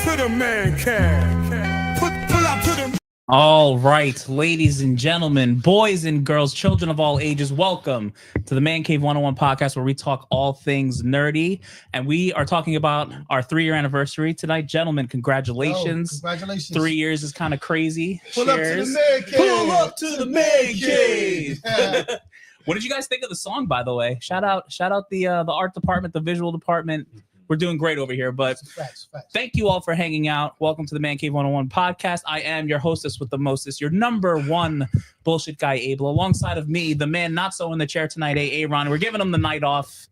to the man cave. Pull up to the. All right, ladies and gentlemen, boys and girls, children of all ages, welcome to the Man Cave 101 podcast, where we talk all things nerdy. And we are talking about our 3-year anniversary tonight. Gentlemen, congratulations. Congratulations. 3 years is kind of crazy. Pull up to the man cave. Pull up to the man cave. What did you guys think of the song, by the way? Shout out the art department, the visual department. We're doing great over here, but facts. Thank you all for hanging out. Welcome to the Man Cave 101 podcast. I am your hostess with the mostest, your number one bullshit guy, Abel, alongside of me, the man not so in the chair tonight, Aaron. We're giving him the night off.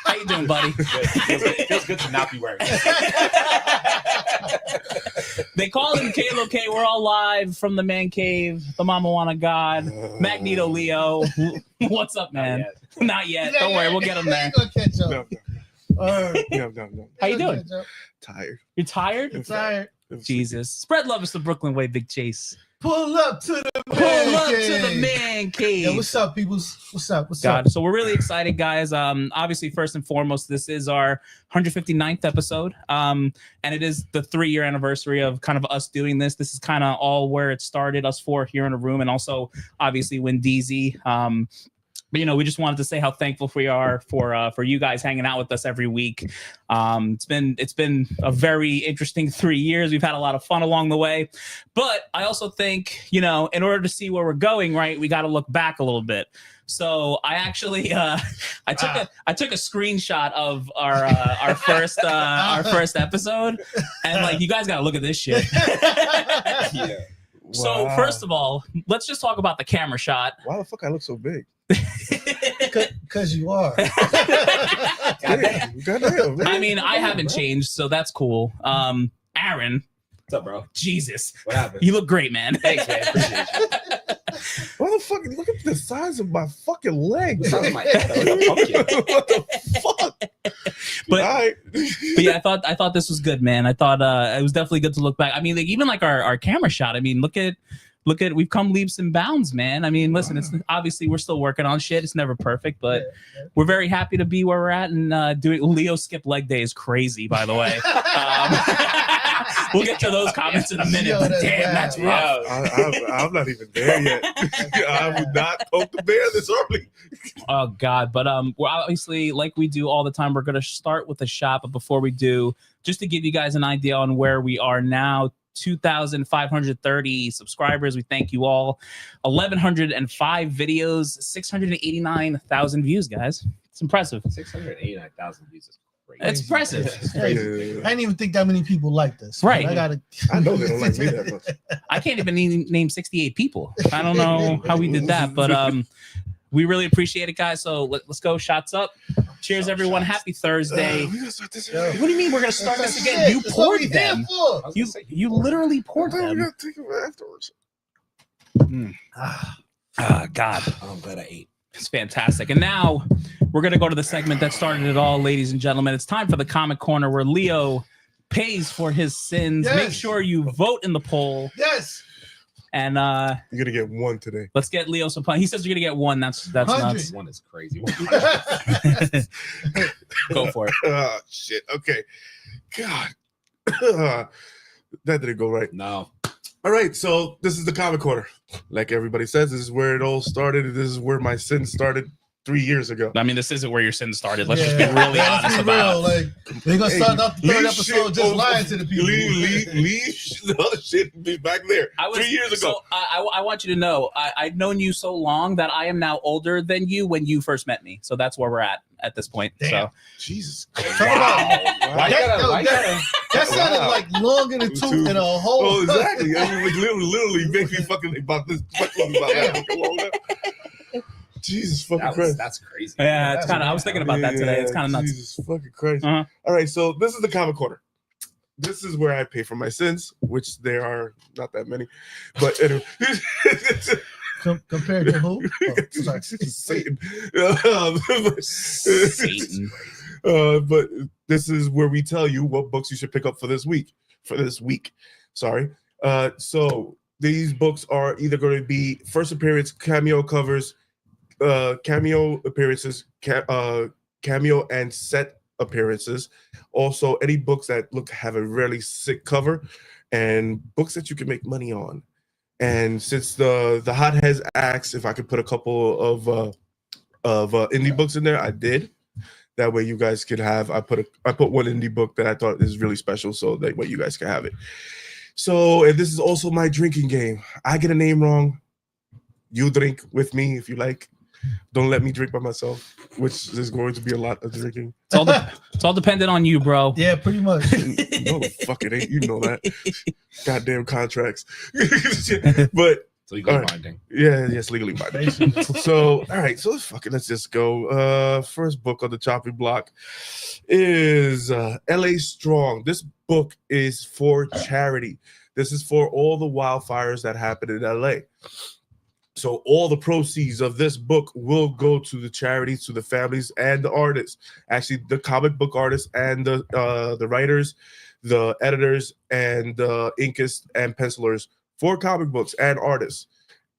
How you doing, buddy? Feels good to not be wearing They call him Kalo K. We're all live from the Man Cave, the Mama Wanna God, Magneto Leo. What's up, man? Not yet. Don't worry, we'll get him there. No. How you doing? Tired. You're tired? I'm tired. Jesus. Spread love is the Brooklyn way, Big Chase. Pull up to the Pull man up cave. to the Man Cave. Yeah, what's up, peoples? What's up? So we're really excited, guys. Obviously, first and foremost, this is our 159th episode. And it is the 3-year anniversary of kind of us doing this. This is kind of all where it started, us four here in a room, and also obviously when DZ. But we just wanted to say how thankful we are for you guys hanging out with us every week. It's been a very interesting 3 years. We've had a lot of fun along the way, but I also think in order to see where we're going, right, we got to look back a little bit. So I actually I took a screenshot of our first episode, and like you guys got to look at this shit. Yeah. So first of all, let's just talk about the camera shot. Why the fuck I look so big? Because you are. Goddamn, man. I mean, I haven't changed, so that's cool. Aaron. What's up, bro? Jesus. What happened? You look great, man. Thanks, man. Appreciate you. Why the fuck? Look at the size of my fucking legs. Sounds like my pumpkin. What the fuck? But, All right. but yeah, I thought this was good, man. I thought it was definitely good to look back. I mean, even like our camera shot. I mean, look at we've come leaps and bounds, man. I mean, listen, it's obviously we're still working on shit. It's never perfect, but we're very happy to be where we're at and doing. Leo skip leg day is crazy, by the way. We'll get to those comments in a minute. But damn, that's rough. I'm not even there yet. I would not poke the bear this early. Oh God, but we're obviously, like we do all the time, we're gonna start with the shop. But before we do, just to give you guys an idea on where we are now. 2,530 subscribers. We thank you all. 1,105 videos, 689,000 views, guys. It's impressive. 689,000 views is crazy. It's impressive. It's crazy. I didn't even think that many people like this. Right. I know they don't like me that much. I can't even name 68 people. I don't know how we did that, but we really appreciate it, guys. So let's go. Shots up. Cheers, everyone. Happy Thursday. We gotta start this. What do you mean we're gonna start this again? You poured them. You literally poured We them. gotta take it afterwards. God. I'm glad I ate. It's fantastic. And now we're going to go to the segment that started it all, ladies and gentlemen. It's time for the Comic Corner, where Leo pays for his sins. Yes. Make sure you vote in the poll. Yes. And You're gonna get one today. let's get Leo some fun. He says you're going to get one. That's 100. nuts. One is crazy. Go for it. Oh shit. Okay. God. That didn't go right. No. All right, so this is the Comic Corner. Like everybody says, this is where it all started. This is where my sin started 3 years ago. I mean, this isn't where your sin started. Let's just be really honest about it. Like, they're going to start off the third leave episode shit just over- lying to the people. Leave the other shit be back there. 3 years ago. So I want you to know, I've known you so long that I am now older than you when you first met me. So that's where we're at this point. Damn. So Jesus. Talk about- Why you gotta- That sounded like long in the tooth and a whole. Oh, exactly. I mean, like, literally make me fucking about this. Fucking about that fucking long now. Jesus fucking Christ. That's crazy. yeah, it's kind of. I was thinking about that today. It's kind of nuts. Jesus fucking Christ. Uh-huh. All right, so this is the Comic Corner. This is where I pay for my sins, which there are not that many. But anyway. Compared to who? Oh, sorry. Satan. Satan. But this is where we tell you what books you should pick up for this week. Sorry. So these books are either going to be first appearance, cameo covers, cameo appearances, cameo and set appearances. Also, any books that have a really sick cover, and books that you can make money on. And since the hotheads asked if I could put a couple of indie books in there, I did. That way, you guys could have. I put one indie book that I thought is really special, so that way you guys can have it. So, and this is also my drinking game. I get a name wrong. You drink with me if you like. Don't let me drink by myself, which is going to be a lot of drinking. It's all dependent on you, bro. Yeah, pretty much. No, fuck it ain't. You know that. Goddamn contracts. But It's legally All right. binding. yeah, yes, legally binding. So, all right. So let's just go. First book on the chopping block is LA Strong. This book is for charity. This is for all the wildfires that happened in LA. So all the proceeds of this book will go to the charities, to the families, and the artists. Actually, the comic book artists and the writers, the editors, and the inkists and pencilers for comic books and artists.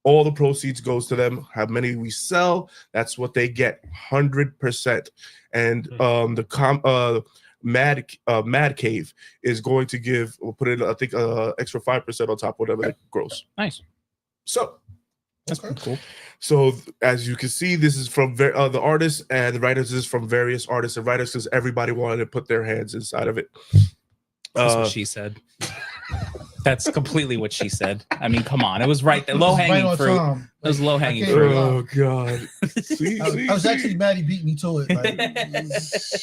All the proceeds goes to them. How many we sell, that's what they get, 100%. And the Mad Cave is going to give. We'll put in, I think, extra 5% on top of whatever it grows. Nice. So. That's pretty cool. So as you can see, this is from the artists and the writers is from various artists and writers because everybody wanted to put their hands inside of it. That's what she said. That's completely what she said. I mean, come on. It was right there. Low hanging on fruit. time. It was low hanging I can't fruit. lie. Oh God! See, I was actually mad he beat me to it. Like,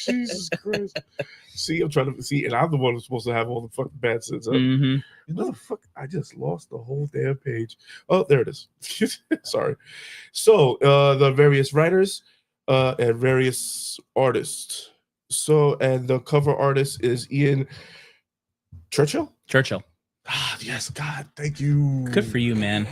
Jesus Christ! See, I'm trying to see, and I'm the one who's supposed to have all the fucking bad sense. Mm-hmm. You know the fuck? I just lost the whole damn page. Oh, there it is. Sorry. So the various writers and various artists. So and the cover artist is Ian Churchill. Ah, Yes, God, thank you. good for you, man.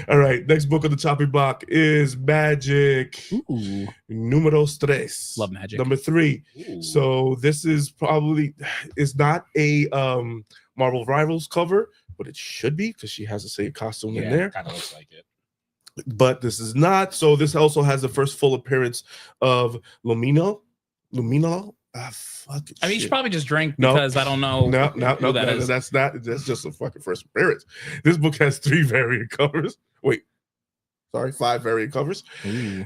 All right, next book on the chopping block is Magic. Ooh, Número 3. love Magic. Number 3. Ooh. So this is probably, it's not a Marvel Rivals cover, but it should be because she has the same costume in there. Kind of looks like it. But this is not. So this also has the first full appearance of Lumino. Fuck. I mean, you should probably just drink No. because I don't know. No, who that is. that's not. That's just a fucking first appearance. This book has 3 variant covers. Wait, sorry, 5 variant covers. Ooh.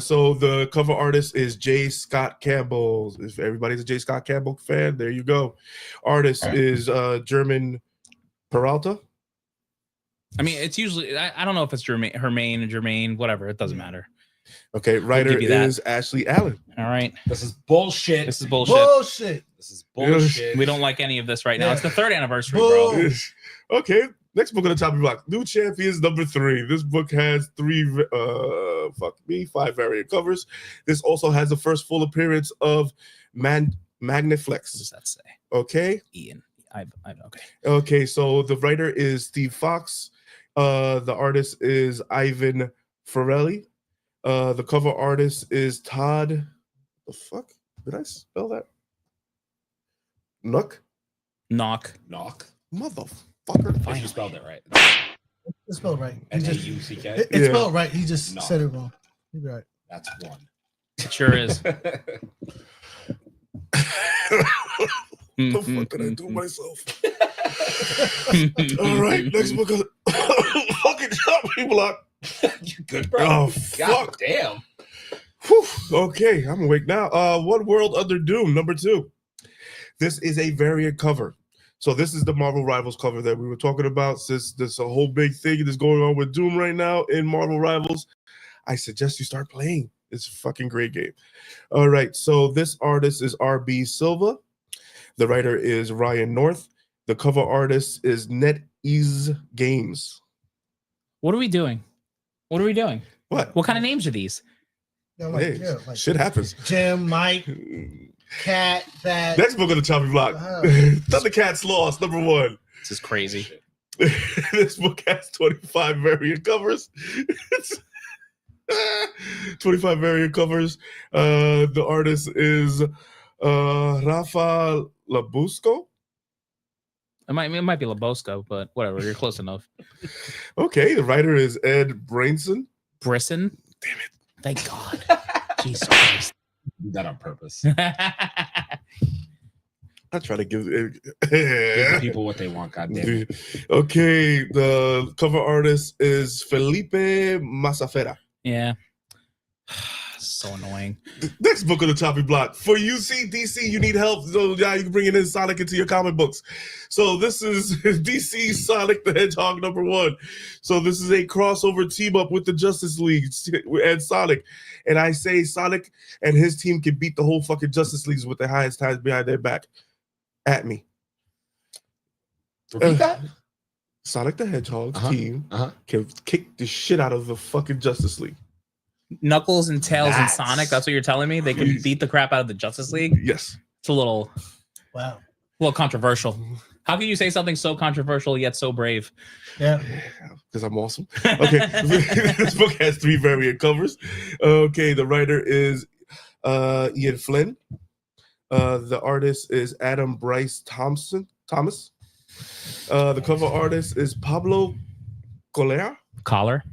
So the cover artist is J. Scott Campbell. If everybody's a J. Scott Campbell fan, there you go. Artist is German Peralta. I mean, it's usually I don't know if it's Germaine, whatever. It doesn't matter. Okay, writer give you that. is Ashley Allen. All right, This is bullshit. this is bullshit. bullshit. This is bullshit. We don't like any of this right now. Yeah. It's the 3rd anniversary, Bull. bro. Okay, next book on the chopping block. New Champions number 3. This book has 5 variant covers. This also has the first full appearance of What Magniflex. does that say? Okay. Ian. Okay. Okay, so the writer is Steve Fox. The artist is Ivan Farelli. The cover artist is Todd. The fuck? Did I spell that? Knock? Knock. Motherfucker. If you spelled it right. It's spelled right. He just, N-A-U-C-K. it's Yeah. spelled right. He just No. said it wrong. You're right. That's 1. It sure is. The fuck did I do myself? All right, next book of the fucking chopping block. You good, bro? Oh, God fuck. damn. Whew. Okay, I'm awake now. One World Under Doom, number 2. This is a variant cover. So this is the Marvel Rivals cover that we were talking about. Since there's a whole big thing that's going on with Doom right now in Marvel Rivals, I suggest you start playing. It's a fucking great game. All right, so this artist is RB Silva. The writer is Ryan North. The cover artist is NetEase Games. What are we doing? What are we doing? What? What kind of names are these? Yeah, like, Hey, yeah, like shit happens. Jim, Mike, Cat, Bat. Next book on the chopping block. Wow. Thundercats Lost, number 1. This is crazy. This book has 25 variant covers. 25 variant covers. The artist is Rafa Labusco. It might be Labosco, but whatever. You're close enough. Okay, the writer is Ed Brainson. Brisson. Damn it. Thank God. Jesus Christ. That on purpose. I try to give Give the people what they want. Goddamn. Okay, the cover artist is Felipe Masafera. Yeah. So annoying. Next book on the chopping block. For UC, DC, you need help. So now you can bring in Sonic into your comic books. So this is DC Sonic the Hedgehog #1. So this is a crossover team up with the Justice League and Sonic. And I say Sonic and his team can beat the whole fucking Justice Leagues with their highest ties behind their back. At me. Repeat that? Sonic the Hedgehog's team can kick the shit out of the fucking Justice League. Knuckles and Tails and Sonic. That's what you're telling me. They can beat the crap out of the Justice League. Yes. It's a little controversial. How can you say something so controversial yet so brave? Yeah. Because I'm awesome. Okay. This book has 3 variant covers. Okay. The writer is Ian Flynn. The artist is Adam Bryce Thomas. The cover artist is Pablo Collar.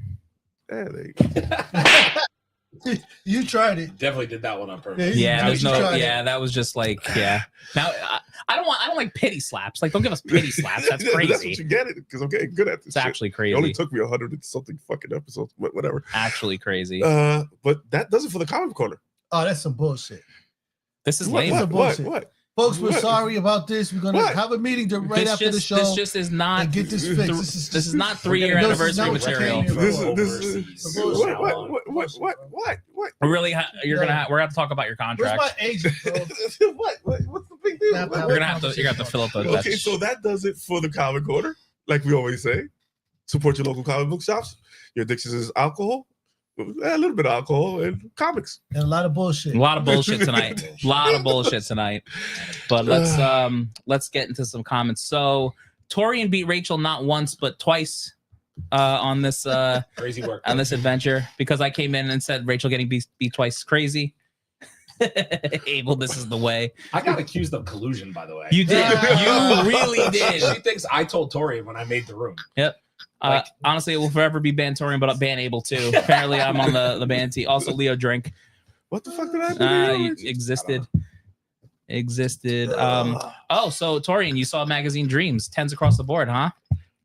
Yeah, there you go. You tried it. Definitely did that one on purpose. That was just like, yeah. Now I don't like pity slaps. Like, don't give us pity slaps. That's crazy. That's what you get it. Because good at this. It's shit. actually crazy. It only took me 100 and something fucking episodes, but whatever. Actually crazy. But that does it for the comic corner. Oh, that's some bullshit. This is lame. What? Folks, we're sorry about this. We're gonna have a meeting right after the show. This just is not. And get this fixed. This is not 3-year anniversary material. What? We're gonna have to talk about your contract. Where's my agent, bro? What's the big deal? You're gonna have to fill up those. Okay, so that does it for the comic corner. Like we always say, support your local comic book shops. Your addiction is alcohol. A little bit of alcohol and comics. And a lot of bullshit. A lot of bullshit tonight. But let's get into some comments. So Torian beat Rachel not once but twice on this crazy work on this adventure because I came in and said Rachel getting beat twice is crazy. Abel, this is the way. I got accused of collusion, by the way. You did. You really did. She thinks I told Tori when I made the room. Yep. Honestly, it will forever be ban Torian, but ban Abel too. Apparently, I'm on the ban team. Also, Leo Drink. What the fuck did I do? Existed. So Torian, you saw magazine Dreams, 10s across the board, huh?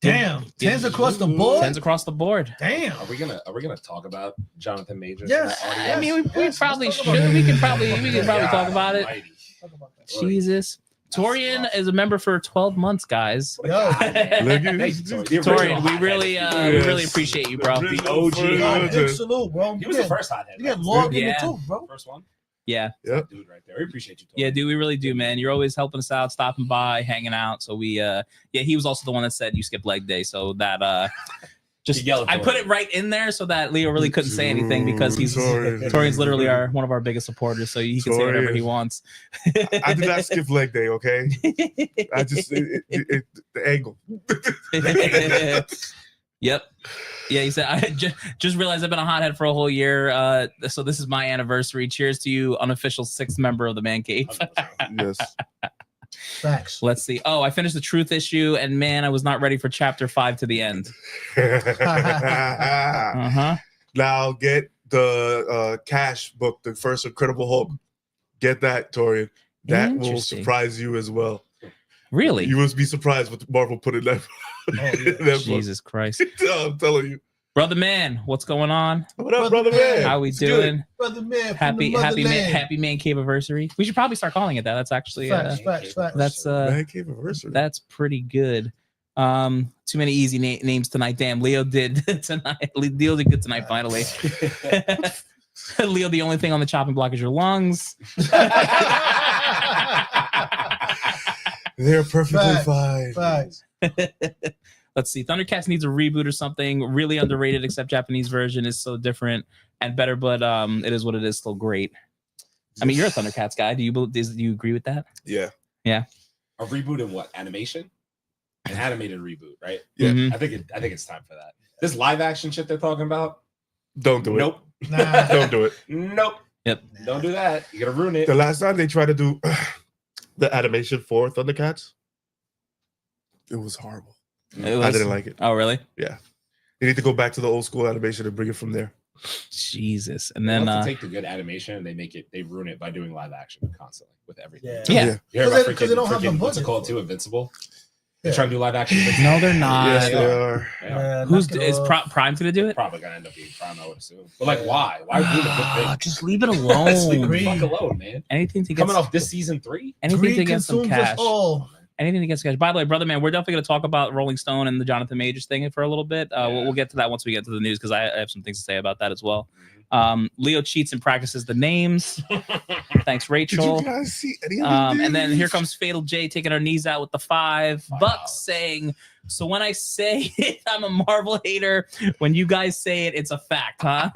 Damn, 10s across the board. 10s across the board. Damn. Are we gonna talk about Jonathan Majors? Yes. I mean, we probably should. We can probably talk about it. Jesus. Torian is a member for 12 months, guys. Torian, we really appreciate you, bro. The OG. Big salute, bro. He was the first hothead. You get logged in too, bro. First one. Yeah. Yep. Dude, right there. We appreciate you. Torian. Yeah, dude, we really do, man. You're always helping us out, stopping by, hanging out. So he was also the one that said you skipped leg day, so that I put it right in there so that Leo really couldn't say anything because Torian's literally one of our biggest supporters, so he can say whatever he wants. I did not skip leg day, okay? I just the angle. Yep. Yeah, he said, I just realized I've been a hothead for a whole year. So this is my anniversary. Cheers to you, unofficial 6th member of the Man Cave. Yes. Facts. Let's see. Oh, I finished the Truth issue, and man, I was not ready for chapter 5 to the end. Now get the Cash book, the first Incredible Hulk. Get that, Torian. That will surprise you as well. Really? You must be surprised what Marvel put in that. Jesus Christ. I'm telling you. Brother Man, what's going on? What up, brother man? How we doing? Brother Man, happy Man Cave anniversary. We should probably start calling it that. That's actually facts. That's Man Cave anniversary. That's pretty good. Too many easy names tonight. Damn, Leo did tonight. Leo did good tonight, finally. Leo, the only thing on the chopping block is your lungs. They're perfectly fine. Facts. Let's see. Thundercats needs a reboot or something. Really underrated, except Japanese version is so different and better, but it is what it is. Still great. I mean, you're a Thundercats guy. Do you agree with that? Yeah. Yeah. A reboot in what? Animation? An animated reboot, right? Yeah. Mm-hmm. I think it's time for that. This live action shit they're talking about. Don't do it. Nope. Nah. Don't do it. Nope. Yep. Don't do that. You're gonna ruin it. The last time they tried to do the animation for Thundercats, it was horrible. I didn't like it. Oh, really? Yeah. You need to go back to the old school animation and bring it from there. Jesus. And They then love to take the good animation and they ruin it by doing live action constantly with everything. Yeah. You heard about Because they don't have the freaking what's it budget called for it. too? Invincible. They're trying to do live action. No, they're not. Yes, they are. Yeah. Who's is Prime going to do it? Probably gonna end up being Prime, I would assume. But like, why? Why ruin a good thing? Just leave it Leave it alone. the fuck alone, man. Anything to get Coming off this season 3. anything Greed to get some consumes us cash. all. Anything to get some cash. By the way, brother man, we're definitely going to talk about Rolling Stone and the Jonathan Majors thing for a little bit. We'll get to that once we get to the news because I have some things to say about that as well. Leo cheats and practices the names. Thanks, Rachel. Did you guys see any of these? And then here comes Fatal J taking our knees out with the $5 saying, so when I say it, I'm a Marvel hater. When you guys say it, it's a fact, huh?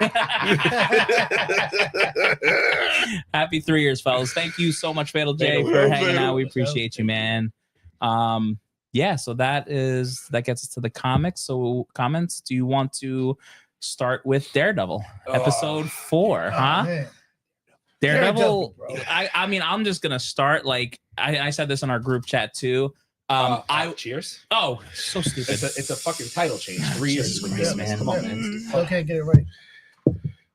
Happy 3 years, fellas. Thank you so much, Fatal J, for hanging out. We appreciate you, man. Yeah, so that gets us to the comics. So comments, do you want to start with Daredevil episode 4, huh? Man. Daredevil, bro. I mean, I'm just gonna start like I said this in our group chat too. Cheers. Oh, so stupid. It's a fucking title change. 3 years, Christ, man. Come on, man. Still can't get it right.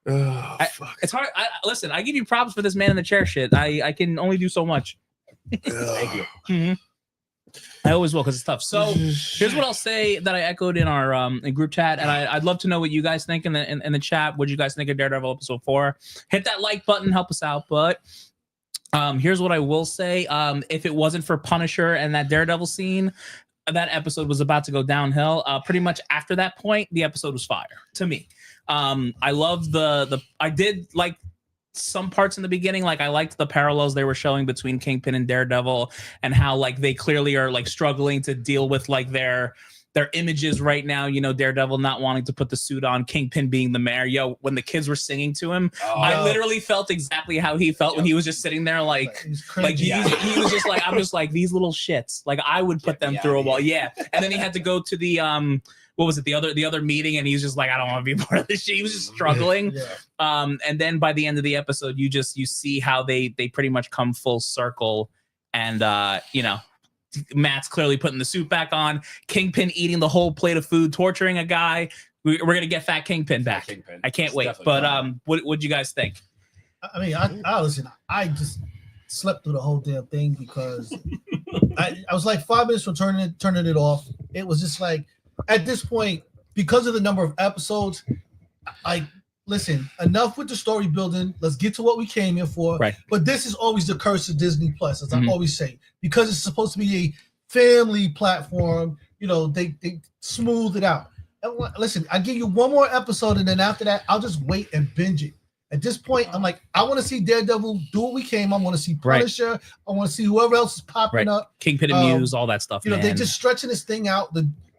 Oh, fuck. It's hard. Listen, I give you props for this man in the chair shit. I can only do so much. Thank you. Mhm. I always will because it's tough. So here's what I'll say that I echoed in our in group chat, and I'd love to know what you guys think in the chat. What you guys think of Daredevil episode 4? Hit that like button, help us out. But here's what I will say: if it wasn't for Punisher and that Daredevil scene, that episode was about to go downhill. Pretty much after that point, the episode was fire to me. I loved I did like some parts in the beginning. Like I liked the parallels they were showing between Kingpin and Daredevil and how like they clearly are like struggling to deal with like their images right now. You know, Daredevil not wanting to put the suit on, Kingpin being the mayor. Yo, when the kids were singing to him, I literally felt exactly how he felt when he was just sitting there like he was just like, I'm just like these little shits. Like I would put them through a wall. Yeah. And then he had to go to the what was it, the other meeting, and he's just like, I don't want to be part of this shit. He was just struggling. And then by the end of the episode, you see how they pretty much come full circle, and you know, Matt's clearly putting the suit back on, Kingpin eating the whole plate of food, torturing a guy. We're gonna get Fat Kingpin back. I can't wait. But what'd you guys think? I mean, I listen. I just slept through the whole damn thing because I was like 5 minutes from turning it off. It was just like, at this point, because of the number of episodes, I listen, enough with the story building. Let's get to what we came here for. Right. But this is always the curse of Disney Plus, as I always say, because it's supposed to be a family platform. You know, they smooth it out. And listen, I give you one more episode, and then after that, I'll just wait and binge it. At this point, I'm like, I want to see Daredevil do what we came. I want to see Punisher. Right. I want to see whoever else is popping up. Kingpin and Muse, all that stuff. You know, they're just stretching this thing out.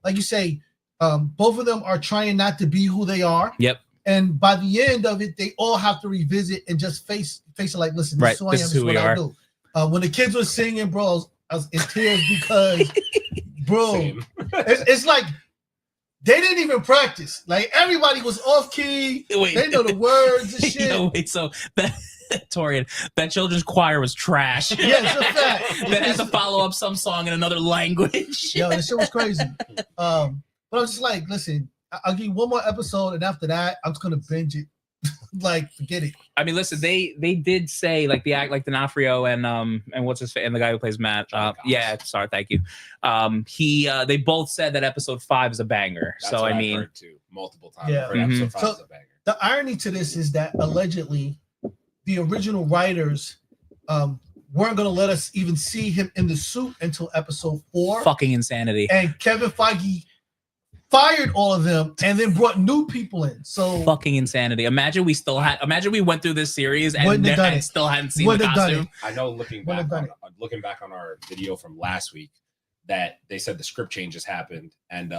Like you say, both of them are trying not to be who they are. Yep. And by the end of it, they all have to revisit and just face it like, listen, this is who I am, this is what I do. When the kids were singing, bro, I was in tears because, bro, it's like they didn't even practice. Like everybody was off key. They know the words and shit. So that Torian, that children's choir was trash. Yeah, it's a fact. That has to follow up some song in another language. Yo, this shit was crazy. But I was just like, listen, I'll give you one more episode, and after that, I'm just gonna binge it. Like, forget it. I mean, listen, they did say like D'Onofrio and what's his face, and the guy who plays Matt. Yeah, sorry, thank you. They both said that episode 5 is a banger. That's so what I I've mean, heard too, multiple times. Yeah. Episode 5 is a banger. The irony to this is that allegedly the original writers weren't going to let us even see him in the suit until episode 4. Fucking insanity. And Kevin Feige fired all of them and then brought new people in. So fucking insanity. Imagine we went through this series and still hadn't seen the costume. I know looking back on our video from last week that they said the script changes happened and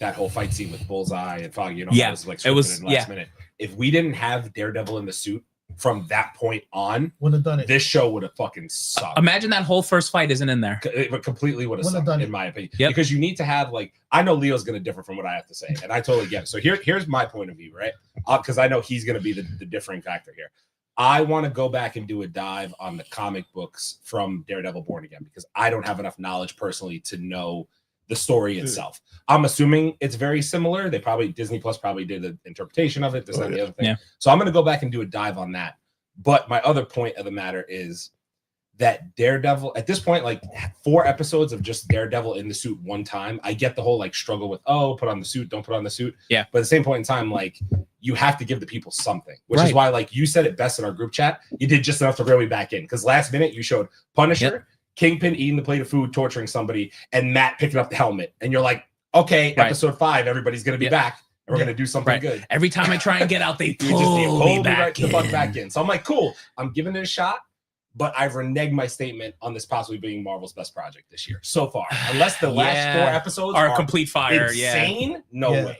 that whole fight scene with Bullseye and Foggy, you know, was like scripted in the last minute. If we didn't have Daredevil in the suit from that point on, wouldn't have done it. This show would have fucking sucked. Imagine that whole first fight isn't in there. It completely would have sucked, in my opinion. Yep. Because you need to have I know Leo's going to differ from what I have to say, and I totally get it. So here's my point of view, right? Because I know he's going to be the differing factor here. I want to go back and do a dive on the comic books from Daredevil Born Again because I don't have enough knowledge personally to know the story itself. I'm assuming it's very similar. Disney Plus probably did an interpretation of it, this and the other thing. So I'm going to go back and do a dive on that. But my other point of the matter is that Daredevil, at this point, like 4 episodes of just Daredevil in the suit one time, I get the whole like struggle with, put on the suit, don't put on the suit. Yeah. But at the same point in time, like you have to give the people something, which is why, like you said it best in our group chat, you did just enough to reel me back in. Because last minute you showed Punisher, Kingpin eating the plate of food, torturing somebody, and Matt picking up the helmet. And you're like, okay, episode 5, everybody's going to be back. And we're going to do something good. Every time I try and get out, they pull me back the fuck back in. So I'm like, cool. I'm giving it a shot. But I've reneged my statement on this possibly being Marvel's best project this year so far. Unless the last 4 episodes are complete fire. Insane? No way.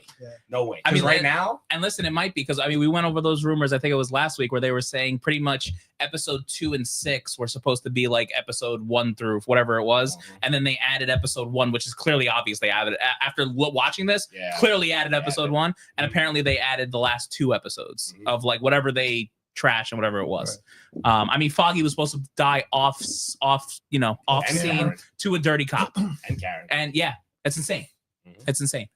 No way. I mean, right now. And listen, it might be because we went over those rumors. I think it was last week where they were saying pretty much episode 2 and 6 were supposed to be like episode 1 through whatever it was, and then they added episode 1, which is clearly obvious. They added after watching this, clearly added episode 1, and apparently they added the last 2 episodes of like whatever they trash and whatever it was. I mean, Foggy was supposed to die off scene Karen. to a dirty cop and Karen. And it's insane. It's insane.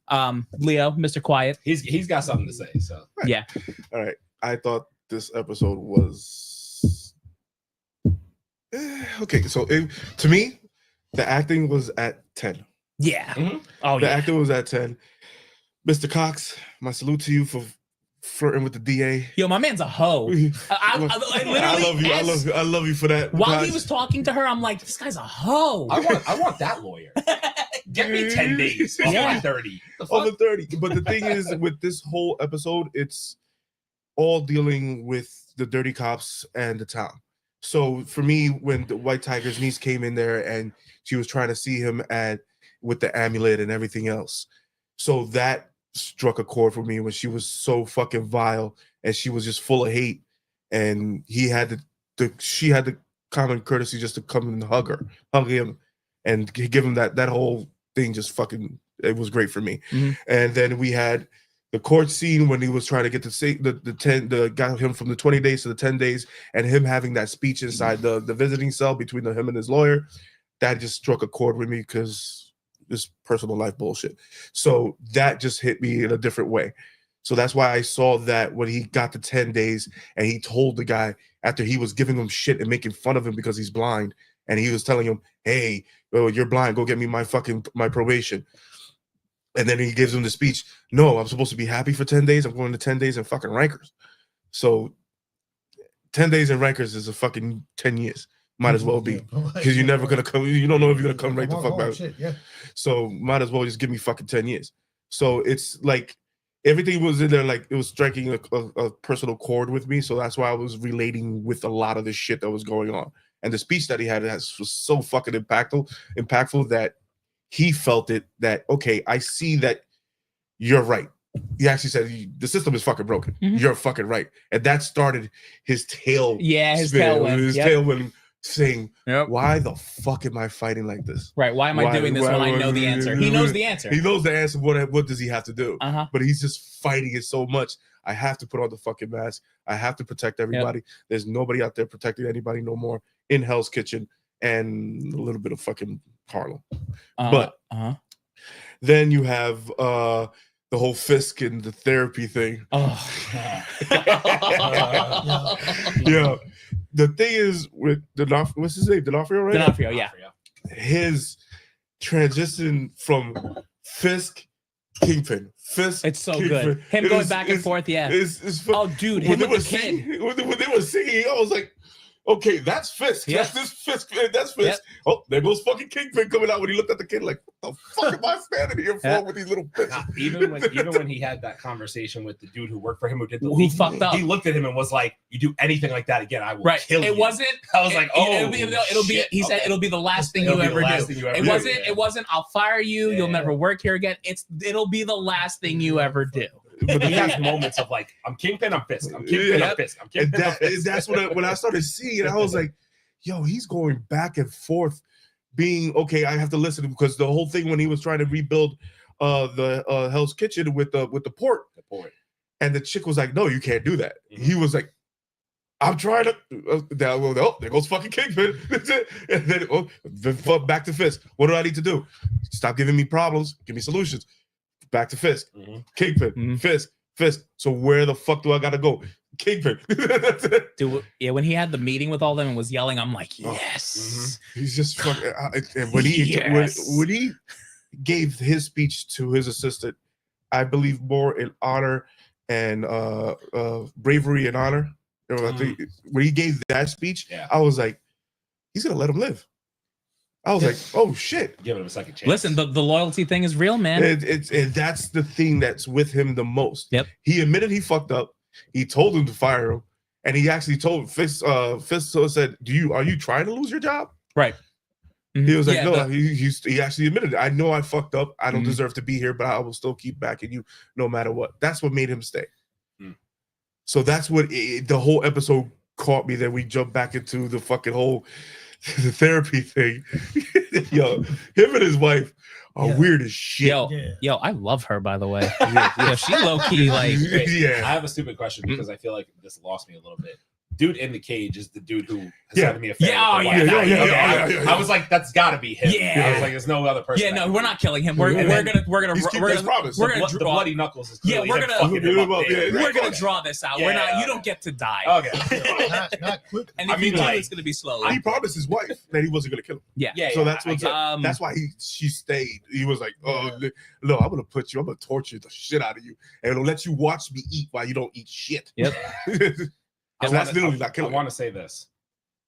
Leo, Mr. Quiet, he's got something to say. So yeah. All right. I thought this episode was okay. So to me, the acting was at 10. Yeah. The acting was at 10. Mr. Cox, my salute to you for flirting with the DA. Yo, my man's a hoe. I love you. I love you for that. While he was talking to her, I'm like, this guy's a hoe. I want that lawyer. Get me 10 days. Over 30. Over 30. But the thing is, with this whole episode, it's all dealing with the dirty cops and the town. So for me, when the White Tiger's niece came in there and she was trying to see him with the amulet and everything else, so that struck a chord for me when she was so fucking vile and she was just full of hate, and she had the common courtesy just to come and hug him and give him that whole thing. Just fucking, it was great for me. And then we had the court scene when he was trying to get got him from the 20 days to the 10 days, and him having that speech inside the visiting cell between him and his lawyer. That just struck a chord with me because this personal life bullshit. So that just hit me in a different way. So that's why I saw that when he got to 10 days and he told the guy, after he was giving him shit and making fun of him because he's blind, and he was telling him, hey, you're blind, go get me my probation. And then he gives him the speech, no, I'm supposed to be happy for 10 days. I'm going to 10 days in fucking Rikers. So 10 days in Rikers is a fucking 10 years. Might as well be, because you're never gonna come. You don't know if you're gonna come right the fuck back. So might as well just give me fucking 10 years. So it's like everything was in there, like it was striking a personal chord with me. So that's why I was relating with a lot of the shit that was going on. And the speech that he had was so fucking impactful that he felt it. That okay, I see that you're right. He actually said the system is fucking broken. You're fucking right, and that started his tail. Yeah, his tailwind. Saying, why the fuck am I fighting like this? Right. Why am I doing this when I know the answer? He knows the answer. He knows the answer. What does he have to do? But he's just fighting it so much. I have to put on the fucking mask. I have to protect everybody. There's nobody out there protecting anybody no more in Hell's Kitchen and a little bit of fucking Harlem. But then you have the whole Fisk and the therapy thing. Yeah. The thing is with what's his name? D'Onofrio, right? D'Onofrio, yeah. His transition from Fisk, Kingpin, Fisk. It's so Kingpin. good. Him going back and forth, yeah. Oh, dude, him with the kid. When they were singing, I was like, okay, that's Fisk. Yeah. That's this Fisk. That's Fisk. Yep. Oh, there goes fucking Kingpin coming out when he looked at the kid like, what the fuck am I standing here for with these little bitches? Even when he had that conversation with the dude who worked for him, who fucked up. He looked at him and was like, you do anything like that again, I will kill you. It wasn't. I was like, oh, it'll be. He said it'll be the last thing you ever do. It wasn't. I'll fire you. You'll never work here again. It'll be the last thing you ever do. But he has moments of like, I'm Kingpin, I'm Fisk. I'm Kingpin, I'm Fisk. I'm Kingpin, I'm Fisk. That's when I started seeing it. I was like, yo, he's going back and forth, being okay. I have to listen to him because the whole thing when he was trying to rebuild the Hell's Kitchen with the port, and the chick was like, no, you can't do that. He was like, I'm trying to. There goes fucking Kingpin. And then back to Fisk. What do I need to do? Stop giving me problems. Give me solutions. Back to Fisk. Kingpin. Fisk. So where the fuck do I gotta go? Kingpin. Dude, yeah, when he had the meeting with all them and was yelling, I'm like, yes. He's just fucking. And when he gave his speech to his assistant, I believe more in honor and bravery and honor. You know, I think when he gave that speech, I was like, he's gonna let him live. I was like, oh shit. Give him a second chance. Listen, the loyalty thing is real, man. And that's the thing that's with him the most. Yep. He admitted he fucked up. He told him to fire him. And he actually told Fisk said, are you trying to lose your job? Right. He was like, no, he actually admitted it. I know I fucked up. I don't deserve to be here, but I will still keep backing you no matter what. That's what made him stay. So that's what the whole episode caught me. That we jumped back into the fucking whole the therapy thing. Yo, him and his wife are weird as shit. Yo, I love her, by the way. She low key like. I have a stupid question because I feel like this lost me a little bit. Dude in the cage is the dude who has had me affair. I was like, that's got to be him. Yeah. I was like, there's no other person. Yeah, no, we're not killing him. We're gonna the bloody knuckles is we're gonna draw this out. We're not. You don't get to die. Okay. not quick. And if you do, it's gonna be slowly. He promised his wife that he wasn't gonna kill him. Yeah. So that's what. That's why she stayed. He was like, oh no, I'm gonna torture the shit out of you, and I'll let you watch me eat while you don't eat shit. Yep. That's literally not killing. I want to say this: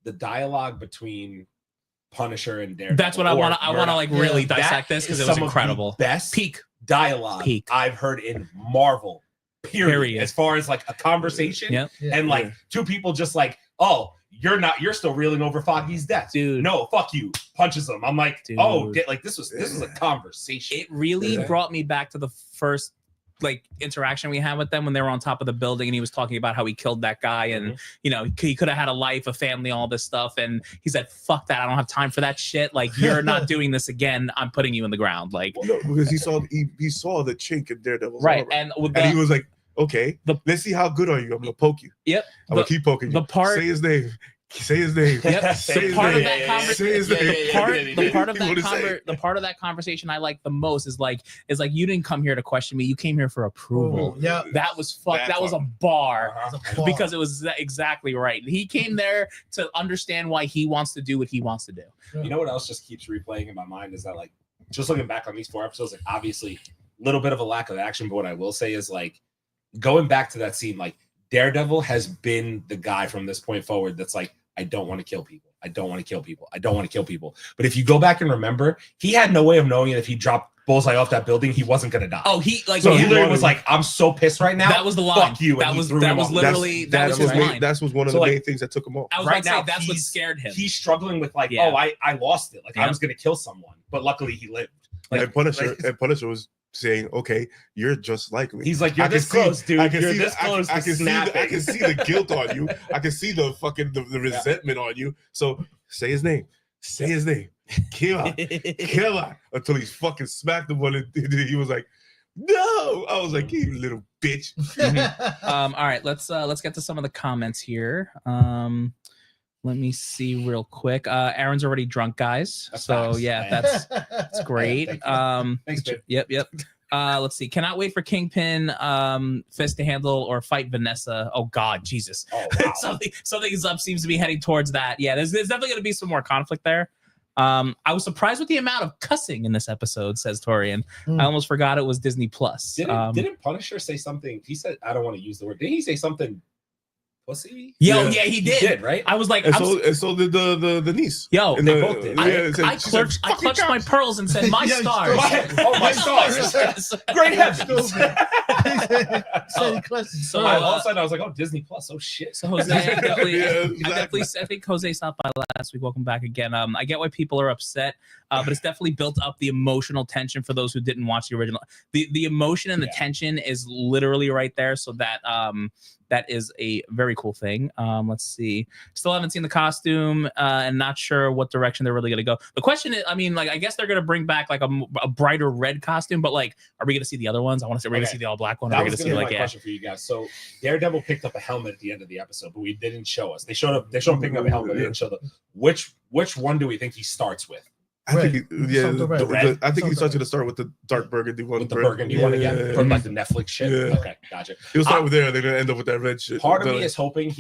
the dialogue between Punisher and Daredevil. That's what I want to like really dissect this because it was incredible. Best peak dialogue I've heard in Marvel. Period. As far as like a conversation and like two people just like, oh, you're still reeling over Foggy's death, dude. No, fuck you. Punches him. I'm like, dude. Oh, like this was a conversation. It really brought me back to the first like interaction we had with them when they were on top of the building and he was talking about how he killed that guy and you know he could have had a life, a family, all this stuff, and he said, fuck that, I don't have time for that shit, like you're not doing this again, I'm putting you in the ground. Like, well, no, because he saw the chink in Daredevil's right armor. And he was like, okay, let's see how good are you. I'm gonna poke you. Yep. I'm gonna keep poking you. Say his name. Say his name. Yep. The part of that conversation I like the most is like you didn't come here to question me. You came here for approval. Yeah, that was That was a bar because it was exactly right. He came there to understand why he wants to do what he wants to do. You know what else just keeps replaying in my mind is that like just looking back on these 4 episodes, like obviously a little bit of a lack of action, but what I will say is like going back to that scene, like Daredevil has been the guy from this point forward that's like, I don't want to kill people. I don't want to kill people. I don't want to kill people. But if you go back and remember, he had no way of knowing that if he dropped Bullseye off that building, he wasn't going to die. Oh, he literally was like, I'm so pissed right now. That was the line. Fuck you. That was literally that was one of the main things that took him off. I was right now, that's what scared him. He's struggling with like, oh, I lost it. Like I was going to kill someone, but luckily he lived. Like, and Punisher was saying, okay, you're just like me. He's like, you're this close, dude. You're this close to snapping. I can see the guilt on you. I can see the fucking the resentment on you. So say his name. Say his name. Kill until he fucking smacked the one. And he was like, no. I was like, you little bitch. All right, let's get to some of the comments here. Let me see real quick. Aaron's already drunk, guys. That's that's great. Thanks, babe. Yep. Let's see. Cannot wait for Kingpin Fist to handle or fight Vanessa. Oh God, Jesus. Oh, wow. something is up. Seems to be heading towards that. Yeah, there's definitely going to be some more conflict there. I was surprised with the amount of cussing in this episode, says Torian. I almost forgot it was Disney Plus. Didn't Punisher say something? He said, I don't want to use the word. Didn't he say something? Pussy? Yeah, he did. Right? I was like, and so did the niece. Yo, they both did. I clutched my pearls and said, my stars. My stars. Great heavens. So all of a sudden I was like, oh, Disney Plus. Oh shit. So Jose, I think Jose stopped by last week. Welcome back again. I get why people are upset, but it's definitely built up the emotional tension for those who didn't watch the original. The emotion and the tension is literally right there. So that is a very cool thing. Let's see. Still haven't seen the costume and not sure what direction they're really going to go. The question is, I mean, like, I guess they're going to bring back like a brighter red costume, but like, are we going to see the other ones? I want to say we're going to see the all black one. That was going to be my question for you guys. So Daredevil picked up a helmet at the end of the episode, but we didn't show us. They showed him picking up a helmet. They didn't show which one do we think he starts with? I think, I think he's going to start with the dark burgundy one. With the burgundy one again, from like the Netflix shit. Yeah. Okay, gotcha. He'll start with there, they're gonna end up with that red shit. Part of me is hoping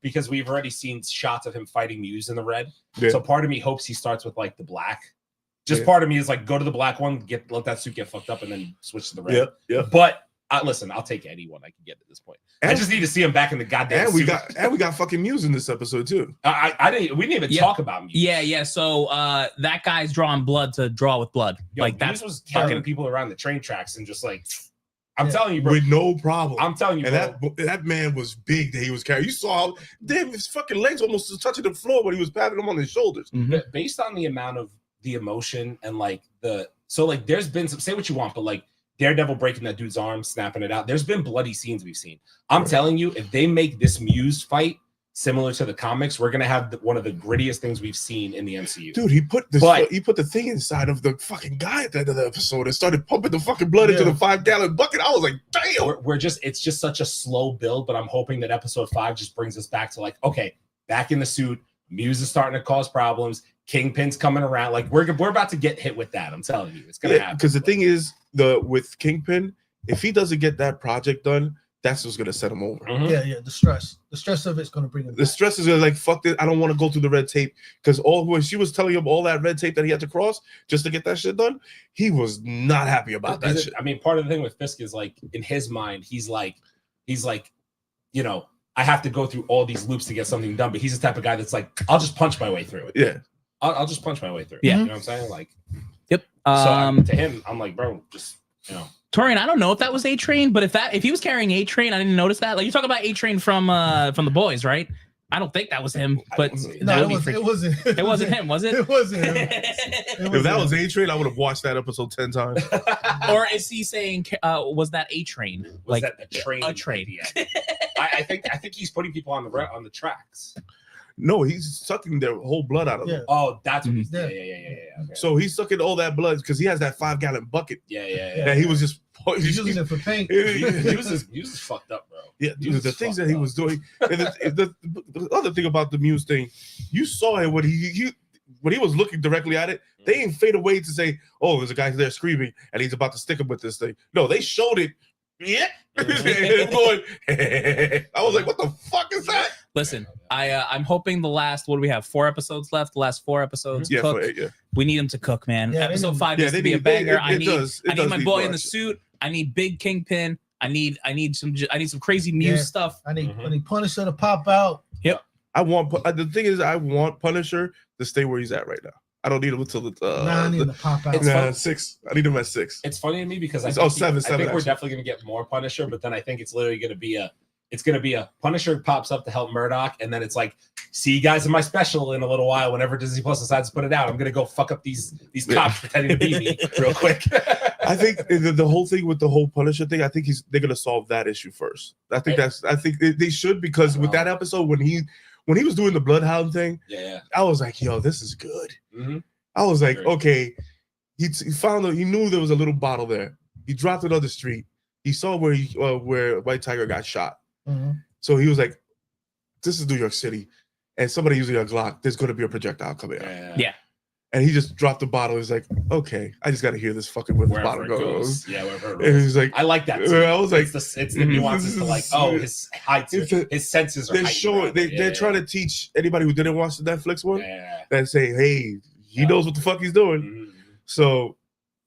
because we've already seen shots of him fighting Muse in the red. Yeah. So part of me hopes he starts with like the black. Just part of me is like, go to the black one, let that suit get fucked up, and then switch to the red. Yeah. But listen, I'll take anyone I can get at this point. I just need to see him back in the goddamn and suit. we got fucking Muse in this episode too. We didn't even talk about Muse. Yeah. So that guy's drawing blood to draw with blood. Yo, like Muse was carrying people around the train tracks and just like, I'm telling you, bro. With no problem. I'm telling you, and bro. that man was big that he was carrying. You saw damn his fucking legs almost touching the floor when he was patting him on his shoulders. Mm-hmm. Based on the amount of the emotion and like there's been some, say what you want, but like Daredevil breaking that dude's arm, snapping it out. There's been bloody scenes we've seen. I'm telling you, if they make this Muse fight similar to the comics, we're gonna have one of the grittiest things we've seen in the MCU. Dude, he put the thing inside of the fucking guy at the end of the episode and started pumping the fucking blood into the 5-gallon bucket. I was like, damn. It's just such a slow build, but I'm hoping that episode 5 just brings us back to like, okay, back in the suit. Muse is starting to cause problems. Kingpin's coming around. Like we're about to get hit with that. I'm telling you, it's gonna happen. Because the thing is, with Kingpin, if he doesn't get that project done, that's what's gonna set him over. Mm-hmm. Yeah. The stress of it's gonna bring him. The stress is like, fuck this. I don't want to go through the red tape because when she was telling him all that red tape that he had to cross just to get that shit done, he was not happy about that shit. I mean, part of the thing with Fisk is like in his mind, he's like, you know, I have to go through all these loops to get something done, but he's the type of guy that's like, I'll just punch my way through it. Yeah. I'll just punch my way through it. Yeah. You know what I'm saying? Like, yep. So to him, I'm like, bro, just, you know. Torian, I don't know if that was A-Train, but if he was carrying A-Train, I didn't notice that. Like you're talking about A-Train from the boys, right? I don't think that was him, but it wasn't. It wasn't him, was it? It wasn't him. If that was A-Train, I would have watched that episode 10 times. Or is he saying was that A-Train? Was that a train? A train. I think he's putting people on the tracks. No, he's sucking their whole blood out of them. Oh, that's what he's doing. Yeah. Okay. So he's sucking all that blood because he has that 5-gallon bucket. Yeah. That he was just he's using it for paint. He was fucked up, bro. Yeah, the things that he was doing. And the other thing about the Muse thing, you saw it when he was looking directly at it. They ain't fade away to say, "Oh, there's a guy there screaming, and he's about to stick him with this thing." No, they showed it. Yeah, going. I was like, "What the fuck is that?" Listen, I'm hoping the last. What do we have? 4 episodes left. The last 4 episodes. Yeah, cook. We need him to cook, man. Yeah, Episode 5 needs to be a banger. I need my boy in the shit. suit. I need big Kingpin. I need some crazy Muse stuff. I need Punisher to pop out. Yep. The thing is, I want Punisher to stay where he's at right now. I don't need him until I need him to pop out. 6. I need him at 6. It's funny to me because I seven. think Seven, we're definitely going to get more Punisher, but then I think it's literally going to be a Punisher pops up to help Murdoch, and then it's like, see you guys in my special in a little while. Whenever Disney Plus decides to put it out, I'm going to go fuck up these cops pretending to be me real quick. I think the whole thing with the whole Punisher thing, I think they're going to solve that issue first. I think they should, because with that episode when he was doing the Bloodhound thing, I was like, yo, this is good. Mm-hmm. I was like, okay, he knew there was a little bottle there. He dropped it on the street. He saw where White Tiger got shot. Mm-hmm. So he was like, this is New York City, and somebody using a Glock, there's going to be a projectile coming out. Yeah. And he just dropped the bottle. He's like, okay, I just got to hear this fucking where the bottle goes. Yeah, wherever it goes. And he's like, I like that. Too. I was like, it's the nuances to like, his heights, his senses are. They're showing. They're trying to teach anybody who didn't watch the Netflix one that say, hey, he knows what the fuck he's doing. Mm-hmm. So,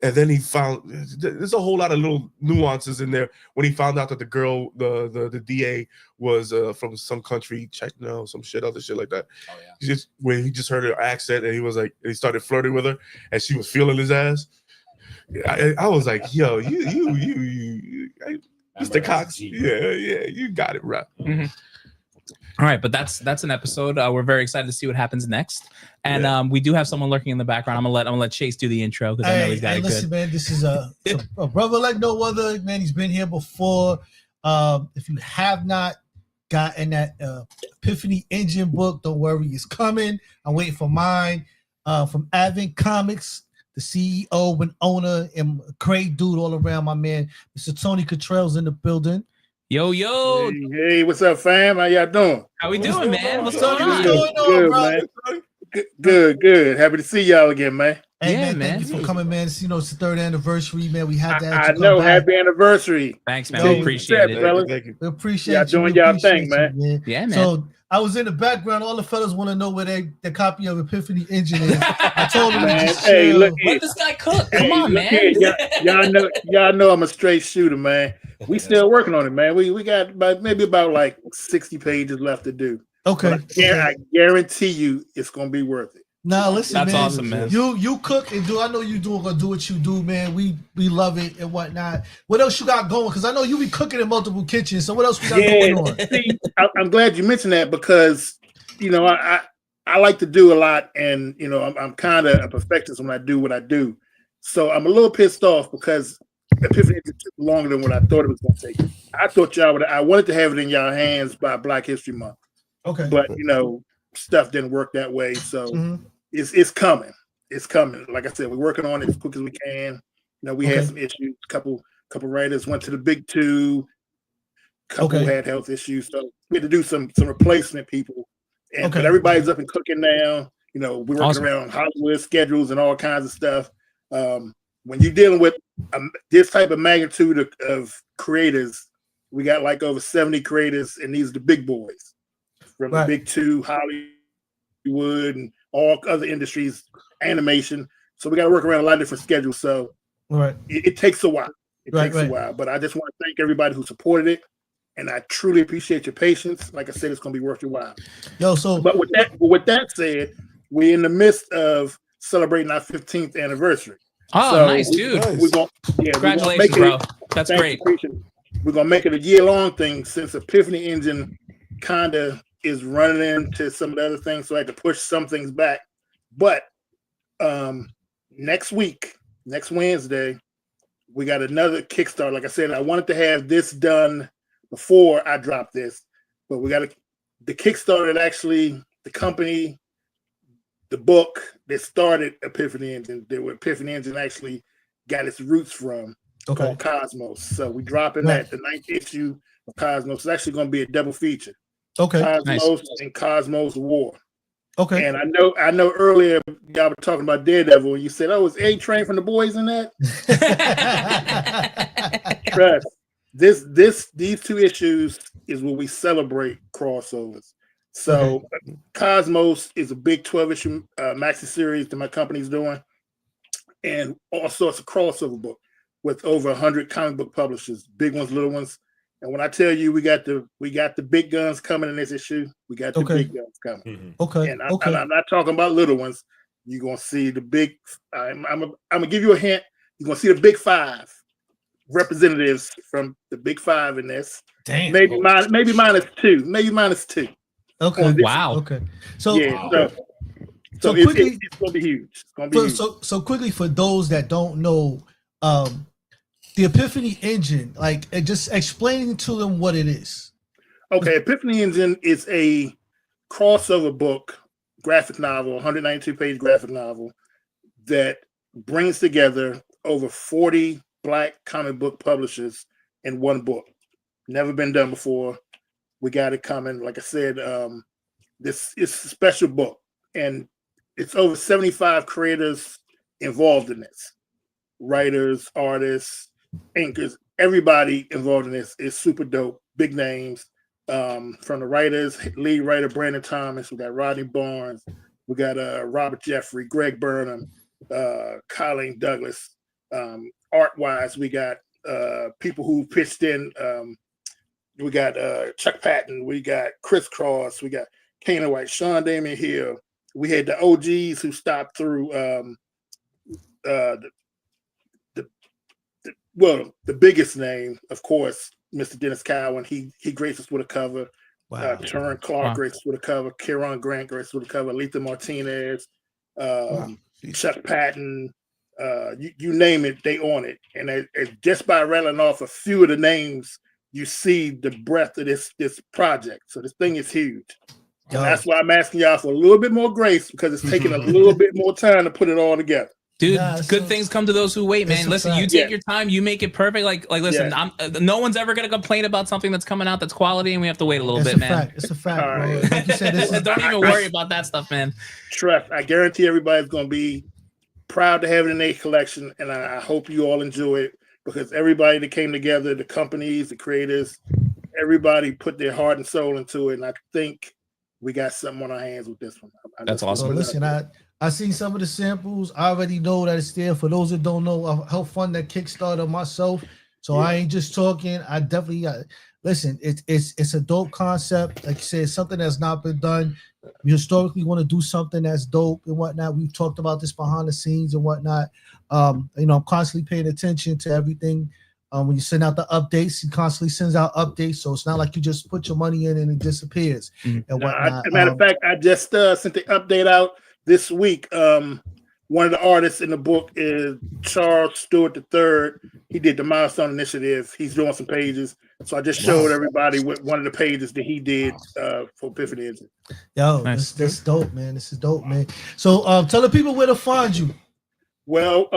and then he found there's a whole lot of little nuances in there when he found out that the girl, the DA was from some country, Czechia, some other shit like that. Oh yeah. He just heard her accent, and he was like, he started flirting with her, and she was feeling his ass. I was like, yo, you Mr. Cox, yeah, you got it right. Mm-hmm. All right, but that's an episode. We're very excited to see what happens next, and we do have someone lurking in the background. I'm gonna let Chase do the intro because I know he's got it listen, good. Man, this is a brother like no other. Man, he's been here before. If you have not gotten that Epiphany Engine book, don't worry, it's coming. I'm waiting for mine from Advent Comics. The CEO and owner and great dude all around, my man. Mr. Tony Kittrell's in the building. Yo. Hey, what's up, fam? How y'all doing? How we doing, man? What's going on? Good, bro? man. Good. Happy to see y'all again, man. Hey, Yeah, man, man. thank you for coming, man. It's, it's the 3rd anniversary, man. We had to have I you come know. back. Happy anniversary. Thanks, man. Yo, We appreciate it. fellas. Thank you. We appreciate Y'all you. doing We y'all appreciate thing, man. you, Yeah, man. So I was in the background. All the fellas want to know where the copy of Epiphany Engine is. I told them to Man, just hey, chill. look here. Let this guy cook. Come on, look man. here. Y'all know I'm a straight shooter, man. We still working on it, man. We got about like 60 pages left to do. Okay. But I guarantee you it's gonna be worth it. Now listen, That's man. awesome, man. You cook and do. I know you gonna do what you do, man. We love it and whatnot. What else you got going? Because I know you be cooking in multiple kitchens. So what else we got going on? See, I'm glad you mentioned that because I like to do a lot, and I'm kind of a perfectionist when I do what I do. So I'm a little pissed off because Epiphany took longer than what I thought it was gonna take. I thought I wanted to have it in y'all hands by Black History Month. Okay. But stuff didn't work that way. So it's coming. It's coming. Like I said, we're working on it as quick as we can. We had some issues. Couple writers went to the big two. Couple had health issues. So we had to do some replacement people. But everybody's up and cooking now. We're working around Hollywood schedules and all kinds of stuff. When you're dealing with this type of magnitude of creators, we got like over 70 creators, and these are the big boys from the big two, Hollywood, and all other industries, animation. So we got to work around a lot of different schedules. So it takes a while. It takes a while. But I just want to thank everybody who supported it. And I truly appreciate your patience. Like I said, it's going to be worth your while. But with that said, we're in the midst of celebrating our 15th anniversary. Oh, so nice, dude. Congratulations, bro. That's great. We're going to make it a year-long thing since Epiphany Engine kind of is running into some of the other things. So I had to push some things back. But next Wednesday, we got another Kickstarter. Like I said, I wanted to have this done before I drop this, but we got the Kickstarter that actually the company, the book that started Epiphany Engine, that where Epiphany Engine actually got its roots from, called Cosmos. So we dropping that, the 9th issue of Cosmos. It's actually going to be a double feature. Cosmos and Cosmos War. And I know earlier y'all were talking about Daredevil, and you said, "Oh, is A-Train from the Boys in that?" Trust. These 2 issues is where we celebrate crossovers. So Cosmos is a big 12-issue maxi series that my company's doing, and also it's a crossover book with over 100 comic book publishers, big ones, little ones. And when I tell you we got the big guns coming in this issue, we got the big guns coming. And I'm not talking about little ones. You're gonna see the big. I'm gonna give you a hint. You're gonna see the big 5 representatives from the big 5 in this. Damn. Maybe minus 2. Maybe minus 2. Okay. Wow. Okay. So so quickly, it's gonna be huge. It's gonna be huge. So quickly, for those that don't know, the Epiphany Engine, like just explaining to them what it is. Okay, Epiphany Engine is a crossover book, graphic novel, 192-page graphic novel that brings together over 40 Black comic book publishers in one book. Never been done before. We got it coming. Like I said, this is a special book, and it's over 75 creators involved in this. Writers, artists, anchors, everybody involved in this is super dope. Big names from the writers, lead writer Brandon Thomas. We got Rodney Barnes. We got Robert Jeffrey, Greg Burnham, Colleen Douglas. Art-wise, we got people who pitched in. We got Chuck Patton. We got Chris Cross. We got Kana White, Sean Damian Hill. We had the OGs who stopped through the biggest name, of course, Mr. Dennis Cowan. He graced us with a cover. Wow. Turin Clark graced us with a cover. Kieran Grant graced us with a cover. Letha Martinez, Chuck Patton. You name it, they on it. And just by rattling off a few of the names, you see the breadth of this project. So this thing is huge. And that's why I'm asking y'all for a little bit more grace, because it's taking a little bit more time to put it all together. Dude, Nah, good things come to those who wait, man. Listen, you take your time, you make it perfect. Like listen, no one's ever gonna complain about something that's coming out that's quality, and we have to wait a little bit, man. It's a fact, bro. Like you said, don't even worry about that stuff, man. Trust, I guarantee everybody's gonna be proud to have it in their collection, and I hope you all enjoy it because everybody that came together, the companies, the creators, everybody put their heart and soul into it, and I think we got something on our hands with this one. That's awesome. So listen, I seen some of the samples. I already know that it's there. For those that don't know, I helped fund that Kickstarter myself. So I ain't just talking. I definitely listen. It's a dope concept. Like you said, something that's not been done. We historically want to do something that's dope and whatnot. We've talked about this behind the scenes and whatnot. I'm constantly paying attention to everything. When you send out the updates, he constantly sends out updates. So it's not like you just put your money in and it disappears and whatnot. As a matter of fact, I just sent the update out this week. One of the artists in the book is Charles Stewart III. He did the Milestone Initiative. He's doing some pages. So I just showed everybody what one of the pages that he did for Epiphany. Yo, nice. This dope, man. This is dope, man. So tell the people where to find you. Well,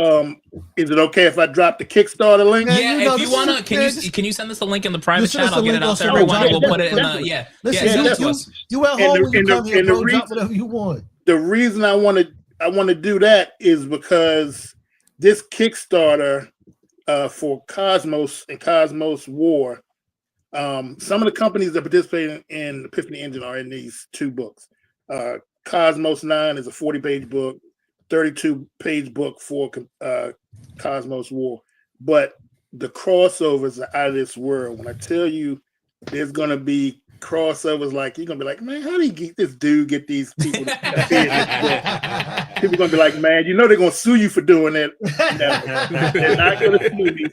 is it okay if I drop the Kickstarter link? Yeah, if you wanna, can you send us a link in the private chat? I'll get it out to everyone. We'll put it in the Listen, you at home when you come here, bro. Drop whatever you want. The reason I want to do that is because this Kickstarter for Cosmos and Cosmos War, some of the companies that participating in Epiphany Engine are in these two books. Cosmos 9 is a 40-page book. 32-page book for Cosmos War, but the crossovers are out of this world. When I tell you, there's gonna be crossovers, like you're gonna be like, man, how do you get this dude get these people? People are gonna be like, man, you know they're gonna sue you for doing it. No, they're not gonna sue me.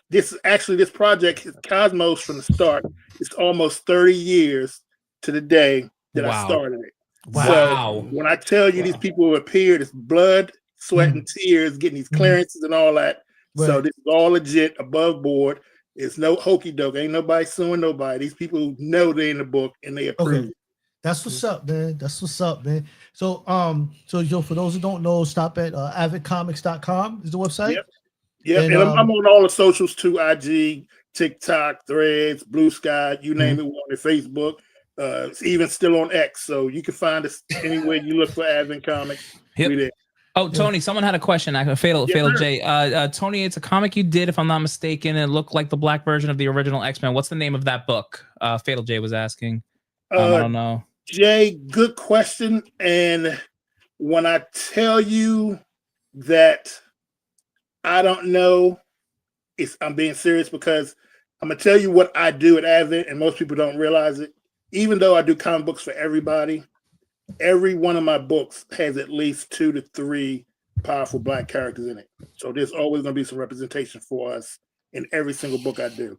This project is Cosmos from the start. It's almost 30 years to the day that I started it. Wow. So when I tell you these people who appeared, it's blood, sweat, and tears, getting these clearances and all that. Right. So this is all legit, above board. It's no hokey doke. Ain't nobody suing nobody. These people know they're in the book and they approve. Okay. That's what's up, man. That's what's up, man. So for those who don't know, stop at avidcomics.com is the website. Yep. And I'm on all the socials too, IG, TikTok, Threads, Blue Sky, you name it, we're on Facebook. It's even still on X, so you can find us anywhere you look for Advent Comics. Yep. Oh, Tony, someone had a question. Fatal J. Tony, it's a comic you did, if I'm not mistaken. It looked like the black version of the original X-Men. What's the name of that book? Fatal J was asking. I don't know. Jay, good question. And when I tell you that I don't know, I'm being serious, because I'm gonna tell you what I do at Advent, and most people don't realize it. Even though I do comic books for everybody, every one of my books has at least 2 to 3 powerful black characters in it. So there's always going to be some representation for us in every single book I do.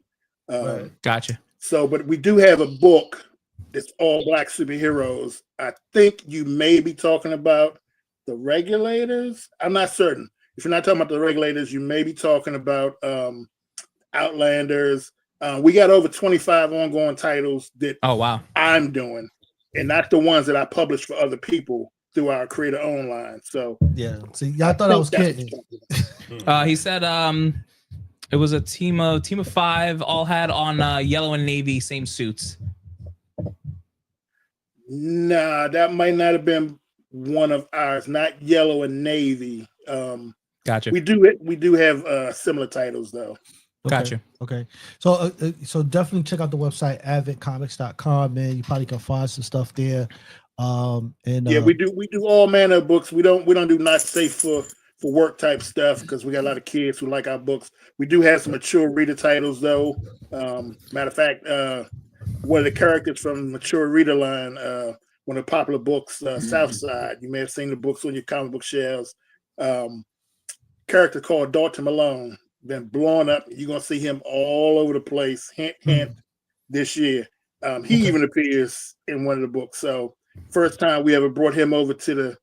Gotcha. So, but we do have a book that's all black superheroes. I think you may be talking about the Regulators. I'm not certain. If you're not talking about the Regulators, you may be talking about Outlanders. We got over 25 ongoing titles that I'm doing, and not the ones that I publish for other people through our creator own line. So see, I thought I was kidding. He said it was a team of 5, all had on yellow and navy, same suits. Nah, that might not have been one of ours. Not yellow and navy. Gotcha. We do have similar titles though. Gotcha. Okay. So definitely check out the website avidcomics.com, man. You probably can find some stuff there. We do all manner of books. We don't do not safe for work type stuff, because we got a lot of kids who like our books. We do have some mature reader titles though. Matter of fact, one of the characters from the mature reader line, one of the popular books, Southside. You may have seen the books on your comic book shelves. Character called Dalton Malone. Been blowing up. You're gonna see him all over the place. Hint, this year. He even appears in one of the books. So first time we ever brought him over to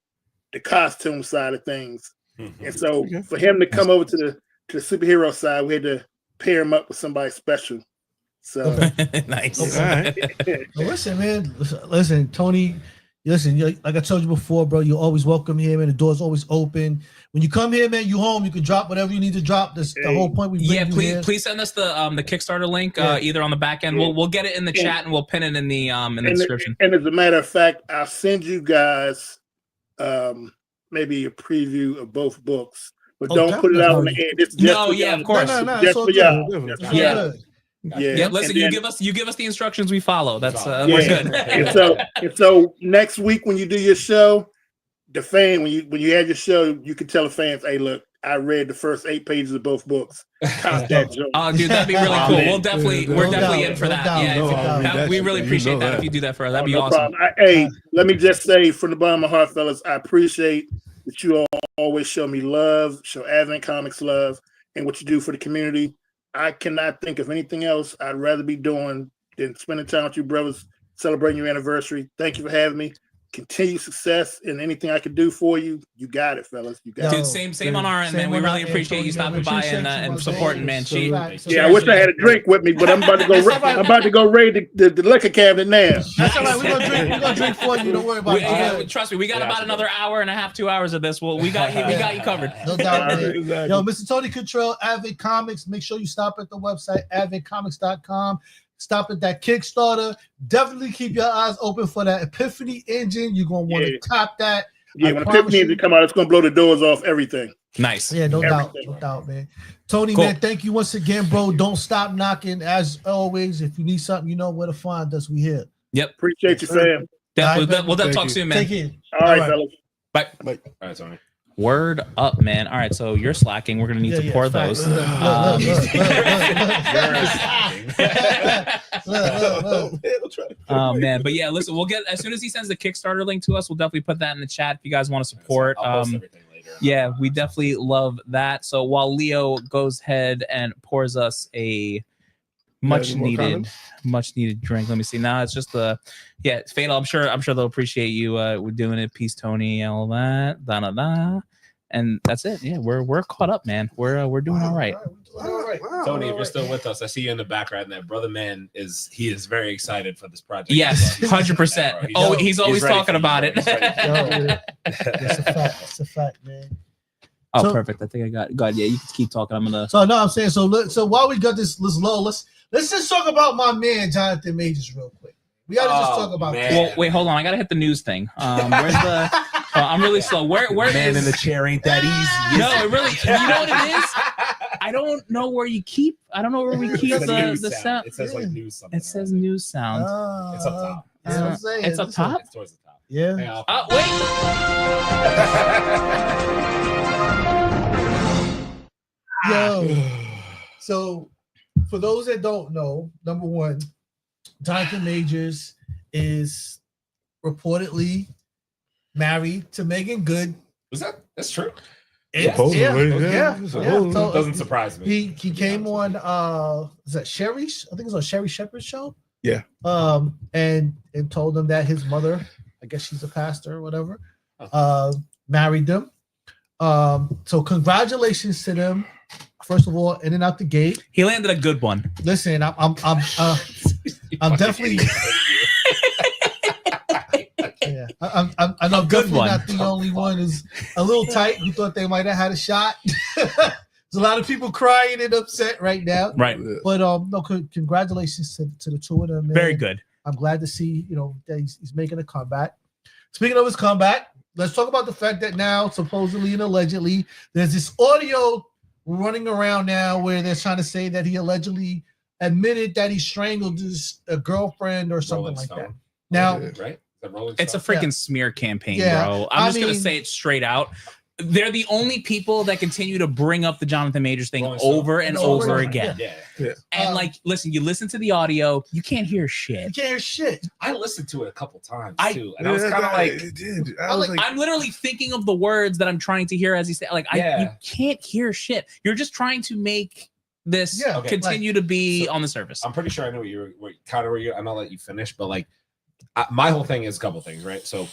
the costume side of things. And so for him to come over to the superhero side, we had to pair him up with somebody special. So nice. Listen, man. Listen, Tony. Listen, like I told you before, bro, you're always welcome here, man. The door's always open. When you come here, man, you home. You can drop whatever you need to drop. That's the whole point. Please send us the Kickstarter link either on the back end. We'll get it in the chat and we'll pin it in the description. And as a matter of fact, I'll send you guys maybe a preview of both books, but don't put it out on the air. It's just of course. Just for y'all. Listen, you give us the instructions, we follow. That's we're good. and so next week when you do your show, the fan when you have your show, you can tell the fans, hey, look, I read the first 8 pages of both books. That joke. Oh, dude, that'd be really cool. We're definitely in for that. We really appreciate that if you do that for us. That'd be awesome. Let me just say from the bottom of my heart, fellas, I appreciate that you all always show me love, show Advent Comics love, and what you do for the community. I cannot think of anything else I'd rather be doing than spending time with you brothers, celebrating your anniversary. Thank you for having me. Continued success and anything I can do for you. You got it, fellas. You got it. Dude, same on our end, man. We really appreciate you stopping by and supporting, man. Yeah, I wish I had a drink with me, but I'm about to go. I'm about to go raid the liquor cabinet now. That's all right. We're gonna drink for you. Don't worry about it. Trust me, we got about another hour and a half, 2 hours of this. Well, we got you covered. No doubt. Exactly. Yo, Mr. Tony Kittrell, Advent Comics. Make sure you stop at the website adventcomics.com. Stop at that Kickstarter. Definitely keep your eyes open for that Epiphany engine. You're going to want to top that. Yeah, when Epiphany engine come out, it's going to blow the doors off everything. Nice. Yeah, no doubt, man. Tony, man, thank you once again, bro. Don't stop knocking. As always, if you need something, you know where to find us. We here. Yep. Appreciate you, fam. We'll talk soon, man. Take care. All right, fellas. Bye. All right, Tony. Word up, man. All right, so you're slacking. We're gonna need to pour those. Oh man, but yeah, listen, we'll get as soon as he sends the Kickstarter link to us, we'll definitely put that in the chat if you guys want to support. I'll post everything later. Yeah, we definitely love that. So while Leo goes ahead and pours us a much needed drink. Let me see. Now it's just it's Fatal. I'm sure they'll appreciate you we're doing it. Peace, Tony, all that. And that's it. Yeah, we're caught up, man. We're doing all right. Wow. Tony, if you're still with us, I see you in the background. That brother man is very excited for this project. Yes, 100%. Oh, he's always talking about it. It's a fact, man. Oh, perfect. I think I got. God, yeah, you can keep talking. I'm gonna. So no, I'm saying so while we got this low, let's just talk about my man Jonathan Majors real quick. We gotta just talk about that. Well, wait, hold on. I gotta hit the news thing. Where's the? I'm really slow. Where man in the chair ain't that easy? No, it really. You know what it is? I don't know where you keep. I don't know where we keep the sound. It says like news something. It says news sound. It's up top. It's up top. It's towards the top. Yeah. Wait. Yo. So, for those that don't know, number one, Jonathan Majors is reportedly married to Megan Good. That's true? Yeah. Doesn't surprise me. He came on is that Sherry's? I think it was on Sherry Shepherd's show. Yeah. And told them that his mother, I guess she's a pastor or whatever, married them. So congratulations to them. First of all, in and out the gate. He landed a good one. Listen, I'm definitely yeah. I'm definitely not the only one who's a little tight who thought they might have had a shot. There's a lot of people crying and upset right now. Right. But no, congratulations to the two of them. Man. Very good. I'm glad to see, that he's making a comeback. Speaking of his comeback, let's talk about the fact that now, supposedly and allegedly, there's this audio running around now where they're trying to say that he allegedly admitted that he strangled a girlfriend or something like that. Now, right? It's a freaking smear campaign, bro. I'm just gonna say it straight out. They're the only people that continue to bring up the Jonathan Majors thing over and over again. Yeah. And listen, you listen to the audio, you can't hear shit. You can't hear shit. I listened to it a couple times too, and I was kind of like, I'm literally thinking of the words that I'm trying to hear as he said. You can't hear shit. You're just trying to make this continue to be on the surface. I'm pretty sure I know what I'm gonna let you finish, but my whole thing is a couple things, right? So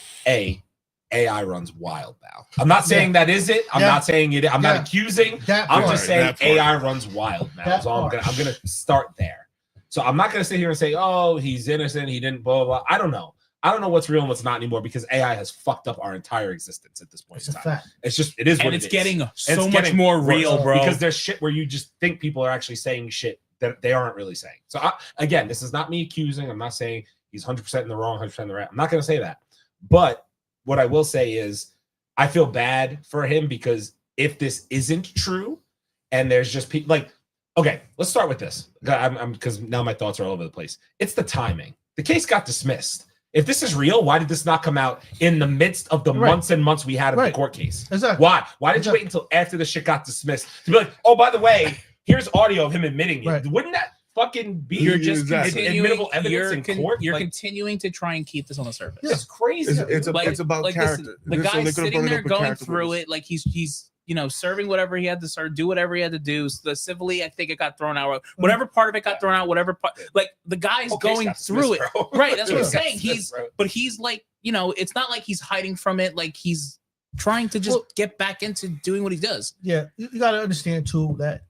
AI runs wild now. I'm not saying that is it. I'm not saying it. I'm not accusing. I'm just saying AI runs wild now. So I'm gonna start there. So I'm not gonna sit here and say, oh, he's innocent. He didn't blah blah blah. I don't know. I don't know what's real and what's not anymore because AI has fucked up our entire existence at this point. It's a fact. It is what and it it's is. getting so much more real, bro. Because there's shit where you just think people are actually saying shit that they aren't really saying. So again, this is not me accusing. I'm not saying he's 100% in the wrong, 100% in the right. I'm not going to say that. But what I will say is I feel bad for him because if this isn't true and there's just people like, okay, let's start with this. I'm because now my thoughts are all over the place. It's the timing. The case got dismissed. If this is real, why did this not come out in the midst of the months and months we had of the court case? Exactly. Why? Why did you wait until after the shit got dismissed to be like, oh, by the way, here's audio of him admitting it? Wouldn't that fucking be admittable evidence in court? You're continuing to try and keep this on the surface. It's crazy. It's about character. The guy's sitting there going through it like he's serving whatever he had to serve, do whatever he had to do. So the civilly, I think it got thrown out. Whatever part of it got thrown out, whatever part, like the guy's going through it. Right. That's what I'm saying. He's like, it's not like he's hiding from it. Like he's trying to just get back into doing what he does. Yeah. You got to understand too, that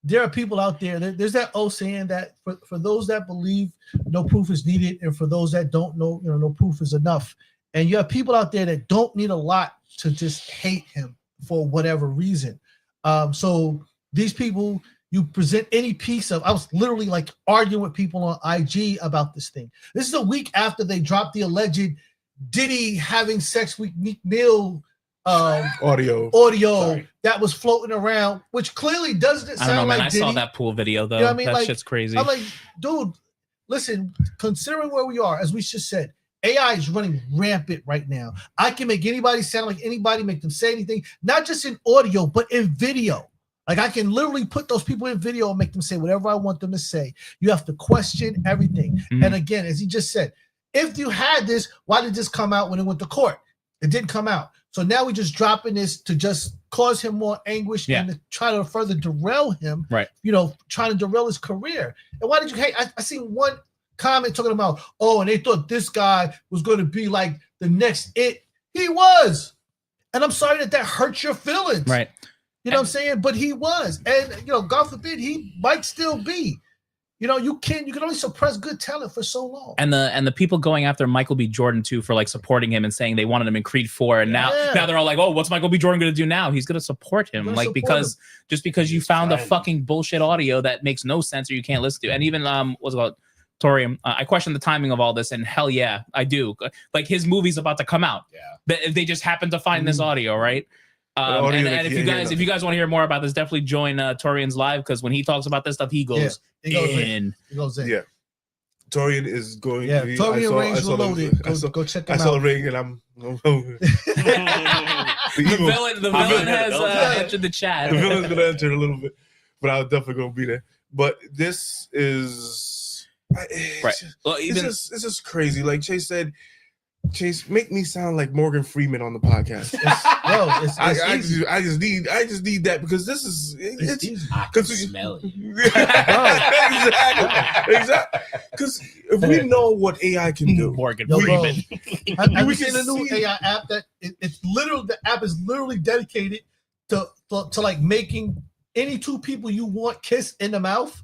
there are people out there. There's that old saying that for those that believe no proof is needed. And for those that don't know, no proof is enough. And you have people out there that don't need a lot to just hate him for whatever reason. So these people, you present any piece of, I was literally like arguing with people on IG about this thing. This is a week after they dropped the alleged Diddy having sex with Meek Mill audio that was floating around, which clearly doesn't sound like Diddy. I don't know, man. I saw that pool video though. That shit's crazy. I'm like, dude, listen, considering where we are, as we just said, AI is running rampant right now. I can make anybody sound like anybody, make them say anything, not just in audio, but in video. Like I can literally put those people in video and make them say whatever I want them to say. You have to question everything. Mm-hmm. And again, as he just said, if you had this, why did this come out when it went to court? It didn't come out. So now we're just dropping this to just cause him more anguish and to try to further derail him, right? Trying to derail his career. And why did you hate? I seen one comment talking about, and they thought this guy was going to be like the next it. He was. And I'm sorry that hurts your feelings. Right. You know what I'm saying? But he was. And, God forbid, he might still be. You can only suppress good talent for so long. And the people going after Michael B. Jordan too for like supporting him and saying they wanted him in Creed 4, and now they're all like, oh, what's Michael B. Jordan going to do now? He's going to support him, just because you found a fucking bullshit audio that makes no sense or you can't listen to. And even what's it called? Torium, I question the timing of all this, and hell yeah, I do. Like his movie's about to come out. Yeah, they just happen to find this audio, right? And if you guys want to hear more about this, definitely join Torian's live, because when he talks about this stuff, he goes in. He goes in. Yeah, Torian is going. Yeah, Torian Rings Reloaded. Go check him out. I saw the ring, and I'm. The villain has entered the chat. The villain's gonna enter a little bit, but I'm definitely gonna be there. But this is right. This is crazy. Like Chase said, Chase, make me sound like Morgan Freeman on the podcast. I just need that, because this is it's easy. I can smell it. Exactly. Because if we know what AI can do, Morgan Freeman. Have you seen the new AI app that it's literally, the app is literally dedicated to like making any two people you want kiss in the mouth?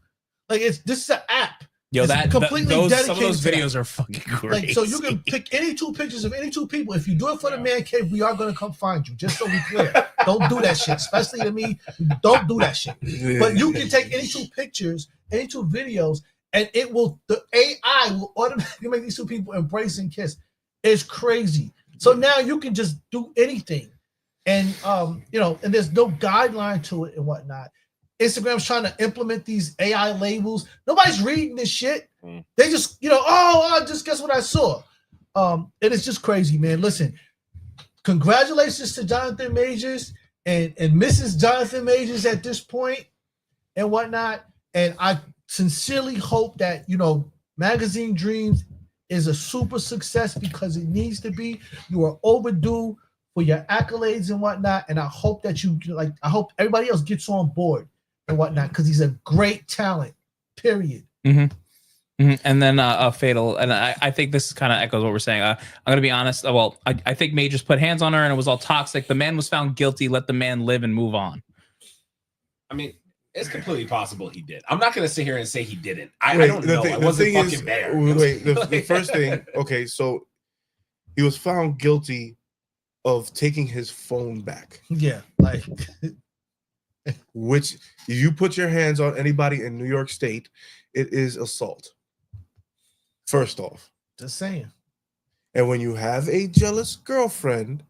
Like this is an app. Yo, some of those videos are fucking great. Like, so you can pick any two pictures of any two people. If you do it for the man cave, we are gonna come find you. Just so we clear, don't do that shit. Especially to me, don't do that shit. But you can take any two pictures, any two videos, and the AI will automatically make these two people embrace and kiss. It's crazy. So now you can just do anything, and and there's no guideline to it and whatnot. Instagram's trying to implement these AI labels. Nobody's reading this shit. They just, just guess what I saw. And it's just crazy, man. Listen, congratulations to Jonathan Majors and Mrs. Jonathan Majors at this point and whatnot. And I sincerely hope that, Magazine Dreams is a super success, because it needs to be. You are overdue for your accolades and whatnot. And I hope that I hope everybody else gets on board and whatnot, because he's a great talent, period. Mm-hmm. Mm-hmm. And then Fatal, and I think this kind of echoes what we're saying. I'm going to be honest. Well, I think Majors put hands on her and it was all toxic. The man was found guilty. Let the man live and move on. I mean, it's completely possible he did. I'm not going to sit here and say he didn't. I don't know. I wasn't fucking there. Wait, the first thing, okay, so he was found guilty of taking his phone back. Yeah, like Which, if you put your hands on anybody in New York State, it is assault. First off. just saying. And when you have a jealous girlfriend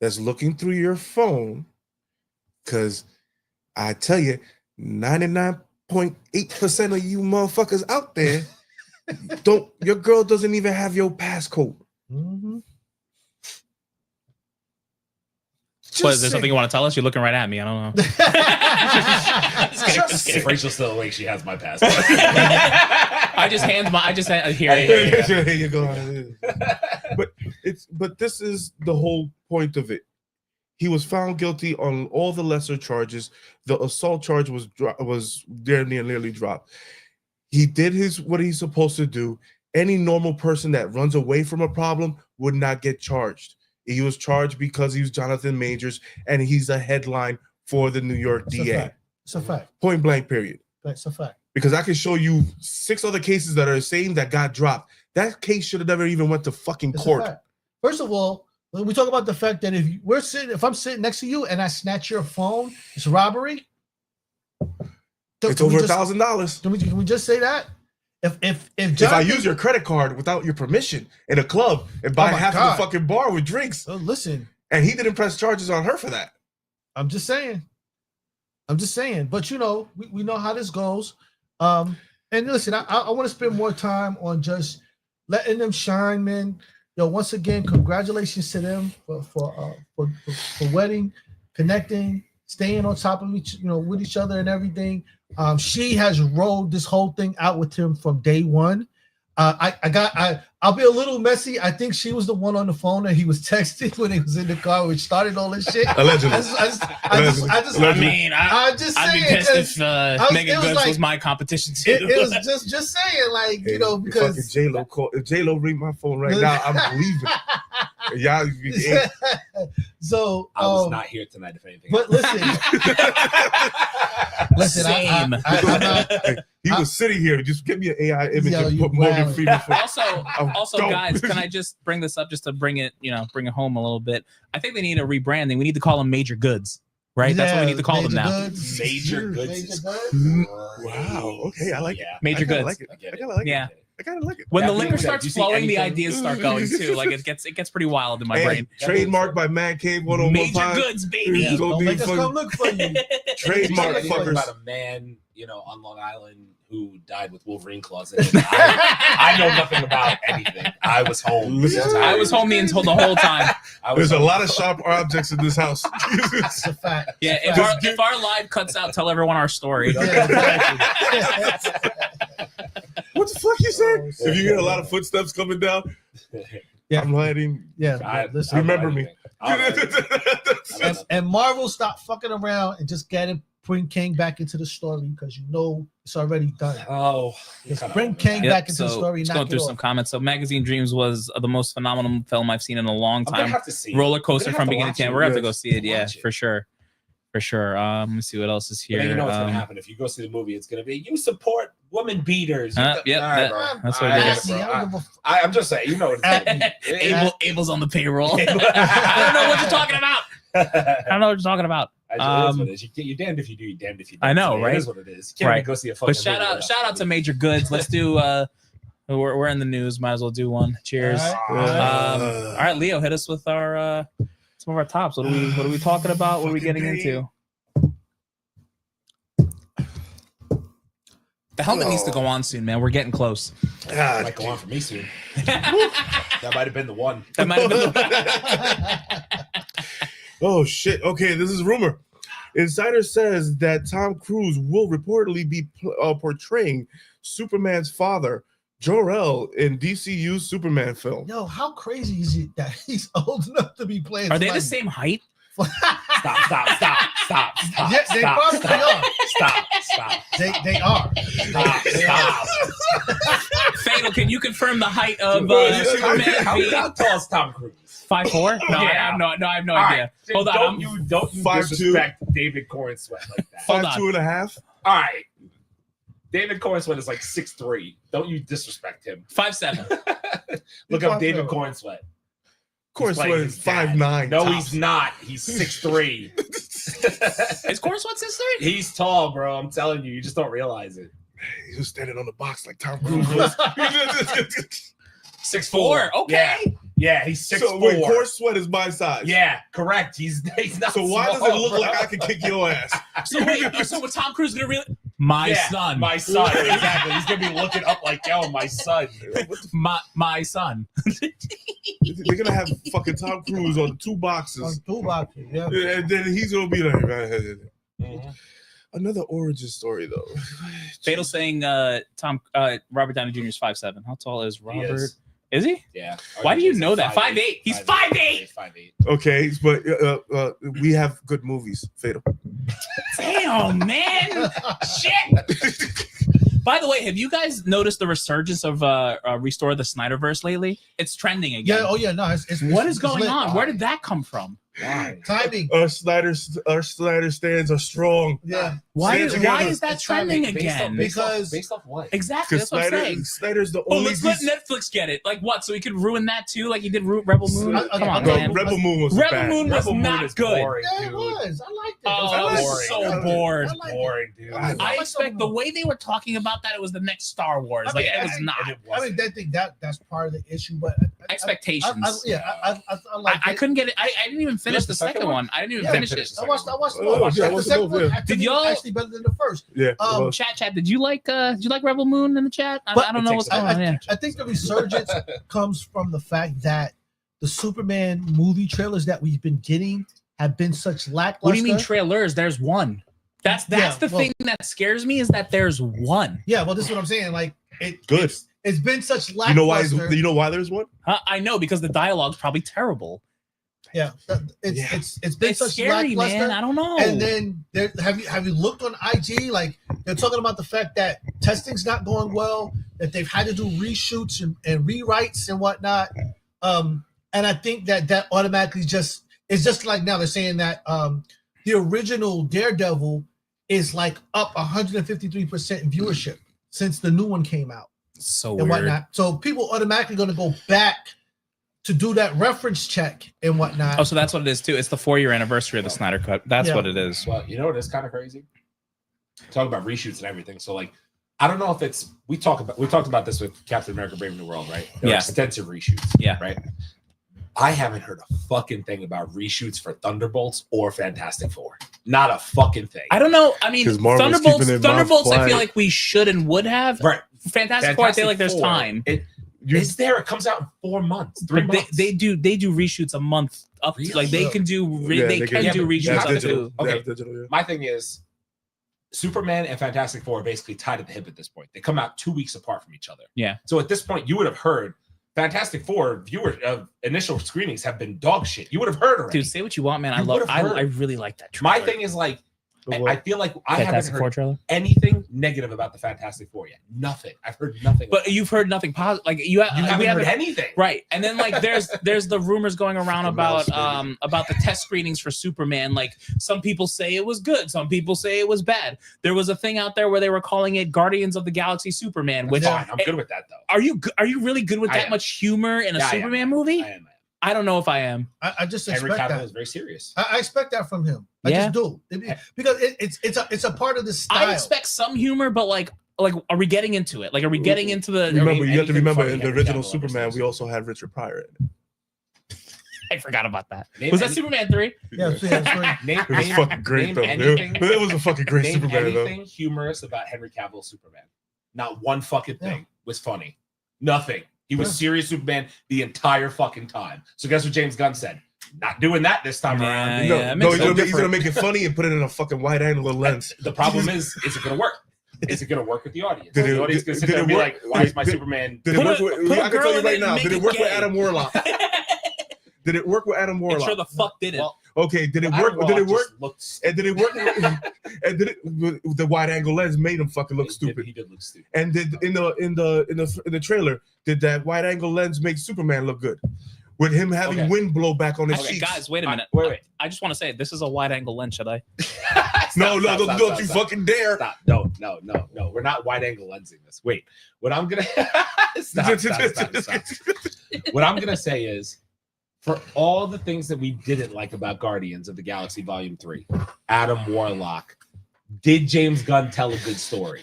that's looking through your phone, because I tell you, 99.8% of you motherfuckers out there, your girl doesn't even have your passcode. Mm-hmm. What, is there something you want to tell us? You're looking right at me. I don't know. If Rachel's still awake, she has my password. I just here. Here you go. But this is the whole point of it. He was found guilty on all the lesser charges. The assault charge was nearly dropped. He did what he's supposed to do. Any normal person that runs away from a problem would not get charged. He was charged because he was Jonathan Majors, and he's a headline for the New York DA. It's a fact. Point blank, period. It's a fact. Because I can show you 6 other cases that are the same that got dropped. That case should have never even went to fucking court. First of all, when we talk about the fact that if I'm sitting next to you and I snatch your phone, it's robbery. It's over $1,000. Can we just say that? If I use your credit card without your permission in a club and buy half of the fucking bar with drinks, listen, and he didn't press charges on her for that. I'm just saying. But we know how this goes. And listen, I want to spend more time on just letting them shine, man. Once again, congratulations to them for wedding, connecting, staying on top of with each other and everything. She has rolled this whole thing out with him from day one. I'll be a little messy. I think she was the one on the phone that he was texting when he was in the car, which started all this shit. Allegedly. I'd be pissed if Megan Goods was my competition too. It was just saying, because if J-Lo ring my phone right now, I'm leaving. Y'all, so I was not here tonight, if anything. But listen, Same. He was sitting here. Just give me an AI image and put Morgan Freeman. Also, guys, can I just bring this up just to bring it home a little bit? I think they need a rebranding. We need to call them Major Goods, right? That's what we need to call them now. Major Goods. Wow. Okay, I like it. Major Goods. I kind of like it. Yeah. I kind of like it. When the liquor starts flowing, the ideas start going too. Like it gets pretty wild in my brain. Trademarked by Man Cave 101. Major Goods, baby. Yeah, don't make us come look for you. Trademark fuckers. About a man, on Long Island who died with Wolverine claws in it. I know nothing about anything. I was home. I was home the whole time. There's a lot of sharp objects in this house. It's a fact. Yeah, if our live cuts out, tell everyone our story. What the fuck you said? If you hear a lot of footsteps coming down, I'm hiding. Yeah, remember me. And Marvel, stop fucking around and just bring Kang back into the story because it's already done. Just bring Kang back into the story. Just going through some comments. So, Magazine Dreams was the most phenomenal film I've seen in a long time. I'm gonna have to see roller coaster from beginning to end. We're gonna have to go see it. Yeah, for sure. Let me see what else is here. You know what's gonna happen if you go see the movie? It's gonna be you support woman beaters. That's what it is. I'm just saying. You know what it's gonna be. Abel's on the payroll. I don't know what you're talking about. I don't know what you're talking about. It is what it is. You're damned if you do, you're damned if you don't. I know, right? It is what it is. You can't go see a fucking movie. But shout out to Major Goods. Let's do. We're in the news. Might as well do one. Cheers. All right, Leo, hit us with our some of our tops. What are we talking about? What are we getting into? The helmet needs to go on soon, man. We're getting close. It might go on for me soon. That might have been the one. Oh shit. Okay, this is rumor. Insider says that Tom Cruise will reportedly be portraying Superman's father, Jor-El, in DCU's Superman film. Yo, how crazy is it that he's old enough to be playing? Are they the same height? Stop. Yeah, they probably are. Stop. They are. Stop. Fatal, can you confirm the height of Superman? How tall is Tom Cruise? 5'4"? No, yeah. I have no idea. Hold on. Don't you disrespect David Cornsweat like that. 5'2.5". All right. David Cornsweat is like 6'3". Don't you disrespect him. 5'7". Look up David Cornsweat. Core Sweat is 5'9". No, tops. he's not. He's 6'3". Is Core Sweat 6'3"? He's tall, bro. I'm telling you. You just don't realize it. He was standing on the box like Tom Cruise. 6'4". Okay. Yeah, he's 6'4". So wait, Core Sweat is my size. Yeah, correct. He's not. So why small, does it look bro. like I can kick your ass? So wait, so what Tom Cruise gonna really? My son. My son. Exactly. He's gonna be looking up like, yo, my son. My son. They're gonna have fucking Tom Cruise on 2 boxes. On 2 boxes, yeah. And then he's gonna be like, another origin story though. Fatal saying Robert Downey Jr. is 5'7". How tall is Robert? Is he? Yeah. Why do you know that? 5'8". He's 5'8". 5'8". Okay, but we have good movies. Fatal. Damn, man. Shit. By the way, have you guys noticed the resurgence of Restore the Snyderverse lately? It's trending again. Yeah, oh yeah, no. What is going lit. on? Where did that come from? Why? Timing. Our Snyder stands are strong. Yeah. Why Stand is together. that It's trending timing. again? Based Because- off what? Exactly. Because That's what I'm saying. Snyder's the Oh, only. let's let Netflix get it. Like what? So he could ruin that too? Like he did Rebel Moon? Come on, No, man. Rebel Moon was Rebel bad. Moon was Rebel Moon not is good. boring, Yeah, it dude. was. I liked it. Oh, It I was was boring. so bored. I liked it. Boring, dude. I expect the way they were talking about that, it was the next Star Wars. I mean, Like it was not. And it I mean, wasn't. that's part of the issue, but Expectations. I like. I couldn't get it. I didn't even finish the second one. I didn't even Yeah, finish finish it. the I watched. Oh, yeah, the what's second the one. movie? Did y'all- actually better than the first? Yeah. Chat. Did you like Rebel Moon in the chat? But I don't know what's going on. Yeah. I think the resurgence comes from the fact that the Superman movie trailers that we've been getting have been such lackluster. What do you mean trailers? There's one. That's the thing that scares me is that there's one. Yeah, well, this is what I'm saying. Like Good. It's been such You know why? lackluster. You know why there's one? I know because the dialogue's probably terrible. Yeah, it's been It's such scary, lackluster. man. I don't know. And then have you looked on IG? Like they're talking about the fact that testing's not going well, that they've had to do reshoots and rewrites and whatnot. And I think that automatically it's just like now they're saying that the original Daredevil is like up 153% in viewership since the new one came out so and weird. whatnot. So people automatically going to go back to do that reference check and whatnot. Oh, so that's what it is too. It's the 4-year anniversary of the Snyder Cut. That's Yeah. what it is. Well, you know what is kind of crazy? Talk about reshoots and everything. So like, I don't know if it's we talked about this with Captain America: Brave New World, right? There were Yeah. extensive reshoots. Yeah. Right. I haven't heard a fucking thing about reshoots for Thunderbolts or Fantastic Four. Not a fucking thing. I don't know. I mean, 'Cause Marvel's Thunderbolts. keeping their mouth I feel quiet. like we should and would have. Right. Fantastic Four. I feel like there's Four, time. It's there. It comes out in 4 months, 3 But months. they do reshoots a month up. Really? Like they can do they can Yeah, do but reshoots that's up digital. to. Okay. That's digital, yeah. My thing is, Superman and Fantastic Four are basically tied at the hip at this point. They come out 2 weeks apart from each other. Yeah. So at this point, you would have heard Fantastic Four initial screenings have been dog shit. You would have heard already. Dude, say what you want, man. You would've heard. I really like that trailer. My thing is like, I feel like I haven't Fantastic Four heard trailer. anything negative about the Fantastic Four yet. Nothing. I've heard nothing. But you've heard nothing positive. Like you you haven't heard anything. Right. And then like there's the rumors going around about the test screenings for Superman. Like some people say it was good, some people say it was bad. There was a thing out there where they were calling it Guardians of the Galaxy Superman, which Fine. I'm good with that though. are you really good with I that am. much humor in a Yeah, I am. Superman movie? I am. I don't know if I am. I just Henry expect Cavill that. is very serious. I expect that from him. I Yeah. just do because it's a part of the style. I expect some humor, but like are we getting into it? Like are we getting into the Remember, you have to anything remember funny in the Henry original Cavill Superman, understands. we also had Richard Pryor in it. I forgot about that. Name Was that any- Superman 3? Yeah, that's Name, It was name- fucking great name though. anything- It was a fucking great name Superman though. anything humorous about Henry Cavill Superman. Not one fucking thing was funny. Nothing. He was serious Superman the entire fucking time. So guess what James Gunn said? Not doing that this time around. Yeah, No, it no, makes he's gonna make it funny and put it in a fucking wide angle lens. The problem is it going to work? Is it going to work with the audience? Did it- The audience going to sit did there it and be work? like, why is my Did- Superman... Did it Put work a- with? put a I can girl tell you in right it now. and Did make it it work with gay. Adam Warlock? It Did it work with Adam sure Warlock? the fuck did it. Well, Okay, did it Adam work? Did it Warlock work? just looks- And did it work? And did it? The wide angle lens made him fucking look stupid. He did look stupid. And did in the trailer, did that wide angle lens make Superman look good? With him having Okay. wind blow back on his Okay, cheeks. guys, wait a minute. Wait. I just want to say this is a wide angle lens, should I? No, Stop, don't you fucking dare. Stop. No. We're not wide angle lensing this. Wait. What I'm gonna stop. What I'm gonna say is For all the things that we didn't like about Guardians of the Galaxy Volume 3, Adam Warlock, did James Gunn tell a good story?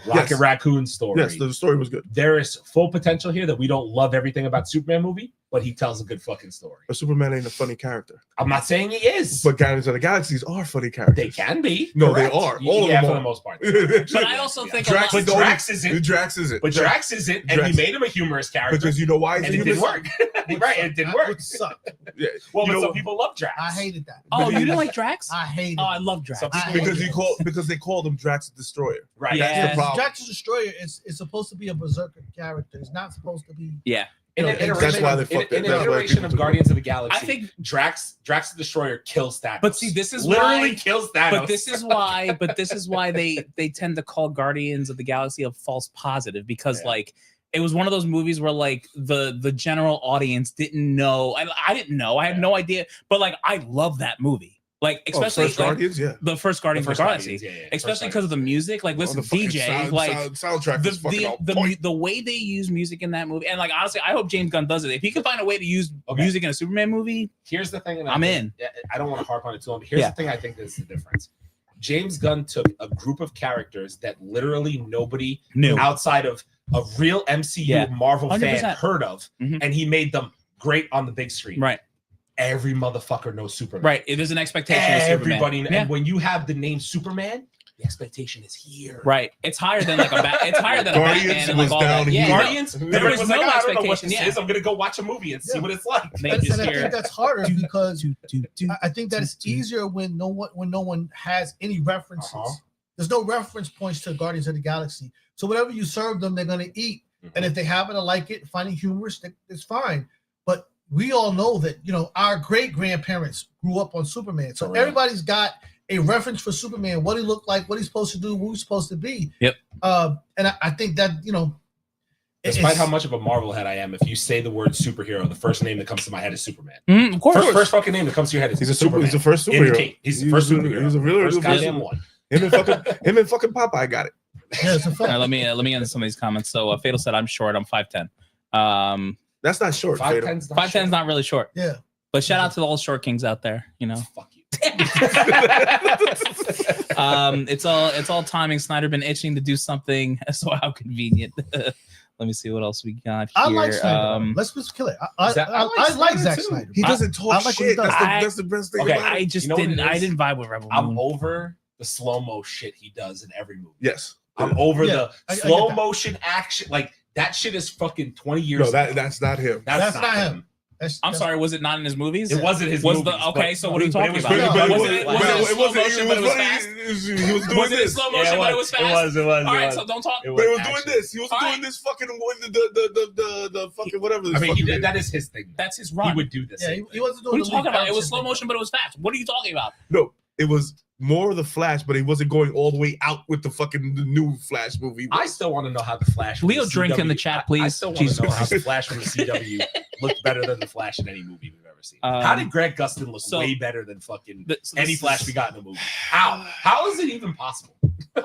Rocket Raccoon story. Yes, the story was good. There is full potential here that we don't love everything about Superman movie, but he tells a good fucking story. But Superman ain't a funny character. I'm not saying he is. But Guardians of the Galaxies are funny characters. They can be. No, correct. they are. All of them for are. the most part. But I also think Drax a lot, Drax isn't. Drax isn't. But Drax isn't, and Drax. he made him a humorous character. Because you know why? and it didn't work. Right, it didn't work. Which sucked. Yeah. Well, You but know- some people love Drax. I hated that. oh, you didn't like Drax? I hated Oh, I it. love Drax. Some people because they called him Drax the Destroyer. Right. Yeah. That's the problem. Drax the Destroyer is supposed to be a berserker character. It's not supposed to be. Yeah. In an That's iteration, why they in fucked an it. That's why iteration people of took it. Guardians of the Galaxy, I think, Drax the Destroyer kills Thanos. but see, this is literally why. kills Thanos. But this is why they tend to call Guardians of the Galaxy a false positive because like it was one of those movies where like the general audience didn't know. I didn't know. I had no idea. But like I love that movie. Like especially First like, Guardians, yeah. the first Guardians of the Galaxy, Guardians, especially because of the music. Like listen, Oh, the fucking DJ, like soundtrack is fucking on point. the way they use music in that movie, and like honestly, I hope James Gunn does it. If he can find a way to use music in a Superman movie, Here's the thing. I'm in. I don't want to harp on it too long, but here's the thing I think is the difference. James Gunn took a group of characters that literally nobody New. outside of a real MCU Marvel 100%. fan heard of, and he made them great on the big screen. right? Every motherfucker knows Superman. Right. There's an expectation. Everybody, of Superman. and when you have the name Superman, the expectation is here. Right. It's higher than like it's higher than Guardians a Batman and was like all down that. Yeah. here. Guardians, There everybody was was like, no I don't know what expectation, this yeah. is. I'm gonna go watch a movie and see what it's like. They And just I hear think that's harder because I think that it's easier when no one has any references. There's no reference points to Guardians of the Galaxy. So whatever you serve them, they're gonna eat. And if they happen to like it, finding humorous, it's fine. But we all know that our great grandparents grew up on Superman, so everybody's got a reference for Superman, what he looked like, what he's supposed to do, who he's supposed to be. Yep. And I think that Despite how much of a Marvel head I am, if you say the word superhero, the first name that comes to my head is Superman. Of course. First fucking name that comes to your head is He's a Superman. He's the first In the superhero. cape. He's the first superhero. He's a really first good goddamn superhero. one. Him and fucking Popeye got it. yeah, it's a fact. All right, let me end some of these comments. So Fatal said I'm short. I'm 5'10". That's not short. 5'10's not 5'10's not really short. Yeah. But shout out to all short kings out there. Fuck you. It's all timing. Snyder been itching to do something. So how convenient. Let me see what else we got here. I like Snyder. Let's just kill it. I like Zack Snyder. He doesn't talk I like what he shit. does. That's the best thing Okay, about it. I just You know what it I is? didn't vibe with Rebel I'm Moon. over the slow-mo shit he does in every movie. Yes. I'm over Yeah, the I get slow that. motion action. Like that shit is fucking 20 years No, ago. that's not him. That's not him. I'm sorry, was it not in his movies? It wasn't his Was movies. the okay? So what are you but it talking was about? really- Was it slow motion, but it was fast? He was doing Was it in this. slow motion, but it was fast? It was. All right, so don't talk. It But he was action. doing this. He was All doing right. this fucking the fucking whatever. This I mean, he fucking did, is. that is his thing. That's his He run. would do this. Yeah, he wasn't What doing are you the talking about? It was shit. slow motion, but it was fast. What are you talking about? No, it was more of the Flash, but he wasn't going all the way out with the new Flash movie. I still want to know how the Flash. from Leo, the drink in the CW chat, please. I still want Jesus to know how the Christ. Flash from the CW looked better than the Flash in any movie we've ever seen. Um, How did Grant Gustin look so- way better than fucking So any this Flash is- we got in a movie? How is it even possible?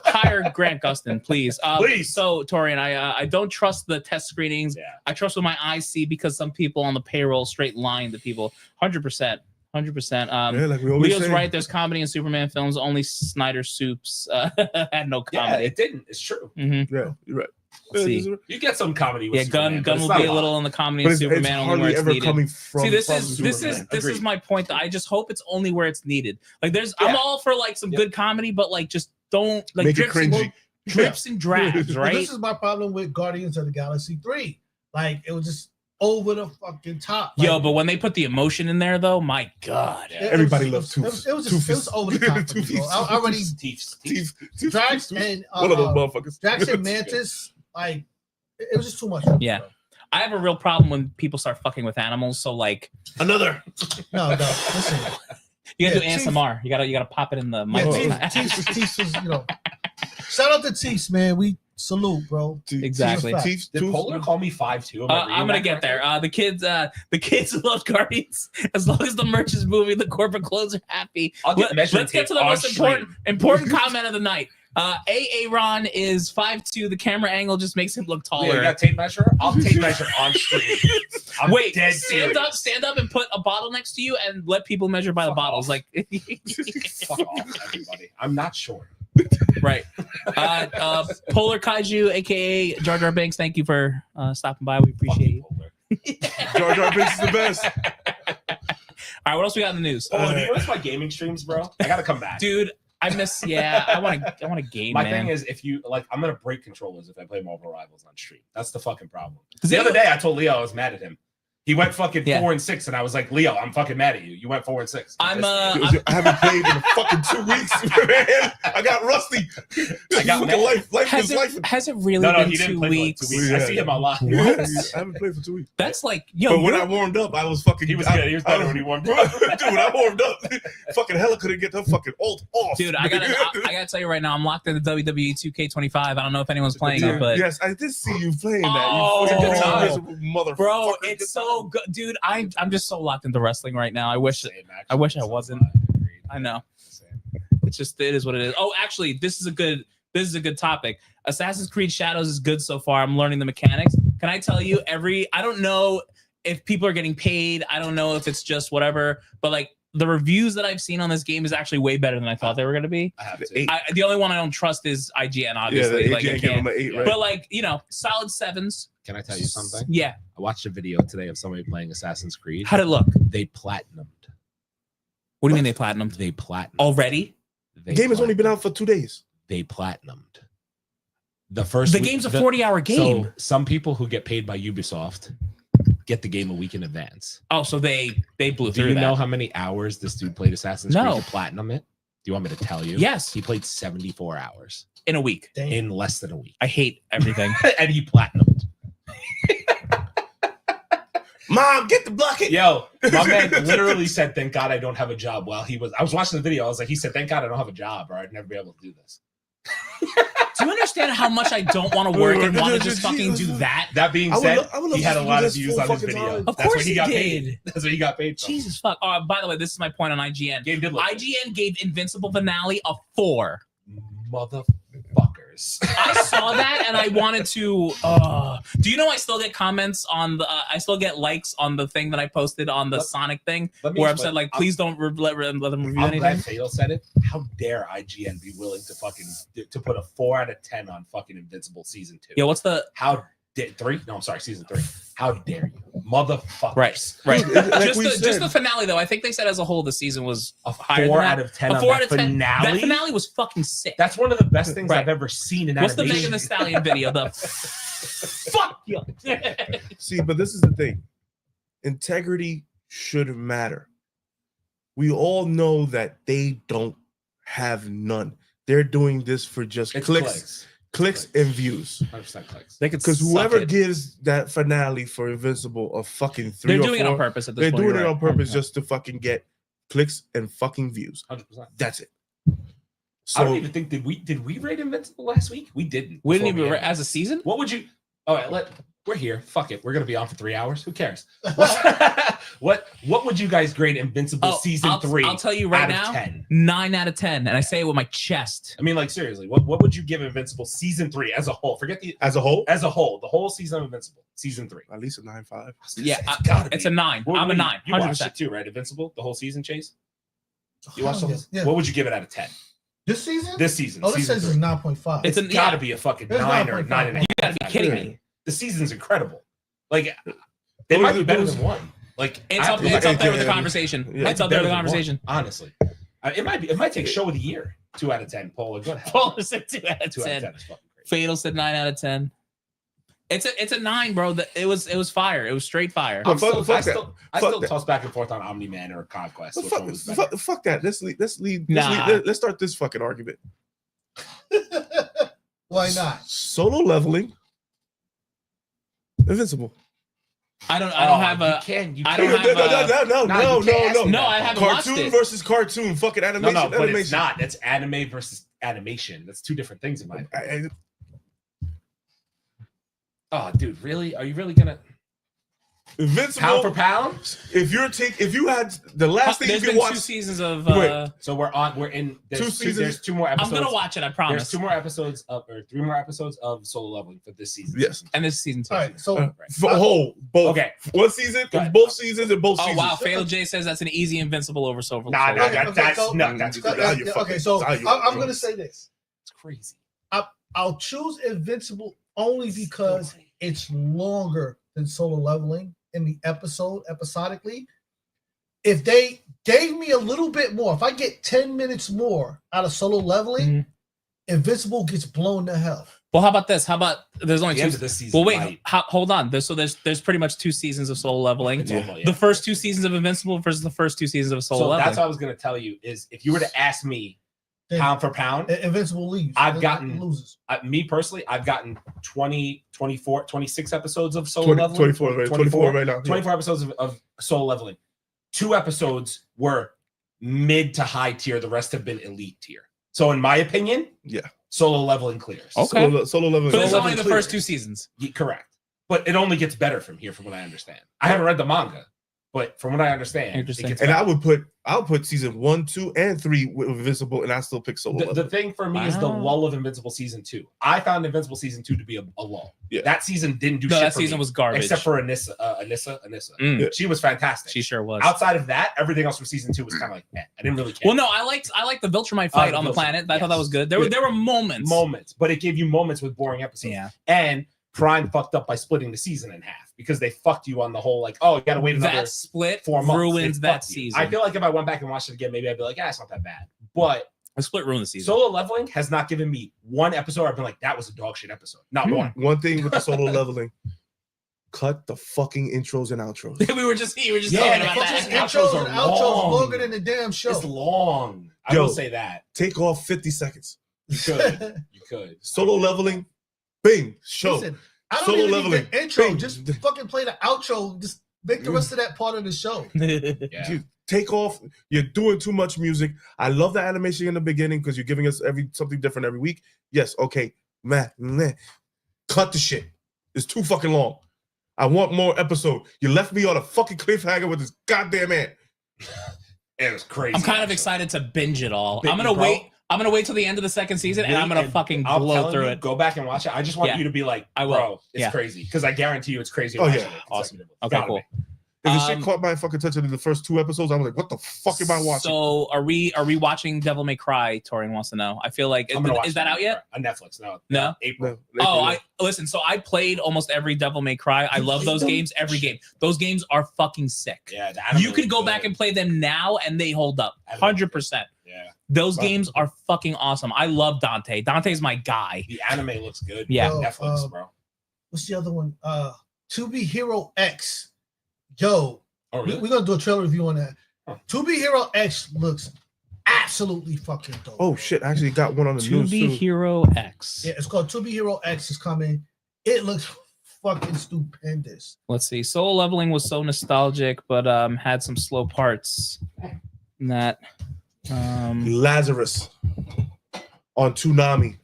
Hire Grant Gustin, please. Please. So, Torian, I don't trust the test screenings. Yeah. I trust what my eyes see because some people on the payroll straight lying to people. 100%. 100%. Yeah, like we always Leo's say. right. There's comedy in Superman films. Only Snyder Soups had no Yeah, comedy. it didn't. It's true. Mhm. Yeah, you're right. See. You get some comedy with Yeah, Superman, Gun but will it's be not a little in the comedy But in it's Superman only where hardly it's ever needed. coming from. See, this from is Superman. my point. That I just hope it's only where it's needed. Like, Yeah. I'm all for like some good comedy, but like just don't like Make it cringy. drips and drags, But right? this is my problem with Guardians of the Galaxy 3. Like, it was just over the fucking top. Like, Yo, but when they put the emotion in there, though, my God. it Everybody was- loves it was Tooth. just- it was over the top. for me, bro. I already Teeth. Drax and One of those motherfuckers. Drax and Mantis, like, it was just too much. Yeah. I have a real problem when people start fucking with animals. So like, Another. No, listen. you gotta Yeah, do ASMR. You gotta pop it in the mic. Yeah, Teeth was, shout out to Teeth, man. We salute, bro. Exactly. Teeth, Did Polar call me 5'2"? I'm gonna get there. The kids love Guardians. As long as the merch is moving, the corporate clothes are happy. I'll get measuring Let's get to the tape most on stream. important comment of the night. Aaron is 5'2". The camera angle just makes him look taller. Yeah, you got tape measure? I'll tape measure on stream. Wait, stand up and put a bottle next to you and let people measure by the bottles. Like, fuck off, everybody. I'm not short. Right. Polar Kaiju, aka Jar Jar Binks, thank you for stopping by. We appreciate you. Jar Jar Binks is the best. All right, what else we got in the news? Oh, do you miss my gaming streams, bro? I gotta come back. Dude, I miss. Yeah, I want to game. My man. thing is, if you like, I'm gonna break controllers if I play Marvel Rivals on stream. That's the fucking problem. The other day, I told Leo I was mad at him. He went fucking 4-6, and I was like, Leo, I'm fucking mad at you. You went 4-6. I haven't played in fucking 2 weeks, man. I got rusty. I got life. Has it really been 2 weeks? Yeah. I see him a lot. What? I haven't played for 2 weeks. That's like, yo. But when I warmed up, I was fucking. He was good. He was better when he warmed up. Dude, when I warmed up, fucking hella couldn't get the fucking ult off. Dude, I gotta tell you right now, I'm locked into WWE 2K25. I don't know if anyone's playing it, but yes, I did see you playing that. Oh, you good time. motherfucker. Bro, it's so good, dude. I'm just so locked into wrestling right now. I wish I wasn't. I know. It's just, it is what it is. Oh, actually, this is a good topic. Assassin's Creed Shadows is good so far. I'm learning the mechanics. Can I tell you, I don't know if people are getting paid. I don't know if it's just whatever, but like the reviews that I've seen on this game is actually way better than I thought they were going to be. I have to. The only one I don't trust is IGN, obviously. Yeah, like, IGN gave him an 8, right? But like, you know, solid 7s. Can I tell you something? Yeah. I watched a video today of somebody playing Assassin's Creed. How'd it look? They platinumed. What do you mean they platinumed? They platinumed. Already? The game has only been out for 2 days. They platinumed. The game's a 40-hour game. So some people who get paid by Ubisoft get the game a week in advance. Oh, so they blew through. Do you know how many hours this dude played Assassin's Creed to platinum it? Do you want me to tell you? Yes. He played 74 hours. In a week. Damn. In less than a week. I hate everything. And he platinumed. Mom, get the bucket. Yo, my man literally said, thank God I don't have a job. While I was watching the video. I was like, he said, thank God I don't have a job or I'd never be able to do this. Do you understand how much I don't want to work and want to just fucking do that? That being said, he had a lot of this views full on his fucking video. time. Of That's course what he he got did. paid. That's what he got paid from. Jesus fuck. By the way, this is my point on IGN. Game did look good. IGN gave Invincible finale a 4. Motherfuckers. I saw that and I wanted to. Do you know I still get comments on the? I still get likes on the thing that I posted on the Sonic thing, where I've said like, please don't let them review I'm anything. glad Fatal said it. How dare IGN be willing to fucking to put a 4 out of 10 on fucking Invincible season 2? Yeah, what's the? How dare 3? No, I'm sorry, season 3. How dare you, motherfuckers? Right. Like just the finale though. I think they said as a whole the season was A higher 4 than that. out of 10 A on 4 that out of 10. finale. That finale was fucking sick. That's one of the best things Right. I've ever seen in What's the animation. Megan Thee Stallion video? The fuck you. See, but this is the thing. Integrity should matter. We all know that they don't have none. They're doing this for just It's clicks and views. 100% clicks. They could Because suck whoever it. gives that finale for Invincible a fucking 3 They're or doing 4, it on purpose at this they're point. doing you're it right. on purpose just to fucking get clicks and fucking views. 100%. That's it. I don't So even think did we rate Invincible last week? We didn't. We didn't Before even ended. as a season. What would you? All right, we're here. Fuck it. We're gonna be on for 3 hours. Who cares? What would you guys grade Invincible season 3? I'll tell you right out now. of 10? 9 out of 10, and I say it with my chest. I mean, like seriously, what would you give Invincible season 3 as a whole? Forget the as a whole, the whole season of Invincible season 3. at least a 9.5. Yeah, it's a 9. I'm a 9. You watched 100%. it too, right? Invincible, the whole season, Chase. You watched the whole. Yeah. What would you give it out of 10? This season? This season. Oh, this season season is 3. 9.5. It's It's got to be a fucking It's 9 or 9.5. 9.5. You gotta be kidding me. The season's incredible. Like they might be better than 1. Like It's up there with the conversation. Yeah. It's up there with the conversation. Honestly, it might take show of the year. 2 out of 10. Paul, go ahead. Paul said 2 out of 2 out of 10. 10 is fucking great. Fatal said 9 out of 10. It's a 9, bro. It was fire. It was straight fire. Fuck I that. still Fuck that. toss back and forth on Omni-Man or Conquest. Which one was better? Fuck that. Nah. Let's start this fucking argument. Why not? Solo leveling. Invincible. I don't have a. You I don't have a. No. I haven't watched Cartoon it. versus cartoon. Fucking animation. No, but animation. it's not. That's anime versus animation. That's 2 different things in my opinion. Oh, dude, really? Are you really gonna? Invincible. Pound for pound. If you had the last thing There's you been can watch, 2 seasons of. Wait. So we're in. There's 2 seasons. There's 2 more episodes. I'm gonna watch it. I There's promise. 2 more episodes of, or 3 more episodes of Solo Leveling for this season. Yes. And this is season 2. All right, so for whole both. Okay. One season, Go ahead. both seasons, and both Oh seasons. wow, Fatal J says that's an easy Invincible over Solo. Nah, Solo. that's so- crazy. okay, so I'm gonna say this. It's crazy. I'll choose Invincible only because it's longer than Solo Leveling in the episodically. If they gave me a little bit more, if I get 10 minutes more out of Solo Leveling, Invincible gets blown to hell. Well, how about this? How about there's only The 2 end of this season. Well, wait, might- hold on. There's pretty much 2 seasons of Solo Leveling. It's almost, yeah. The first 2 seasons of Invincible versus the first 2 seasons of Solo So Leveling. that's what I was gonna tell you is if you were to ask me pound for pound, Invincible leaves. I've gotten- loses. me personally, I've gotten 20, 24, 26 episodes of Solo 20, Leveling. 24 right now. 24 episodes of Solo Leveling. 2 episodes were mid to high tier. The rest have been elite tier. So in my opinion, Yeah. Solo Leveling clears. Okay. Solo Leveling. But it's Solo only the Leveling first clears. 2 seasons. Correct. But it only gets better from here, from what I understand. I haven't read the manga, but from what I understand, it Interesting. gets And better. I'll put season 1, 2, and 3 with Invincible, and I still pick Solo The Leveling. thing for me is the Wow. lull of Invincible season 2. I found Invincible season 2 to be a lull. Yeah. That season didn't do No, shit that for season me, was garbage. except for Anissa. Mm. Yeah. She was fantastic. She sure was. Outside of that, everything else from season 2 was kind of like, I didn't really care. Well, no, I liked the Viltrumite fight the on the Viltrumite, planet. I thought that yes. was good. There were moments. But it gave you moments with boring episodes. Yeah. And Prime fucked up by splitting the season in half because they fucked you on the whole, like, oh, you gotta wait another That split 4 months. ruins They that fucked you. season. I feel like if I went back and watched it again, maybe I'd be like, it's not that bad. But The split ruined the season. Solo Leveling has not given me one episode I've been like, that was a dog shit episode. Not one. One thing with the Solo Leveling, cut the fucking intros and outros. you were just Yeah, talking about Fucking that. outros intros are and outros long. longer than the damn show. It's long. I Yo. will say that. Take off 50 seconds. You could. You could. Solo Leveling, bing, show. Listen, I don't Solo even Leveling. need the intro. Bing. Just fucking play the outro. Just make the rest of that part of the show. Yeah. Dude, take off. You're doing too much music. I love the animation in the beginning because you're giving us something different every week. Yes, okay. Meh. Cut the shit. It's too fucking long. I want more episode. You left me on a fucking cliffhanger with this goddamn ant. It was crazy. I'm kind of excited to binge it all. Big I'm gonna bro. wait. I'm gonna wait till the end of the second season, and I'm gonna fucking I'm blow telling through you, it. Go back and watch it. I just want Yeah. you to be like, I will. bro, it's Yeah. crazy. Because I guarantee you it's crazy. Oh, watching yeah. it Awesome. consecutively. Okay, Gotta cool. be. If the shit caught my fucking attention in the first 2 episodes, I was like, what the fuck am I watching? So are we watching Devil May Cry? Torian wants to know. I feel like I'm gonna watch is that out yet? On Netflix. No. No? April. No, Oh, I listen. So I played almost every Devil May Cry. I love those games. Every game. Those games are fucking sick. Yeah. the anime You could go looks back good. and play them now, and they hold up. Anime 100%. Yeah. Those Wow. games are fucking awesome. I love Dante. Dante's my guy. The anime looks good. Yeah. Yo, Netflix, bro. What's the other one? To Be Hero X. Yo, Oh, really? we're gonna do a trailer review on that. Huh. To Be Hero X looks absolutely fucking dope. Oh shit! I actually got one on the To news Be too. Hero X. Yeah, it's called To Be Hero X is coming. It looks fucking stupendous. Let's see. Soul Leveling was so nostalgic, but had some slow parts. In that Lazarus on Toonami.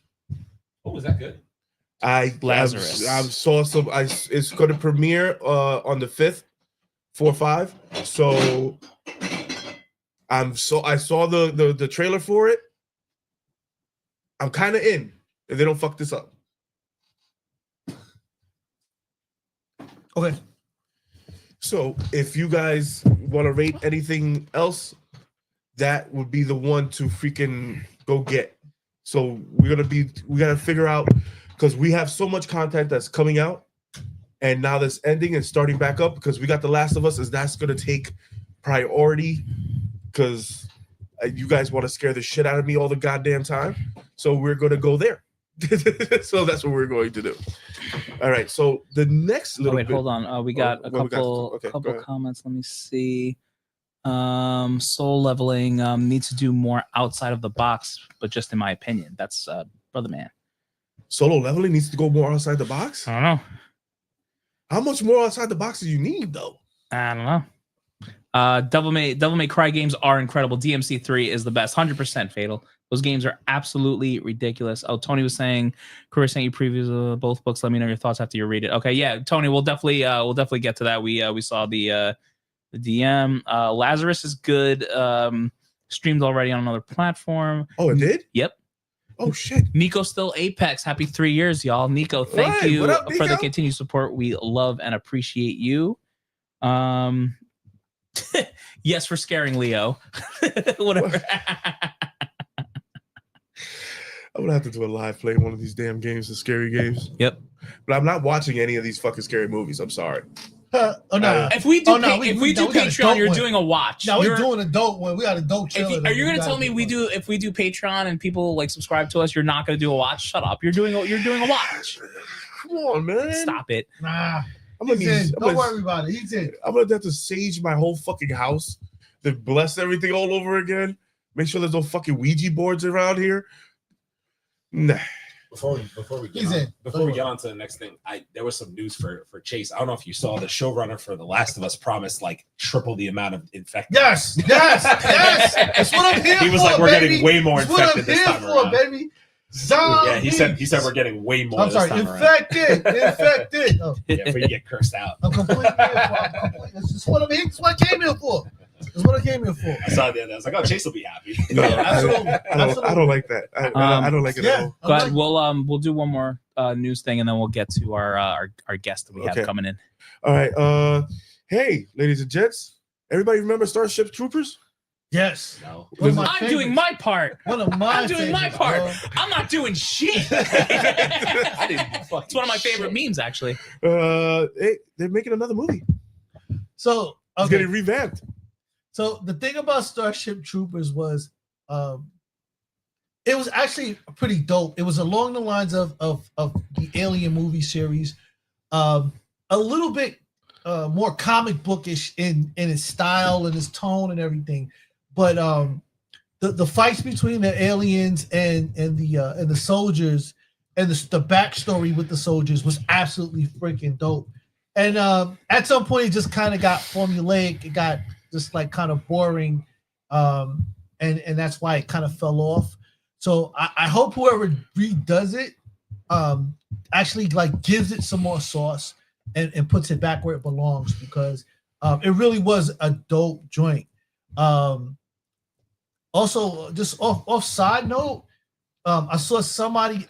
Oh, was that good? Lazarus. I saw some. It's going to premiere on the 5th, 4/5. So I saw the trailer for it. I'm kind of in if they don't fuck this up. Okay. So if you guys want to rate anything else, that would be the one to freaking go get. So we gotta figure out, because we have so much content that's coming out, and now that's ending and starting back up because we got The Last of Us, is that's gonna take priority because you guys want to scare the shit out of me all the goddamn time. So we're gonna go there. So that's what we're going to do. All right. So the next little wait, bit, hold on. We got a what we got? couple Okay, go couple ahead. comments. Let me see. Soul Leveling needs to do more outside of the box, but just in my opinion. That's Brother Man. Solo Leveling needs to go more outside the box. I don't know. How much more outside the box do you need, though? I don't know. Devil May Cry games are incredible. DMC3 is the best. 100% Fatal. Those games are absolutely ridiculous. Oh, Tony was saying, Career sent you previews of both books. Let me know your thoughts after you read it. Okay, yeah, Tony, we'll definitely get to that. We saw the DM. Lazarus is good. Streamed already on another platform. Oh, it did? Yep. Oh shit. Nico still Apex. Happy 3 years, y'all. Nico, thank you What up, for Nico? the continued support. We love and appreciate you. Yes, for scaring Leo. Whatever. I'm gonna have to do a live play one of these damn games, the scary games. Yep. But I'm not watching any of these fucking scary movies. I'm sorry. Oh no! If we do, we got Patreon, adult you're one. doing a watch. No, we're doing adult one. We got adult children. Are you gonna tell me if we do Patreon and people like subscribe to us, you're not gonna do a watch? Shut up! You're doing a watch. Come on, man. Stop it. Nah, Don't worry about it. He's in. I'm gonna have to sage my whole fucking house, then bless everything all over again. Make sure there's no fucking Ouija boards around here. Nah. Before we get on to the next thing, there was some news for Chase. I don't know if you saw the showrunner for The Last of Us promised like triple the amount of infected. Yes. That's what I'm here for. He was like, we're getting way more That's what I'm infected this here time for, around. baby. Zombies. Yeah, he said we're getting way more. I'm sorry, this time infected. Oh. Yeah, but you get cursed out. I'm completely here for. That's what I came here for. That's what I came here for. I saw the other. I was like, oh, Chase will be happy. No, Absolutely. I don't like that. I don't like it at all. But we'll do one more news thing and then we'll get to our guest that we have coming in. All right. Hey, ladies and gents, everybody remember Starship Troopers? Yes. No. I'm doing my part. I'm doing my part. I'm not doing shit. I didn't. It's one of my favorite memes, actually. They're making another movie. So It's getting revamped. So the thing about Starship Troopers was, it was actually pretty dope. It was along the lines of the Alien movie series, a little bit more comic bookish in its style and its tone and everything. But the fights between the aliens and the soldiers and the backstory with the soldiers was absolutely freaking dope. And at some point, it just kind of got formulaic. It got just like kind of boring, and that's why it kind of fell off. So I hope whoever redoes it actually like gives it some more sauce and puts it back where it belongs, because it really was a dope joint. Also, just off side note, I saw somebody,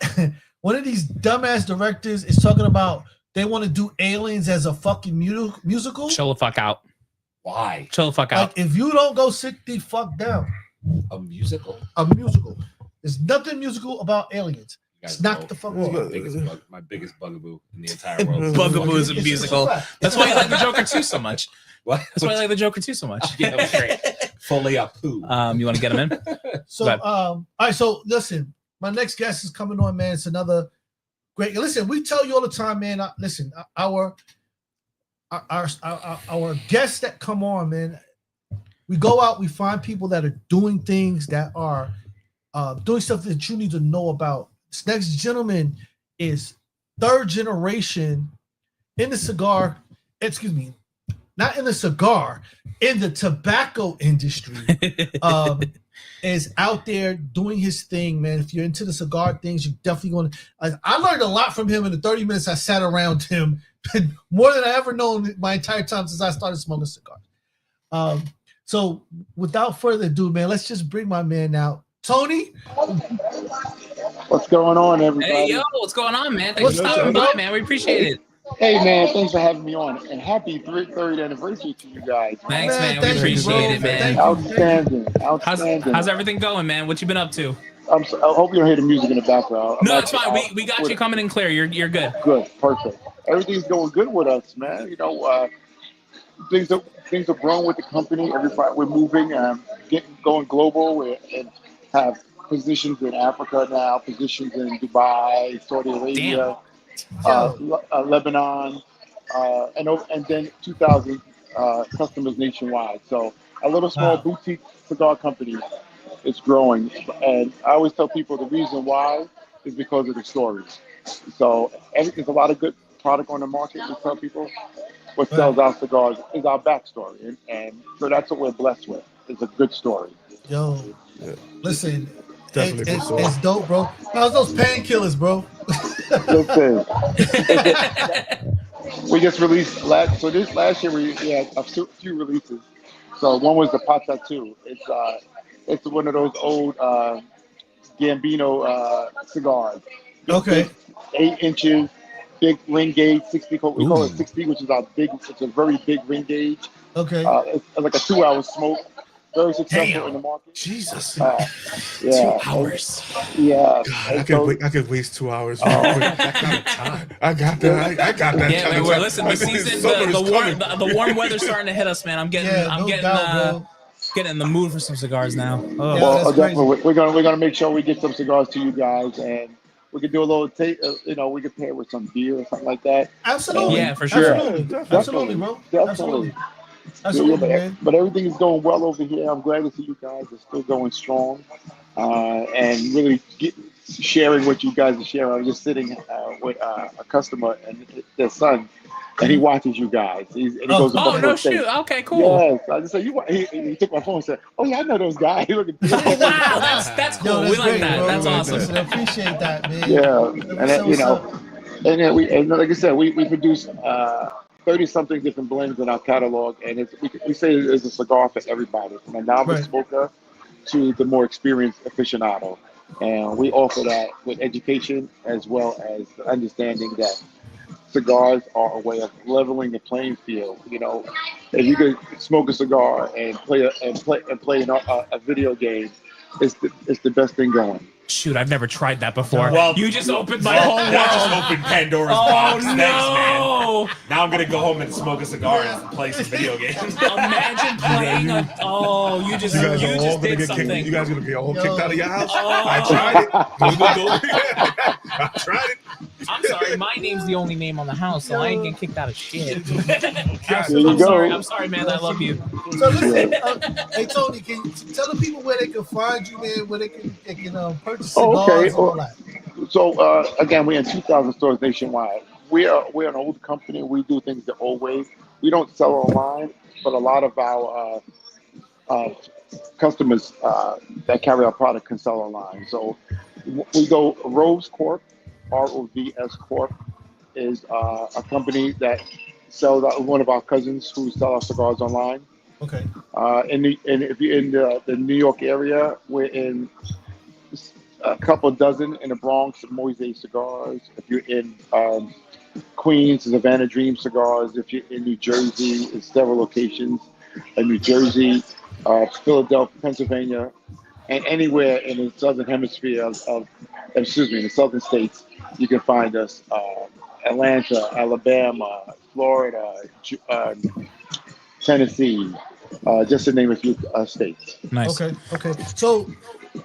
one of these dumbass directors is talking about they want to do Aliens as a fucking musical. Chill the fuck out. Why? Chill the fuck out. Like, if you don't go sit the fuck down. A musical? A musical. There's nothing musical about Aliens. It's not the fuck off. My biggest bugaboo in the entire world. Bugaboo is a musical. That's why you like the Joker 2 so much. What? That's why I like the Joker 2 so much. Yeah, that was great. Fully up. You want to get him in? So, all right. So, listen, my next guest is coming on, man. It's another great. Listen, we tell you all the time, man. Listen, our guests that come on, man. We go out, we find people that are doing things that are doing stuff that you need to know about. This next gentleman is third generation in the cigar. Excuse me. Not in the cigar, in the tobacco industry, is out there doing his thing, man. If you're into the cigar things, you're definitely going to. I learned a lot from him in the 30 minutes I sat around him, more than I ever known my entire time since I started smoking cigars. So without further ado, man, let's just bring my man out. Tony? What's going on, everybody? Hey, yo, what's going on, man? Thanks for stopping by, man. We appreciate it. Hey, man, thanks for having me on. And happy third anniversary to you guys. Thanks, man. We appreciate it, man. Outstanding. How's everything going, man? What you been up to? I hope you don't hear the music in the background. No, it's fine. We got you coming in clear. You're good. Good. Perfect. Everything's going good with us, man. You know, things are growing with the company. Everybody, we're moving and going global. And have positions in Africa now, positions in Dubai, Saudi Arabia, Lebanon, and then 2,000 customers nationwide. So a little small boutique cigar company is growing. And I always tell people the reason why is because of the stories. So there's a lot of good product on the market. We tell people what sells our cigars is our backstory. And so that's what we're blessed with. It's a good story. Yo, listen, Definitely for sure. It's dope, bro. How's those painkillers, bro? Listen, we just released last year we had a few releases. So one was the Pata 2. It's one of those old Gambino cigars. Okay. 8 inches, big ring gauge, 60. We call it 60, which is it's a very big ring gauge. Okay. It's like a 2-hour smoke. Very successful in the market. Jesus. Yeah. 2 hours. Yeah. God, I could waste 2 hours. I got that. I got that. Yeah, man, listen, the season, the warm weather's starting to hit us, man. I'm getting in the mood for some cigars now. Oh. Well, definitely, we're gonna make sure we get some cigars to you guys, and we could do a little taste. We could pair with some beer or something like that. Absolutely. Yeah, for sure. Absolutely, bro. Absolutely. But everything is going well over here. I'm glad to see you guys are still going strong, and really sharing what you guys are sharing. I was just sitting with a customer and their son, and he watches you guys. He goes, "Oh no, shoot! Okay, cool." Yes, I just said he took my phone and said, "Oh yeah, I know those guys." Look at Oh wow, that's cool. Yo, we like great, that. bro. That's awesome. Listen, I appreciate that, man. Yeah, and like I said, we produce 30-something different blends in our catalog, and we say it's a cigar for everybody, from a novice smoker to the more experienced aficionado. And we offer that with education as well as the understanding that cigars are a way of leveling the playing field. If you could smoke a cigar and play a video game, it's the best thing going. Shoot, I've never tried that before. Well, you just opened my whole world. That just opened Pandora's box. No. Thanks, man. Now I'm gonna go home and smoke a cigar and play some video games. Imagine playing you just did something. You guys gonna get all kicked out of your house? I tried it. I tried it. I'm sorry, my name's the only name on the house, so I ain't getting kicked out of shit. I'm sorry, man. I love you. So listen, hey Tony, can you tell the people where they can find you, man? Where they can purchase cigars and all that? So again, we're in 2,000 stores nationwide. We're an old company. We do things the old way. We don't sell online, but a lot of our customers that carry our product can sell online. So we go Rose Corp. ROVS Corp is a company that sells one of our cousins who sell our cigars online. Okay. And if you're in the New York area, we're in a couple dozen in the Bronx, Moise Cigars. If you're in Queens, Havana Dream Cigars. If you're in New Jersey, it's several locations in New Jersey, Philadelphia, Pennsylvania, and anywhere in the southern hemisphere in the southern states, you can find us. Atlanta, Alabama, Florida, Tennessee, just to name a few states. Nice. Okay. So,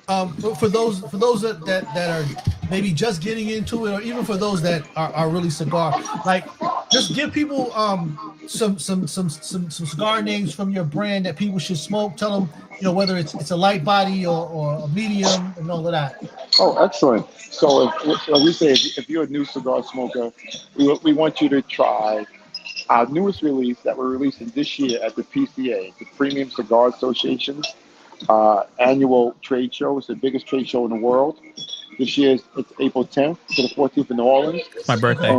for those that are maybe just getting into it, or even for those that are really cigar, like, just give people some cigar names from your brand that people should smoke. Tell them, whether it's a light body or a medium and all of that. Oh, excellent. So like we say, if you're a new cigar smoker, we want you to try our newest release that we're releasing this year at the PCA, the Premium Cigar Association's annual trade show. It's the biggest trade show in the world. This year it's April 10th to the 14th in New Orleans. It's my birthday.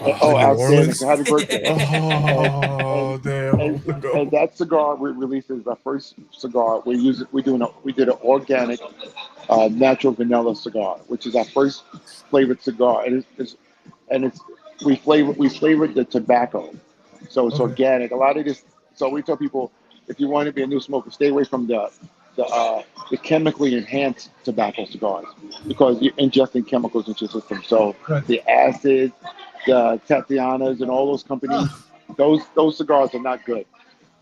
Outstanding. So happy birthday. Oh, damn. And that cigar we released is our first cigar. We did an organic natural vanilla cigar, which is our first flavored cigar. We flavored the tobacco. So it's organic. A lot of this, so we tell people, if you want to be a new smoker, stay away from the chemically enhanced tobacco cigars, because you're ingesting chemicals into your system. So the acid, the Tatianas, and all those companies, those cigars are not good.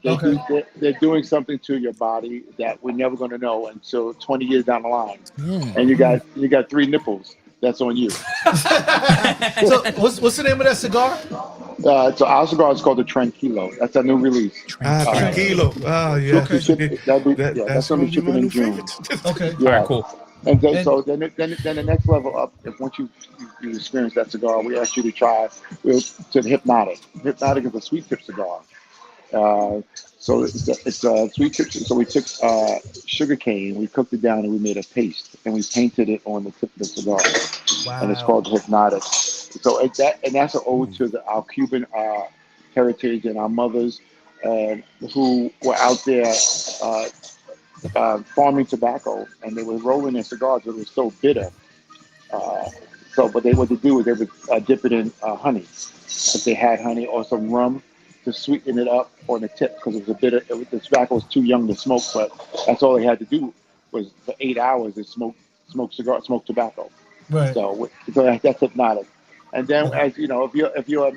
They're doing something to your body that we're never going to know until 20 years down the line. And you got 3 nipples. That's on you. So what's the name of that cigar? So our cigar is called the Tranquilo. That's our new release. Tranquilo. Oh, yeah. That's going to be shipping in June. Okay. Yeah. All right, cool. And then the next level up, once you experience that cigar, we ask you to try to the Hypnotic. Hypnotic is a sweet tip cigar. So it's sweet tip. So we took sugar cane, we cooked it down, and we made a paste, and we painted it on the tip of the cigar, and it's called Hypnotic. So that's an ode to our Cuban heritage and our mothers, who were out there farming tobacco, and they were rolling their cigars. It was so bitter. What they do is they would dip it in honey, if they had honey, or some rum to sweeten it up on the tip, because it was a bitter. The tobacco was too young to smoke, but that's all they had to do was for 8 hours is smoke tobacco. Right. So that's Hypnotic. And then, as you know, if you're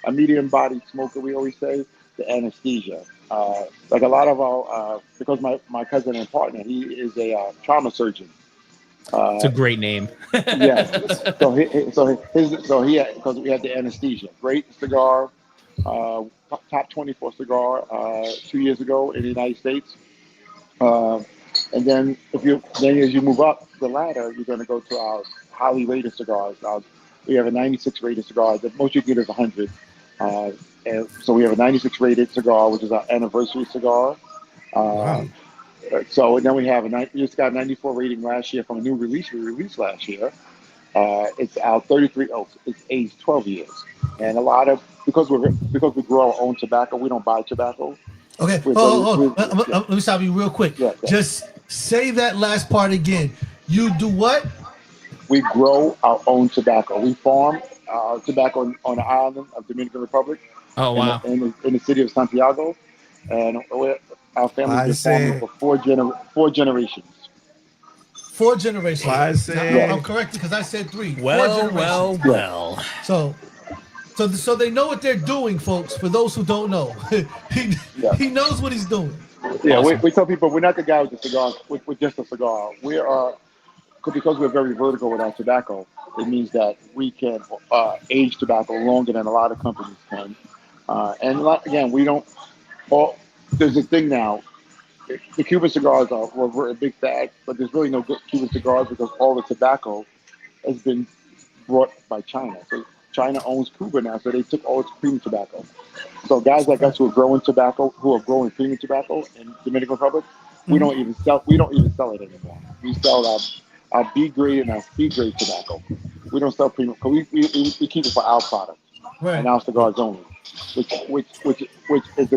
a medium-bodied smoker, we always say the anesthesia. Like a lot of our, because my cousin and partner, he is a trauma surgeon. It's a great name. Yes. So he had, because we had the anesthesia. Great cigar, top 24 cigar 2 years ago in the United States. And then as you move up the ladder, you're going to go to our highly rated cigars. We have a 96 rated cigar. The most you get is 100. And so we have a 96 rated cigar, which is our anniversary cigar. Wow. So then we just got a 94 rating last year from a new release we released last year. It's our 33 oaks. It's aged 12 years, and because we grow our own tobacco, we don't buy tobacco. Okay. Let me stop you real quick. Yeah. Just say that last part again. You do what? We grow our own tobacco. We farm tobacco on the island of Dominican Republic. Oh wow! In the city of Santiago, and our family's been farming for four generations. 4 generations. I'm correct because I said 3. Well. Yeah. So they know what they're doing, folks. For those who don't know, he knows what he's doing. Yeah, awesome. we tell people we're not the guy with the cigar. We're just a cigar. We are, because we're very vertical with our tobacco. It means that we can age tobacco longer than a lot of companies can. Again, we don't. There's a thing now. The Cuban cigars were a big fad, but there's really no good Cuban cigars because all the tobacco has been brought by China. So China owns Cuba now, so they took all its premium tobacco. So guys like us who are growing premium tobacco in Dominican Republic, we don't even sell it anymore. We sell our B grade and our C grade tobacco. We don't sell premium because we keep it for our product and our cigars only, which is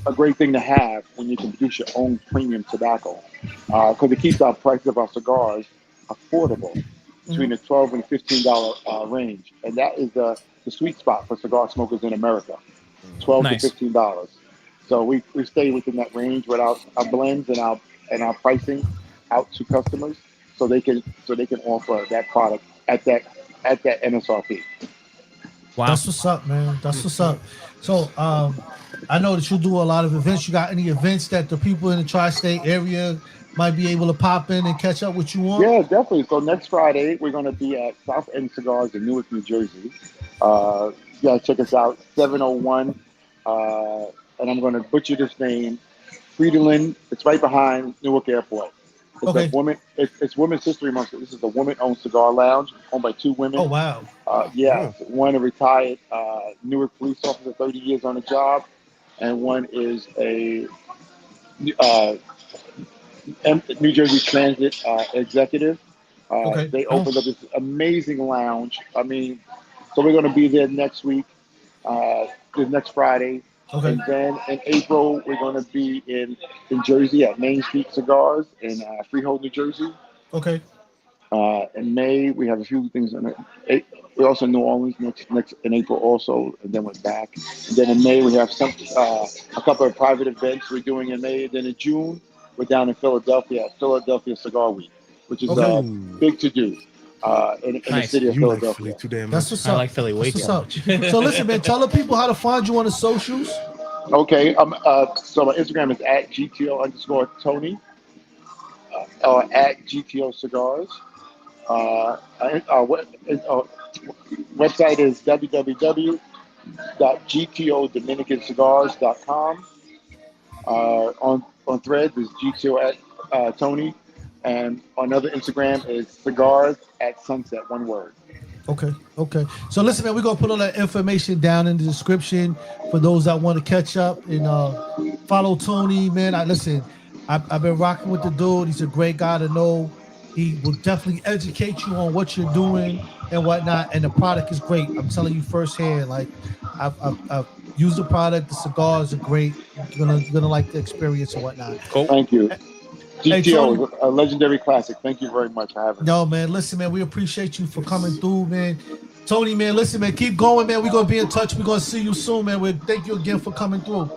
a great thing to have when you can produce your own premium tobacco, because it keeps our prices of our cigars affordable between the $12 and $15 range, and that is the sweet spot for cigar smokers in America, $12 to $15. So we stay within that range with our blends and our pricing out to customers, so they can offer that product at that MSRP. Wow. That's what's up, man. That's what's up. So I know that you do a lot of events. You got any events that the people in the tri-state area might be able to pop in and catch up with you on? Yeah, definitely. So next Friday, we're going to be at South End Cigars in Newark, New Jersey. You got to check us out, 701, and I'm going to butcher this name, Friedelin. It's right behind Newark Airport. It's it's Women's History Month. This is a women-owned cigar lounge owned by 2 women. Oh, wow. One a retired Newark police officer, 30 years on the job, and one is a New Jersey Transit executive. They opened up this amazing lounge. I mean, so we're going to be there next week, this next Friday. Okay. And then in April, we're going to be in Jersey at Main Street Cigars in Freehold, New Jersey. Okay. In May, we have a few things in it. We're also in New Orleans next in April also, and then we're back. And then in May, we have a couple of private events we're doing in May. And then in June, we're down in Philadelphia at Philadelphia Cigar Week, which is big to do in the city of Philadelphia. That's what's up. I like Philly way too much. So listen, man, tell the people how to find you on the socials. Okay. So my Instagram is at GTO_Tony or at GTO Cigars. Website is www.gtodominicancigars.com. On Threads is GTO at Tony, and on other Instagram is Cigars at Sunset, one word. Okay. So listen, man, we're gonna put all that information down in the description for those that want to catch up and follow Tony, man. I've been rocking with the dude. He's a great guy to know. He will definitely educate you on what you're doing and whatnot. And the product is great. I'm telling you firsthand. Like I've used the product. The cigars are great. You're gonna like the experience and whatnot. Cool. Thank you. Hey, GTO, a legendary classic. Thank you very much for having me. No, man. Listen, man. We appreciate you for coming through, man. Tony, man. Listen, man. Keep going, man. We're gonna be in touch. We're gonna see you soon, man. We thank you again for coming through.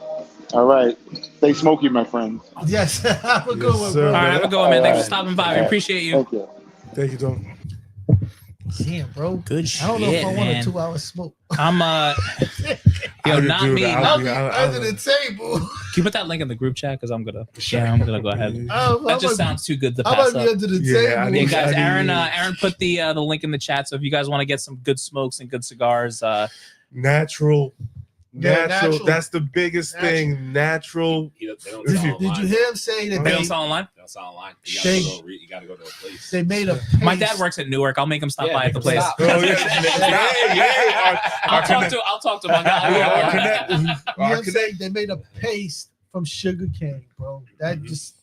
All right. Stay smoky, my friends. Yes. Have a good one, sir. bro. All right, have a good one, man. Thanks for All stopping by. We appreciate you. Thank you. Thank you, Tom. Damn, bro. Good shit, I don't know if I want man. a 2-hour smoke. I'm yo, not me. I'll be under the table. Can you put that link in the group chat? Because I'm gonna go ahead. That just sounds too good to I pass might be up. under the Yeah, table. Yeah, guys, Aaron put the link in the chat. So if you guys want to get some good smokes and good cigars, Natural. Yeah, Natural. That's the biggest thing. Natural. They don't Did sell you online. hear him say that they don't sell online. They don't sell online. They- You gotta go to a place. they made a My paste. dad works at Newark. I'll make him stop Yeah, by at the make him place. stop. Oh, yeah. I'll talk to him. You know they made a paste from sugar cane, bro. That just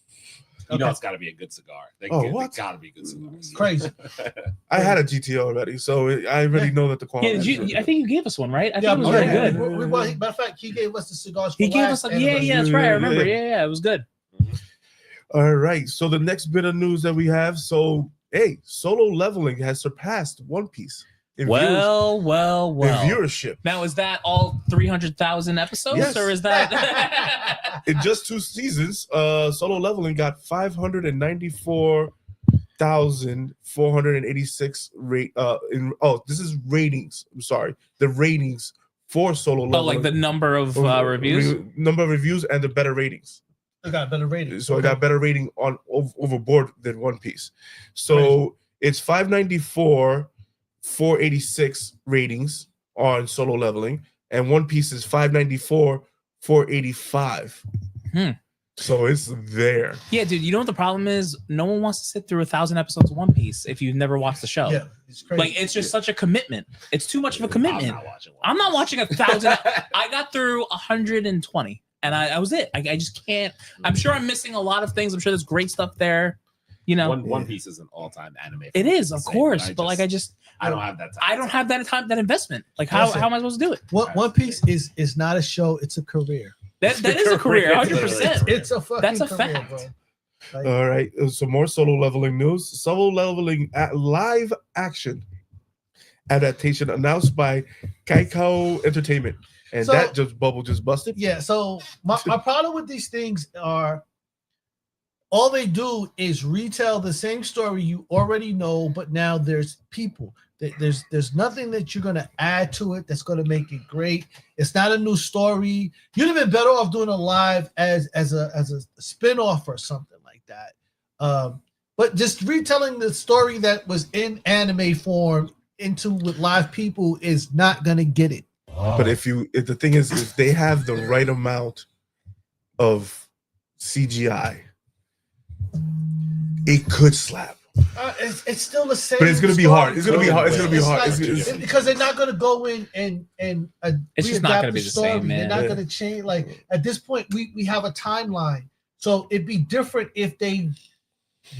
You know it's got to be a good cigar. They gotta be good cigars. crazy. I had a GTO already, so I already know that the quality. Yeah, I think you gave us one, right? I think Yeah, it was very yeah. good. Matter of fact, he gave us the cigars. For He gave us last yeah, anniversary. that's right. I remember. Yeah. Yeah, it was good. All right. So the next bit of news that we have. So Solo Leveling has surpassed One Piece in Well. in viewership. Now, is that all 300,000 episodes, Yes. or is that? In just 2 seasons, Solo Leveling got 594,486 rate. This is ratings. I'm sorry, the ratings for Solo Leveling. Oh, like the number of reviews. Number of reviews and the better ratings. I got a better rating. So I got better rating on overboard than One Piece. So it's 594,486 ratings on Solo Leveling, and One Piece is 594,485. So it's there. Yeah, dude. You know what the problem is? No one wants to sit through 1,000 episodes of One Piece if you've never watched the show. Yeah, it's crazy. Like it's just such a commitment. It's too much of a commitment. I'm not watching one. I'm not watching 1,000. I got through 120, and I was it. I just can't. I'm sure I'm missing a lot of things. I'm sure there's great stuff there. You know, One Piece is an all-time anime. it is, of course. But like, I don't have that time. I don't have that time, that investment. Like, how am I supposed to do it? One Piece is not a show; it's a career. That is a career, 100%. It's a fucking. That's a career, fact. bro. Like, All right. Some more Solo Leveling news. Solo Leveling at live action adaptation announced by Kaikou Entertainment. And So- that bubble just busted. yeah. So my problem with these things are, all they do is retell the same story you already know, but now there's people. There's nothing that you're gonna add to it that's gonna make it great. It's not a new story. You'd have been better off doing a live as a spin-off or something like that. But just retelling the story that was in anime form with live people is not gonna get it. But if the thing is, if they have the right amount of CGI, it could slap. It's still the same. But it's gonna be story. hard. It's gonna be hard. It's gonna be hard. like- It's- because they're not gonna go in and It's just not readapt gonna be the same, story. man. They're not Yeah. gonna change. Like at this point, we have a timeline, so it'd be different if they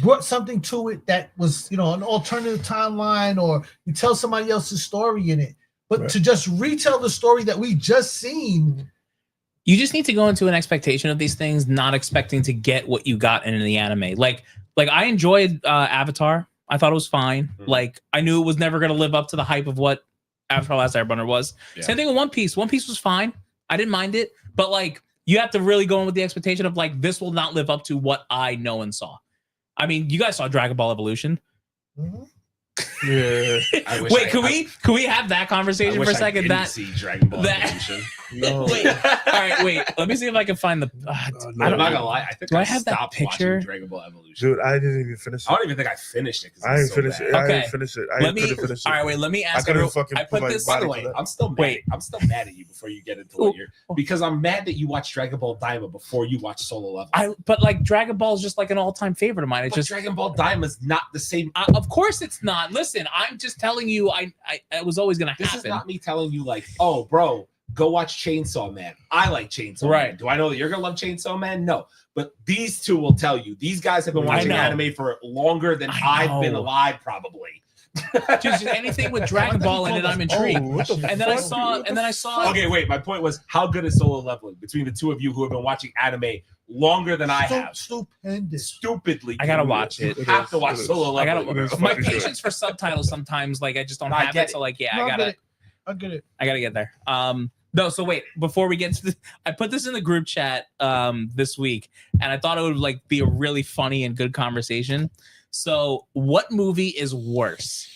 brought something to it that was an alternative timeline, or you tell somebody else's story in it. But Right. to just retell the story that we just seen. You just need to go into an expectation of these things, not expecting to get what you got in the anime. Like I enjoyed Avatar. I thought it was fine. Like I knew it was never going to live up to the hype of what Avatar: Last Airbender was. Yeah. Same thing with One Piece. One Piece was fine. I didn't mind it, but like you have to really go in with the expectation of like this will not live up to what I know and saw. I mean, you guys saw Dragon Ball Evolution. Yeah. Wait, can we have that conversation for a second? See Dragon Ball Evolution. No. Wait. All right, wait. Let me see if I can find the. no. I'm not gonna lie. I think Do I I have that stopped picture? watching Dragon Ball Evolution. Dude, I didn't even finish I it. don't even think I finished it. I didn't finish it. I Okay. didn't finish it. I Let me. couldn't finish it. All right, wait. Let me I ask. couldn't fucking I put put my this. By the body way, for that. I'm still mad. Wait. I'm still mad at you before you get into what you're because I'm mad that you watched Dragon Ball Daima before you watched Solo Level. But like Dragon Ball is just like an all-time favorite of mine. It's But just Dragon Ball Daima is not the same. of course it's not. Listen, I'm just telling you. I it was always gonna This happen. is not me telling you like, oh, bro, go watch Chainsaw Man. I like Chainsaw Right. Man. Do I know that you're gonna love Chainsaw Man? No. But these two will tell you. These guys have been watching know. anime for longer than I've been know. alive, probably. Just anything with Dragon Ball in it, I'm intrigued. what the And then I fuck? saw. Okay, wait. My point was, how good is Solo Leveling between the two of you who have been watching anime longer than I have? Stupendous. Stupidly, I gotta good. watch it. You have to watch It is. Solo I Leveling. gotta. My patience for subtitles sometimes, like I just don't I have get it. it. So like, yeah, No, I gotta. I get it. I gotta get there. No, so wait, before we get to I put this in the group chat this week, and I thought it would like be a really funny and good conversation. So, what movie is worse?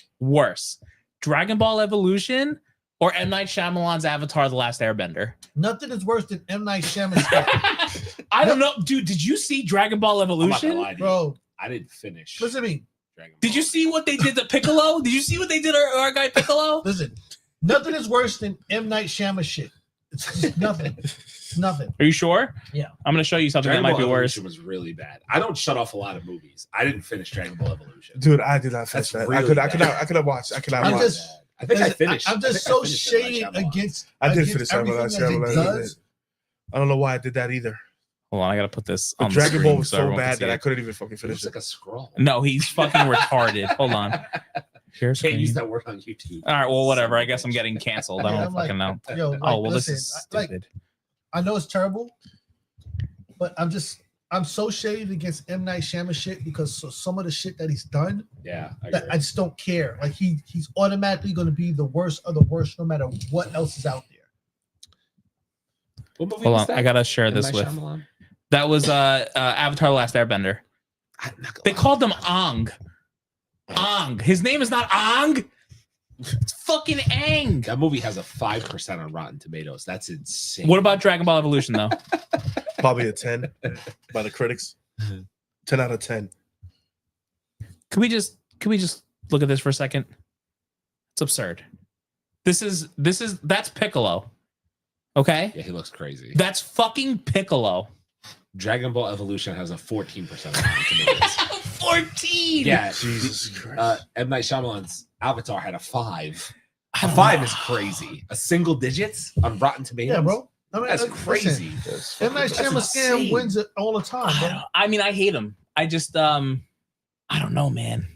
Dragon Ball Evolution or M. Night Shyamalan's Avatar: The Last Airbender? Nothing is worse than M. Night Shyamalan. I don't know, dude. Did you see Dragon Ball I'm not gonna Evolution? lie to you. Bro, I didn't finish. listen to me. Dragon Did Ball. you see what they did to Piccolo? Did you see what they did to our guy Piccolo? Listen. Nothing is worse than M. Night Shyamalan shit. It's just nothing. It's nothing. Are you sure? Yeah. I'm gonna show you something Dragon that might Ball be worse. Evolution was really bad. I don't shut off a lot of movies. I didn't finish Dragon Ball Evolution. Dude, I did not finish That's that. really I could not watch. I could not I'm watch. just- I think I Listen, finished. I'm I just think I so finished M. Night shaded Shyamalan. against. I did against finish that everything one. that it does. I don't know why I did that either. Hold on, I gotta put this But on the Dragon screen Ball was so so everyone can bad see that I it. couldn't even fucking It finish looks it. like a scroll. No, he's fucking retarded. Hold on. Share Can't use screen. that word on YouTube. All right, well, whatever. I guess I'm getting canceled. I Yeah, don't I'm like, fucking know. Yo, like, Oh well, listen, this is like, stupid. I know it's terrible, but I'm so shaded against M. Night Shyamalan shit because some of the shit that he's done, Yeah, I that agree. I just don't care. Like he's automatically going to be the worst of the worst, no matter what else is out there. What movie Hold was on, that? I gotta share M. this Night with. Shyamalan? That was Avatar: The Last Airbender. I'm not gonna They lie. called him Ong. Ong. His name is not Ong. It's fucking Aang. That movie has a 5% on Rotten Tomatoes. That's insane. What about Dragon Ball Evolution though? Probably a 10 by the critics. 10 out of 10. Can we just look at this for a second? It's absurd. That's Piccolo. Okay? Yeah, he looks crazy. That's fucking Piccolo. Dragon Ball Evolution has a 14% on Rotten Tomatoes. 14. Yeah, Jesus Christ. M. Night Shyamalan's Avatar had a 5. A 5 is crazy. A single digits on Rotten Tomatoes. Yeah, bro. I mean, That's listen, crazy. M. Night That's Shyamalan scam insane. wins it all the time, bro. I mean, I hate him. I just I don't know, man.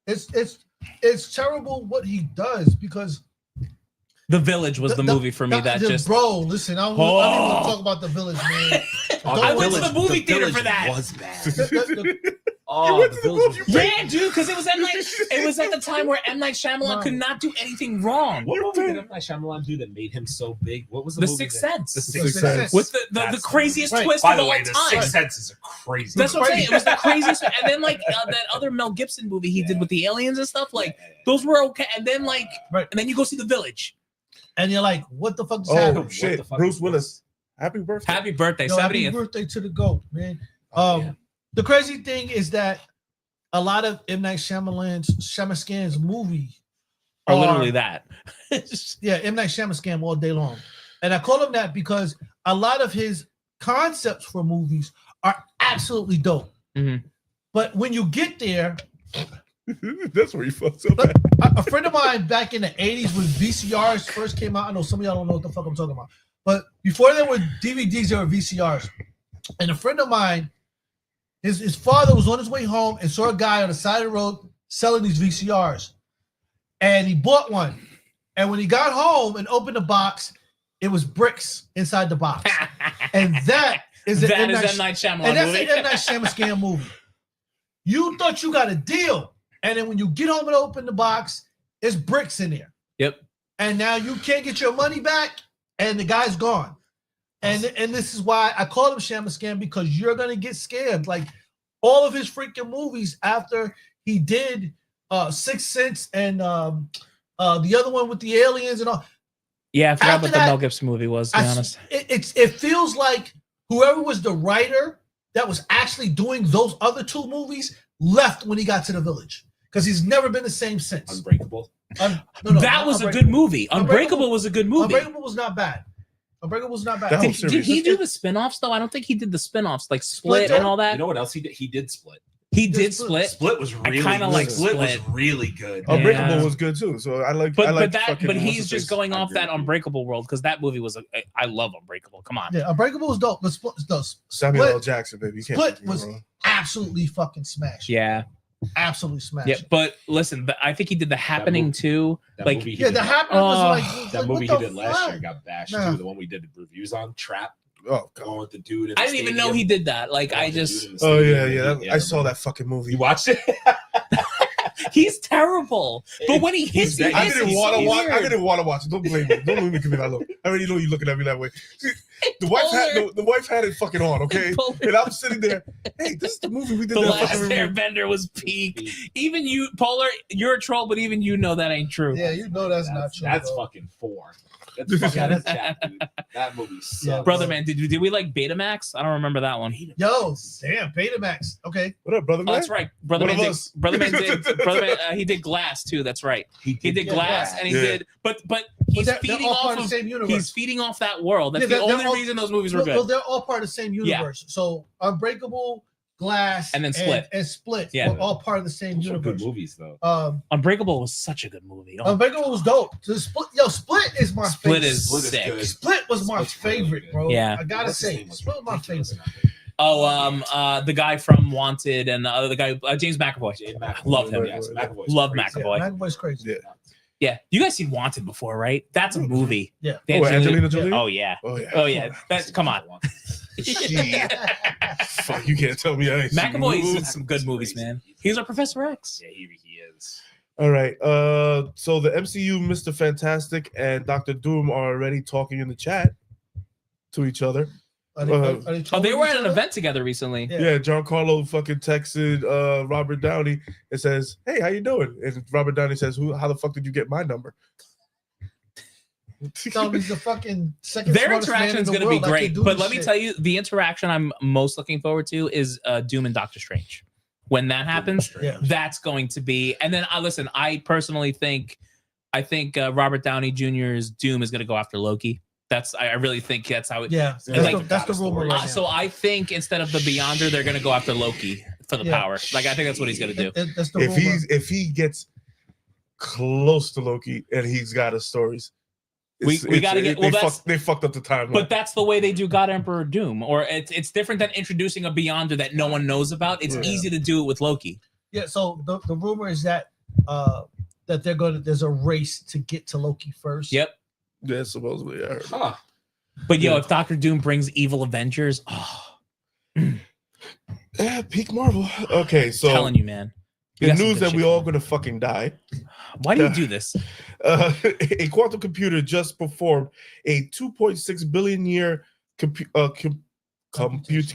It's terrible what he does because The Village was the movie for me that just bro. Listen, I don't even want to talk about The Village, man. I went to Village- the movie theater for that. Was bad. The- Oh, the Village was Yeah, dude, because it was M. Night. It was at the time where M. Night Shyamalan could not do anything wrong. What movie did M. Night Shyamalan do that made him so big? What was the The movie Sixth that- Sense. The Sixth Sixth Sense. Sense. With the That's craziest right. twist By of the all way, the time. Sixth Sense is crazy. That's what I'm saying. It was the craziest. And then like that other Mel Gibson movie he did with the aliens and stuff. Like those were okay. And then like, Right. and then you go see The Village. and you're like, what the fuck is Oh, happening? What shit. the fuck Bruce is Willis. Happy birthday. Happy birthday, Yo, happy 70th. birthday to the GOAT, man. Yeah. The crazy thing is that a lot of M. Night Shyamalan's movie Or literally that. yeah, M. Night Shyamalan scam all day long. And I call him that because a lot of his concepts for movies are absolutely dope. Mhm. But when you get there, That's where he fucks up. look, a friend of mine back in the 80s when VCRs first came out, I know some of y'all don't know what the fuck I'm talking about. But before there were DVDs, there were VCRs. And a friend of mine, his father was on his way home and saw a guy on the side of the road selling these VCRs. And he bought one. And when he got home and opened the box, it was bricks inside the box. And that is an That M. is Night M. Night Shyamalan and that's movie. an M. Night Shyamalan scam movie. You thought you got a deal. And then when you get home and open the box, it's bricks in there. Yep. And now you can't get your money back, and the guy's gone. And this is why I call him Shyamalan scam, because you're gonna get scammed. Like all of his freaking movies after he did Sixth Sense and the other one with the aliens and all. Yeah, I forgot After what the that, Mel Gibson movie was, to be honest. It feels like whoever was the writer that was actually doing those other two movies left when he got to The Village, because he's never been the same since. Unbreakable. That was a good movie. Unbreakable was a good movie. Unbreakable was not bad. Unbreakable was not bad. Did he do the spin-offs though? I don't think he did the spin-offs like Split and all that. You know what else he did? He did Split. He did Split. Split was really kind of like Split was really good. Unbreakable was good too. So I like. But he's just going off that Unbreakable world because that movie was. I love Unbreakable. Come on. Yeah, Unbreakable was dope. But Samuel L. Jackson, baby. Split was absolutely fucking smashed. Yeah. Absolutely smashed. Yeah, but listen, I think he did The Happening too. Like, The Happening was like that movie he did last year got bashed too. The one we did reviews on, Trap. Oh, going with the dude. I didn't even know he did that. Like, I just. Oh yeah. I saw that fucking movie. You watched it? He's terrible. But when he hits, I didn't want to watch. I didn't want to watch it. Don't blame me. Don't make me that look. I already know you're looking at me that way. The wife had it fucking on, okay? And I'm sitting there. Hey, this is the movie we did. The Last Airbender was peak. Even you, Polar, you're a troll, but even you know that ain't true. Yeah, you know that's not true. That's fucking 4. That's fucking that movie sucks. Yeah, Brother Man, did we like Betamax? I don't remember that one. Yo, damn, Betamax. Okay. What up, Brother Man? Oh, that's right. Brother Man did he did Glass too. That's right. He did Glass and he did but he's feeding off of he's feeding off that world. That's the only reason those movies were good. Well, they're all part of the same universe. Yeah. So Unbreakable, Glass, and then Split and Split were all part of the same universe. Good movies though. Unbreakable was such a good movie. Unbreakable was dope. Split is my favorite. Split is sick. Split was my favorite, bro. Yeah, I gotta say, Split was my favorite. Oh, the guy from Wanted and the guy James McAvoy. Love him. Yes, love McAvoy. Yeah, McAvoy's crazy. Yeah, you guys seen Wanted before, right? That's a movie. Yeah. Angelina Jolie. Oh yeah. That's come on. Fuck, you can't tell me I ain't McAvoy's in some good movies, man. He's our Professor X. Yeah, he is. All right. So the MCU, Mr. Fantastic and Dr. Doom are already talking in the chat to each other. They were at an event together recently. Yeah, Giancarlo fucking texted Robert Downey and says, "Hey, how you doing?" And Robert Downey says, "How the fuck did you get my number?" He's the fucking second. Their interaction is going to be great, but let me tell you, the interaction I'm most looking forward to is Doom and Doctor Strange. When that happens, that's going to be. And then listen, I personally think, Robert Downey Jr.'s Doom is going to go after Loki. I really think that's how it. Yeah, that's the rumor. Right so I think instead of the Beyonder, they're going to go after Loki for the power. Like I think that's what he's going to do. That's the rumor. If he gets close to Loki and he's got his stories. We got to get. They fucked up the timeline. But that's the way they do God Emperor Doom. Or it's different than introducing a Beyonder that no one knows about. It's easy to do it with Loki. Yeah. So the rumor is that there's a race to get to Loki first. Yep. Yeah, supposedly. I heard. Huh. But if Doctor Doom brings evil Avengers, peak Marvel. Okay, so I'm telling you, man. The news that we're all gonna fucking die. Why do you do this? A quantum computer just performed a 2.6 billion year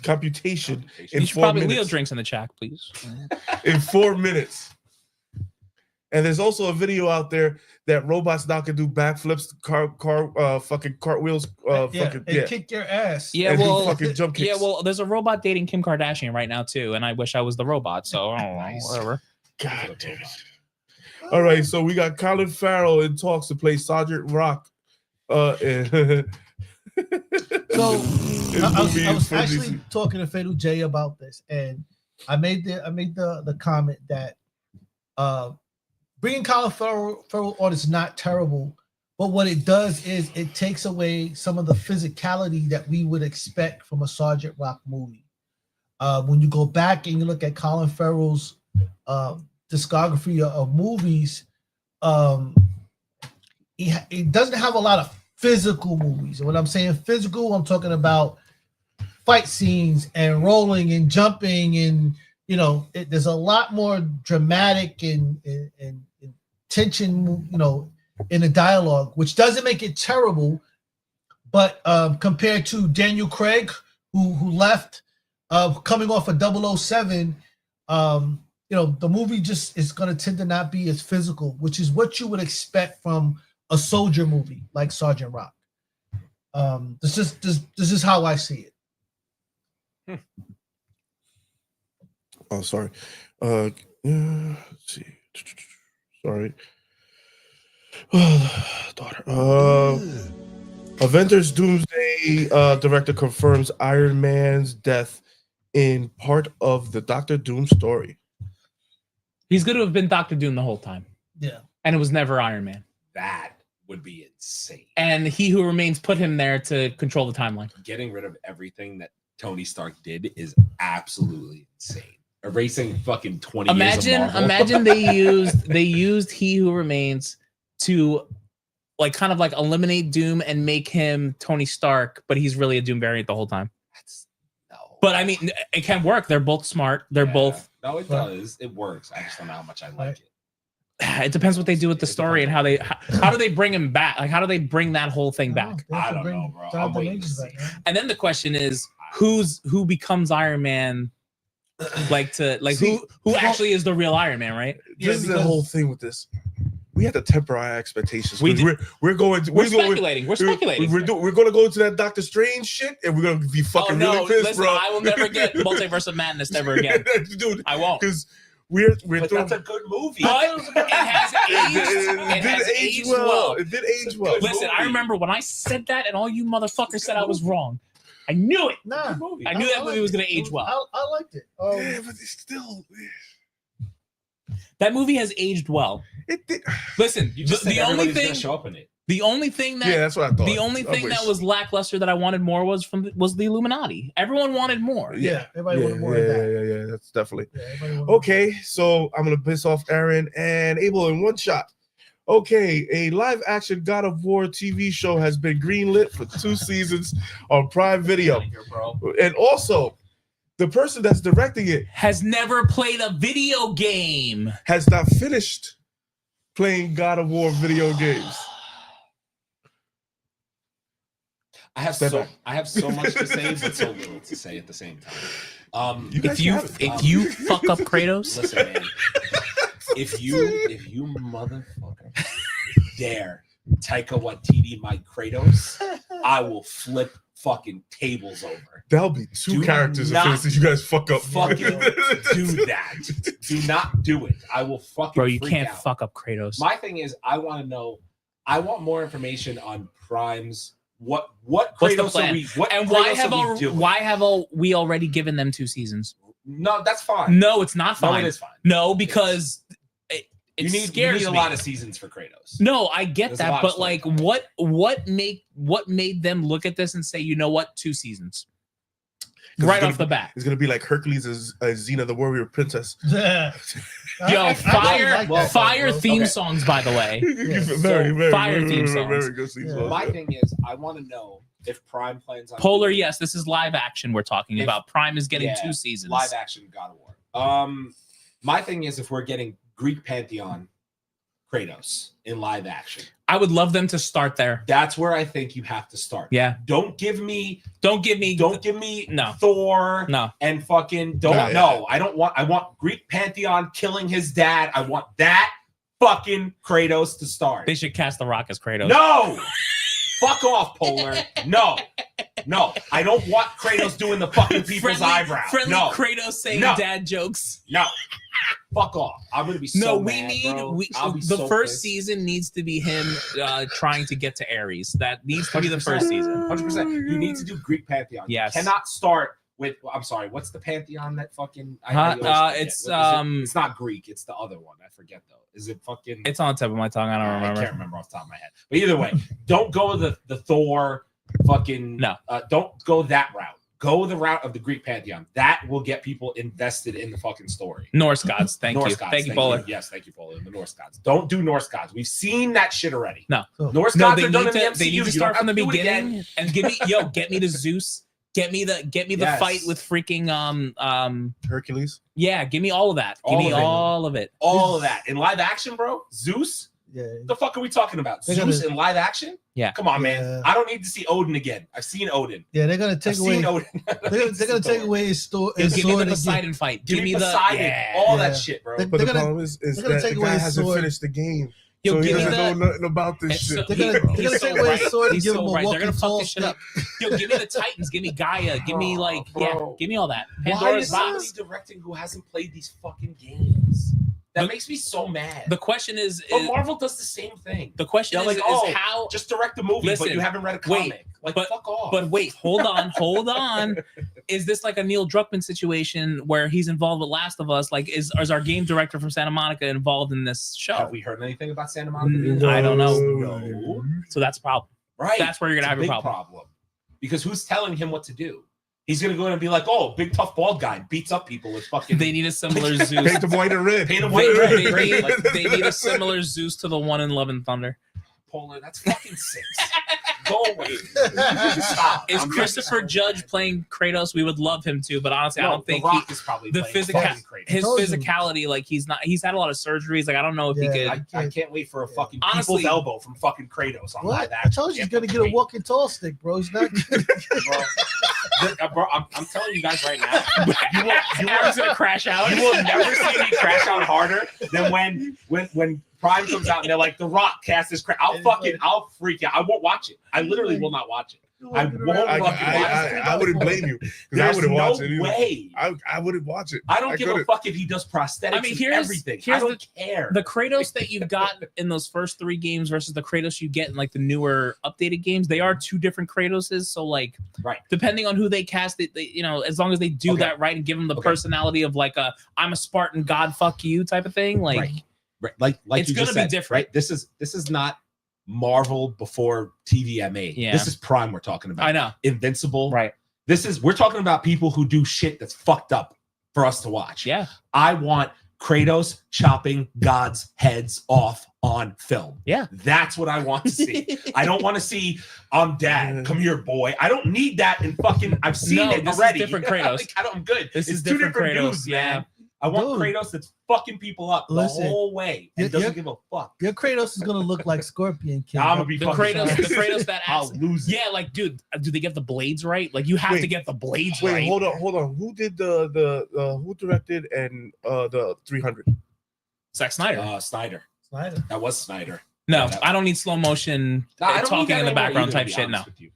computation in 4 minutes. Leo drinks in the chat, please. In 4 minutes. And there's also a video out there that robots now can do backflips, fucking cartwheels, kick your ass. Yeah, well, fucking jump kicks. Yeah, well, there's a robot dating Kim Kardashian right now too, and I wish I was the robot. So I don't know, whatever. God damn it! All right, so we got Colin Farrell in talks to play Sergeant Rock. I was actually talking to Fatal J about this, and I made the comment that bringing Colin Farrell on is not terrible, but what it does is it takes away some of the physicality that we would expect from a Sergeant Rock movie. When you go back and you look at Colin Farrell's discography of movies, he doesn't have a lot of physical movies. And when I'm saying physical, I'm talking about fight scenes and rolling and jumping, and there's a lot more dramatic and tension, in the dialogue, which doesn't make it terrible. But compared to Daniel Craig, who left, coming off of 007, the movie just is going to tend to not be as physical, which is what you would expect from a soldier movie like Sergeant Rock. This is how I see it. Oh, sorry. Let's see. Sorry. Daughter. Avengers Doomsday director confirms Iron Man's death in part of the Doctor Doom story. He's going to have been Doctor Doom the whole time. Yeah. And it was never Iron Man. That would be insane. And He Who Remains put him there to control the timeline. Getting rid of everything that Tony Stark did is absolutely insane. Erasing fucking 20 years of Marvel. Imagine they used He Who Remains to like kind of like eliminate Doom and make him Tony Stark, but he's really a Doom variant the whole time. But I mean, it can work. They're both smart. They're both. No, it does. It works. I just don't know how much I like it. It depends what they do with the story and how do they bring him back? Like, how do they bring that whole thing back? I don't know, bro. I'm waiting to see. And then the question is, who becomes Iron Man? Who actually is the real Iron Man, right? This is the whole thing with this. We have to temper our expectations. We're speculating. We're speculating. We're going to go into that Doctor Strange shit, and we're going to be fucking really pissed, listen, bro. I will never get Multiverse of Madness ever again, dude. I won't. Because that's a good movie. But it has aged. It did age well. It did age well. Listen, I remember when I said that, and all you motherfuckers said I was wrong. I knew it. Nah, I knew that movie was going to age well. I liked it. Yeah, but it's still. That movie has aged well. It did. Listen, You just the only thing show up in it. The only thing that that's what I thought. The only thing that was lackluster that I wanted more was the Illuminati. Everyone wanted more. Yeah, everybody wanted more of that. Yeah, that's definitely. Okay, so I'm gonna piss off Aaron and Abel in one shot. Okay, a live-action God of War TV show has been greenlit for 2 seasons on Prime Video, and also the person that's directing it has never played a video game. Has not finished playing God of War video games. I have so much to say, but so little to say at the same time. If you fuck up Kratos, listen, man. If you motherfucker dare Taika Waititi my Kratos, I will flip fucking tables over. That'll be 2 characters if you guys fuck up. Fucking do that. Do not do it. I will fucking. Bro, you can't fuck up Kratos. My thing is, I want to know. I want more information on Prime's. What Kratos are we? What and Kratos why have we already given them 2 seasons? No, that's fine. No, it's not fine. No, it is fine. No, because you need a lot of seasons for Kratos. No, I get that, but like, what made them look at this and say, you know what, 2 seasons, right off the bat? It's gonna be like Hercules as Xena the Warrior Princess. Yeah. Yo, fire theme songs, by the way. Fire theme songs. Very good theme songs. My thing is, I want to know if Prime plans on Polar. Yes, this is live action we're talking about. Prime is getting 2 seasons. Live action God of War. My thing is, if we're getting Greek pantheon Kratos in live action, I would love them to start there. That's where I think you have to start. Yeah. Don't give me no Thor. No. And fucking don't no. I want Greek pantheon killing his dad. I want that fucking Kratos to start. They should cast The Rock as Kratos. No. Fuck off, Polar. No. I don't want Kratos doing the fucking people's eyebrow. Friendly no. Kratos saying dad jokes. No. Fuck off. I'm gonna be so mad, bro. The first season needs to be him trying to get to Ares. That needs to be the first season. 100%. You need to do Greek pantheon. Yes. You cannot start with. I'm sorry. What's the pantheon that fucking? It's it's not Greek. It's the other one. I forget though. Is it fucking? It's on the tip of my tongue. I don't remember. I can't remember off the top of my head. But either way, don't go the Thor fucking. No. Don't go that route. Go the route of the Greek pantheon. That will get people invested in the fucking story. Norse gods. Thank you, Polar. Yes, thank you, Polar. The Norse gods. Don't do Norse gods. We've seen that shit already. No. Norse gods are done in the MCU. They need to start from the beginning and get me to Zeus. Get me the fight with freaking Hercules. Yeah, give me all of that. Give me all of it. All of that. In live action, bro. Zeus? Yeah. The fuck are we talking about? Zeus in live action? Yeah. Come on, man. I don't need to see Odin again. I've seen Odin. Yeah, they're gonna take away. They're gonna take away his story. Give me the Poseidon fight. Give me Poseidon. All that shit, bro. But the problem is that the guy hasn't finished the game. Yo, so he give me doesn't know the. nothing about this It's shit. so- They're gonna he's take so away right. his sword and He's give so him a right. They're walking gonna fuck tall this shit stick. up. Yo, give me the Titans. Give me Gaia. Give me Bro. give me all that. Why Pandora's is somebody box. directing who hasn't played these fucking games? That The- makes me so mad. The question is, But Marvel does the same thing. the question They're is, like, oh, how. just direct the movie, Listen, but you haven't read a wait, comic. Like, but- fuck off. But wait, hold on. Is this like a Neil Druckmann situation where he's involved with Last of Us? Like, is our game director from Santa Monica involved in this show? have we heard anything about Santa Monica? I don't know. No. So that's a problem. Right. That's where you're gonna It's a have your big problem. Because who's telling him what to do? He's gonna go in and be like, "Oh, big tough bald guy beats up people with fucking." They need a similar Zeus. Paint them white and red. Paint them white and red. Great. Like, They need a similar Zeus to the one in Love and Thunder. Polar. That's fucking sick. Go away. Stop. Is I'm Christopher just- Judge playing Kratos? We would love him to, but honestly, I No, don't think The Rock is probably the playing physical- fucking Kratos. his Told you. physicality, like he's had a lot of surgeries. Like I don't know if he Yeah. could. I can't wait for a fucking Honestly- people's elbow from fucking Kratos on What? live I action. told you he's Yeah, gonna get a great. walking tall stick, bro. He's not. Bro, I'm telling you guys right now, Aaron's gonna crash out. you will never see me crash out harder than when Prime comes out and they're like, The Rock cast this I'll freak out. I won't watch it. I literally will not watch it. I won't I wouldn't blame you because I There's wouldn't no watch it either. way. I wouldn't watch it. I don't give a couldn't. fuck if he does prosthetics. I mean, and here's- everything. here's I don't care. The Kratos that you've got in those first 3 games versus the Kratos you get in like the newer updated games, they are 2 different Kratoses. So like, Right. depending on who they cast, as long as they do Okay. that right and give them the Okay. personality of like I'm a Spartan god, fuck you type of thing, like. Right. Like It's you gonna just be said, different. right? This is not Marvel before TVMA. Yeah. This is Prime we're talking about. I know, Invincible. right? We're talking about people who do shit that's fucked up for us to watch. Yeah, I want Kratos chopping gods' heads off on film. Yeah. That's what I want to see. I don't want to see Dad, come here, boy. I don't need that in fucking I've seen No, it this is already. different Kratos. Like, I'm good. This It's is two different Kratos, dudes, yeah. man. I want Dude. Kratos that's fucking people up the Listen, whole way and you're- doesn't give a fuck. Your Kratos is gonna look like Scorpion King. I'm gonna be the fucking Kratos that I'll acts. lose it. Yeah, like, dude, do they get the blades right? Like, you have to Wait. get the blades Wait, right. hold on. Who did the who directed and the 300? Zack Snyder. Snyder. Snyder. That was Snyder. No, that- I don't need slow motion No, I don't need talking that in the anymore background either, to type be shit. No, honest with you.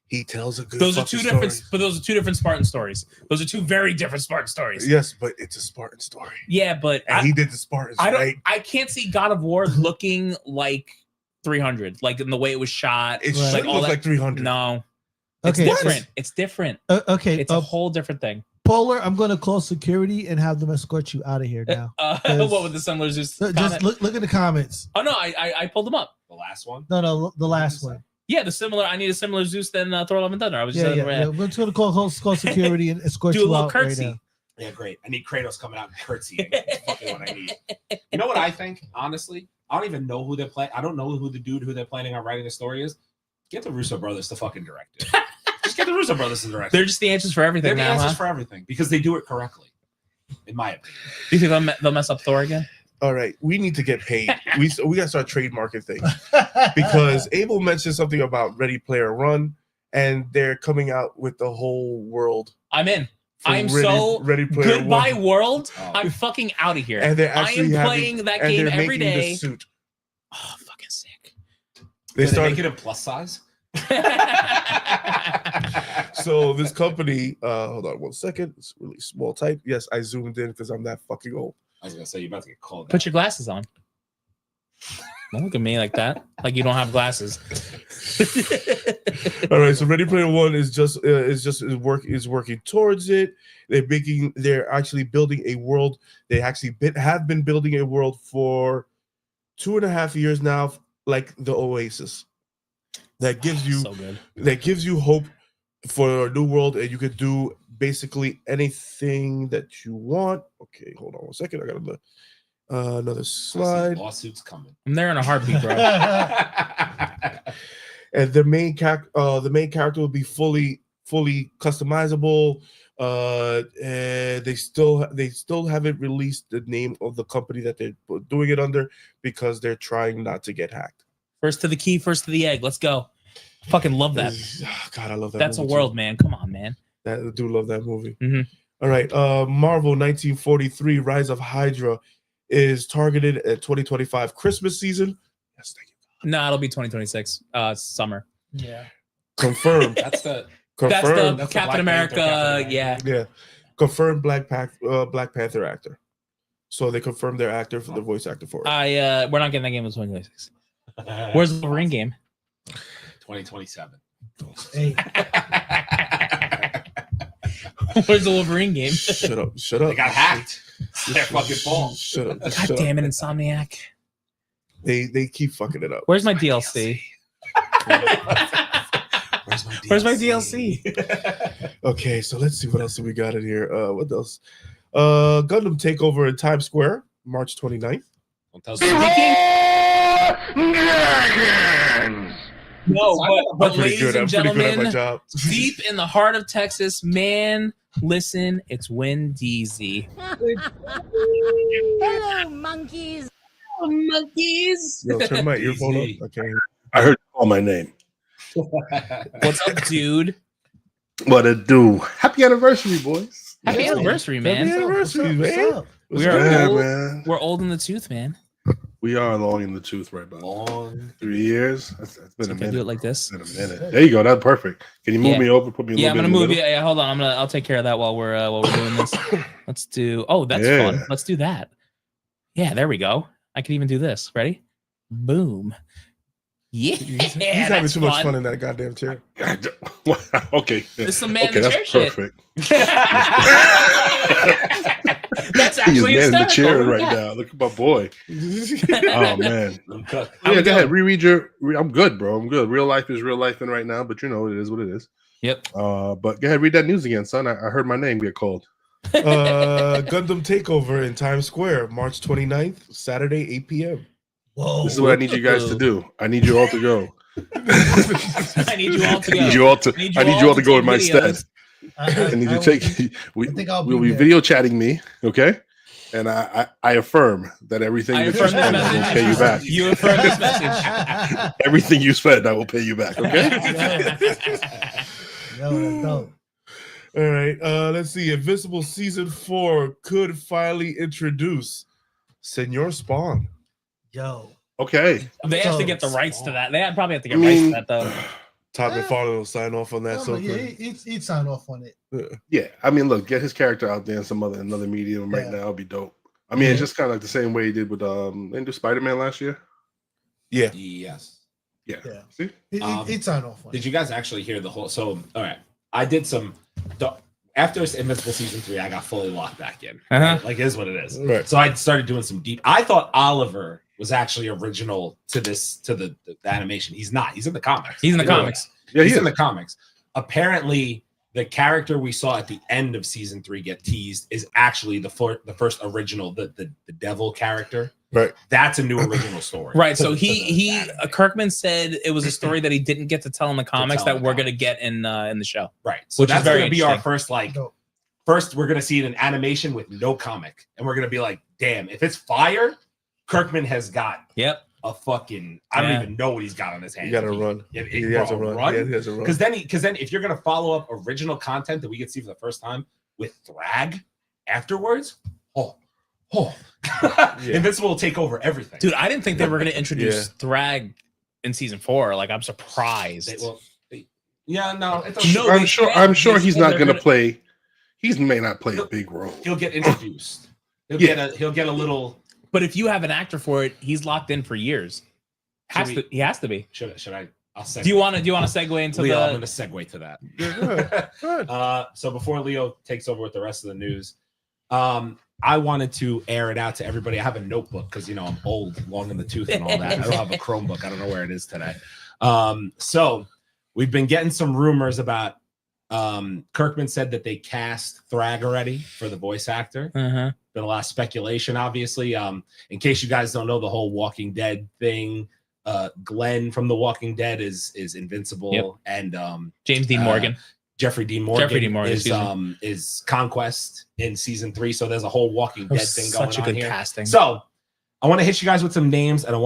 He tells a good. those are fucking 2 different, story. but those are 2 different Spartan stories. Those are 2 very different Spartan stories. Yes, but it's a Spartan story, Yeah, but and he did the Spartans I don't. right. I can't see God of War looking like 300, like in the way it was shot. It Right. should Like all look that- like 300. No, it's Okay, different. It's different. Okay, It's a whole different thing. Polar. I'm gonna call security and have them escort you out of here now. Yes. What with the similar just? Just look at the comments. Oh no, I pulled them up. The last one. No, the last one. Yeah, the similar. I need a similar Zeus than Thor: Love and Thunder. I was just Yeah. We're just gonna call security and escort do a you little out right curtsy. now. Yeah, great. I need Kratos coming out and curtsying. That's fucking what I need. You know what I think? Honestly, I don't even know who they're playing. I don't know who the dude who they're planning on writing the story is. Get the Russo brothers to fucking direct it. Just get the Russo brothers to direct it. They're just the answers for everything They're the now, answers huh? for everything because they do it correctly, in my opinion. Do you think they'll mess up Thor again? All right, we need to get paid. we gotta start trademarking things because Abel mentioned something about Ready Player One, and they're coming out with the whole world. I'm in. for I'm so Ready Player Goodbye One. world. Oh. I'm fucking out of here. And they're I actually am playing that and game they're every making the day. suit. Oh, fucking sick. They Did they started. make it in plus size? So this company, hold on 1 second. It's really small type. Yes, I zoomed in because I'm that fucking old. I was gonna say you're about to get called. Put out. your glasses on. Don't look at me like that. Like you don't have glasses. All right, so Ready Player One is working towards it. They're actually building a world. They actually have been building a world for 2.5 years now, like the Oasis. That gives you so good. hope for a new world, and you could do basically anything that you want. Okay, hold on 1 second. I got another I see slide. lawsuits coming. I'm there in a heartbeat, bro. And the main character will be fully customizable. And they still haven't released the name of the company that they're doing it under because they're trying not to get hacked. First to the key, first to the egg. Let's go. Fucking love that. God, I love that. That's a movie, world, too. man. Come on, man. I do love that movie. Mhm. All right, Marvel 1943: Rise of Hydra is targeted at 2025 Christmas season. Yes, thank you. No, it'll be 2026 summer. Yeah. Confirmed. That's the Confirmed. That's the Black Captain America. Panther, Yeah. Yeah. Confirmed Black Panther actor. So they confirmed their actor for the voice actor for it. We're not getting that game until 2026. Where's the Wolverine game? 2027. Hey, Where's the Wolverine game? Shut up. Shut up. They got hacked. Their fucking fault. Shut up. God Shut damn up. it, Insomniac. They keep fucking it up. Where's my DLC? Where's my DLC? Okay, so let's see what else we got in here. What else? Gundam Takeover in Times Square, March 29th. Don't tell No, but I'm pretty ladies good. and I'm pretty good at my gentlemen, job. deep in the heart of Texas, man, listen, it's Win DZ. Hello, monkeys. Monkeys. Yo, turn my earphone up. Okay. I heard you call my name. What's up, dude? What it do? Happy anniversary, boys. Happy anniversary, man. Happy anniversary, what's man. up? We are Yeah, old. man. We're old in the tooth, man. We are long in the tooth right now. Long. 3 years. That's been a Can I do minute. it like this? Been a minute. There you go. That's perfect. Can you move Yeah. me over? Put me. Yeah, I'm gonna in the move you. middle? Yeah, hold on. I'll take care of that while we're doing this. Let's do. Oh, that's Yeah. fun. Let's do that. Yeah, there we go. I can even do this. Ready? Boom. Yeah, He's having that's too much fun in that goddamn chair. Okay. This is some man Okay, in the that's chair shit. perfect. That's He's actually man in the hysterical. chair Look at right that. now. Look at my boy. Oh man. How Yeah, we go ahead. doing? Reread your. I'm good, bro. I'm good. Real life is real life in right now, but you know it is what it is. Yep. But go ahead, read that news again, son. I heard my name get called. Gundam Takeover in Times Square, March 29th, Saturday, 8 p.m. Whoa. This is what I need you guys to do. I need you all to go. I need you all to I go. need you all to. I need you all to go in my take stead. videos. I need you to take. I think I'll We'll be be there. video chatting me, okay? And I affirm that everything I that you affirm this spend, I will message. pay you back. You affirm this message. Everything you spend, I will pay you back. Okay? Yo, that's dope. All right. Let's see. Invincible season 4 could finally introduce Senor Spawn. Yo. Okay. They have to get the rights to that. They probably have to get I rights to mean- that though. Todd Yeah. McFarlane will sign off on that. No, So but yeah, he'd sign off on it. Yeah. I mean, look, get his character out there in another medium right Yeah. now. It'd be dope. I mean, it's just kind of like the same way he did with didn't do Spider-Man last year. yeah. Yes. Yeah. Yeah. See? He'd sign off on Did it. you guys actually hear the whole? So, all right, I did some. After Invincible season 3, I got fully locked back in. Uh-huh. Right? Like, it is what it is. Right. So I started doing some deep. I thought Oliver was actually original to the animation. He's not. He's in the comics. He's in the I know comics. that. Yeah, He's he in is. the comics. Apparently, the character we saw at the end of season 3 get teased is actually the first original, the devil character. Right. That's a new original story. Right. So to he anime. Kirkman said it was a story that he didn't get to tell in the comics tell in that the we're gonna comics. get in the show. Right. So Which is that's very going to be our interesting. first, like, Dope. first we're going to see it in animation with no comic. And we're going to be like, damn, if it's fire, Kirkman has got Yep. a fucking, I don't Yeah. even know what he's got on his hand. You got to run. If He has to run. Yeah, he has to run. Because then if you're going to follow up original content that we get to see for the first time with Thrag afterwards, Invincible will take over everything. Dude, I didn't think they were gonna introduce Thrag in season 4. Like, I'm surprised. Yeah, no, it's No, I'm they sure said he's they're not going to gonna- play. He may not play a big role. he'll get introduced. He'll get a little. But if you have an actor for it, he's locked in for years. He has to be. Should I? I'll segue. Do you want to segue into Leo, I'm the? going to segue to that. Yeah, go ahead. Go ahead. So before Leo takes over with the rest of the news, I wanted to air it out to everybody. I have a notebook because I'm old, long in the tooth, and all that. I don't have a Chromebook. I don't know where it is today. So we've been getting some rumors about. Kirkman said that they cast Thrag already for the voice actor. Uh-huh. Been a lot of speculation, obviously. In case you guys don't know the whole Walking Dead thing, Glenn from The Walking Dead is Invincible, Yep. and James Dean Morgan. Jeffrey Dean Morgan, excuse me. is Conquest in season 3. So there's a whole Walking Dead thing going Such a on good here. casting. So I want to hit you guys with some names, and I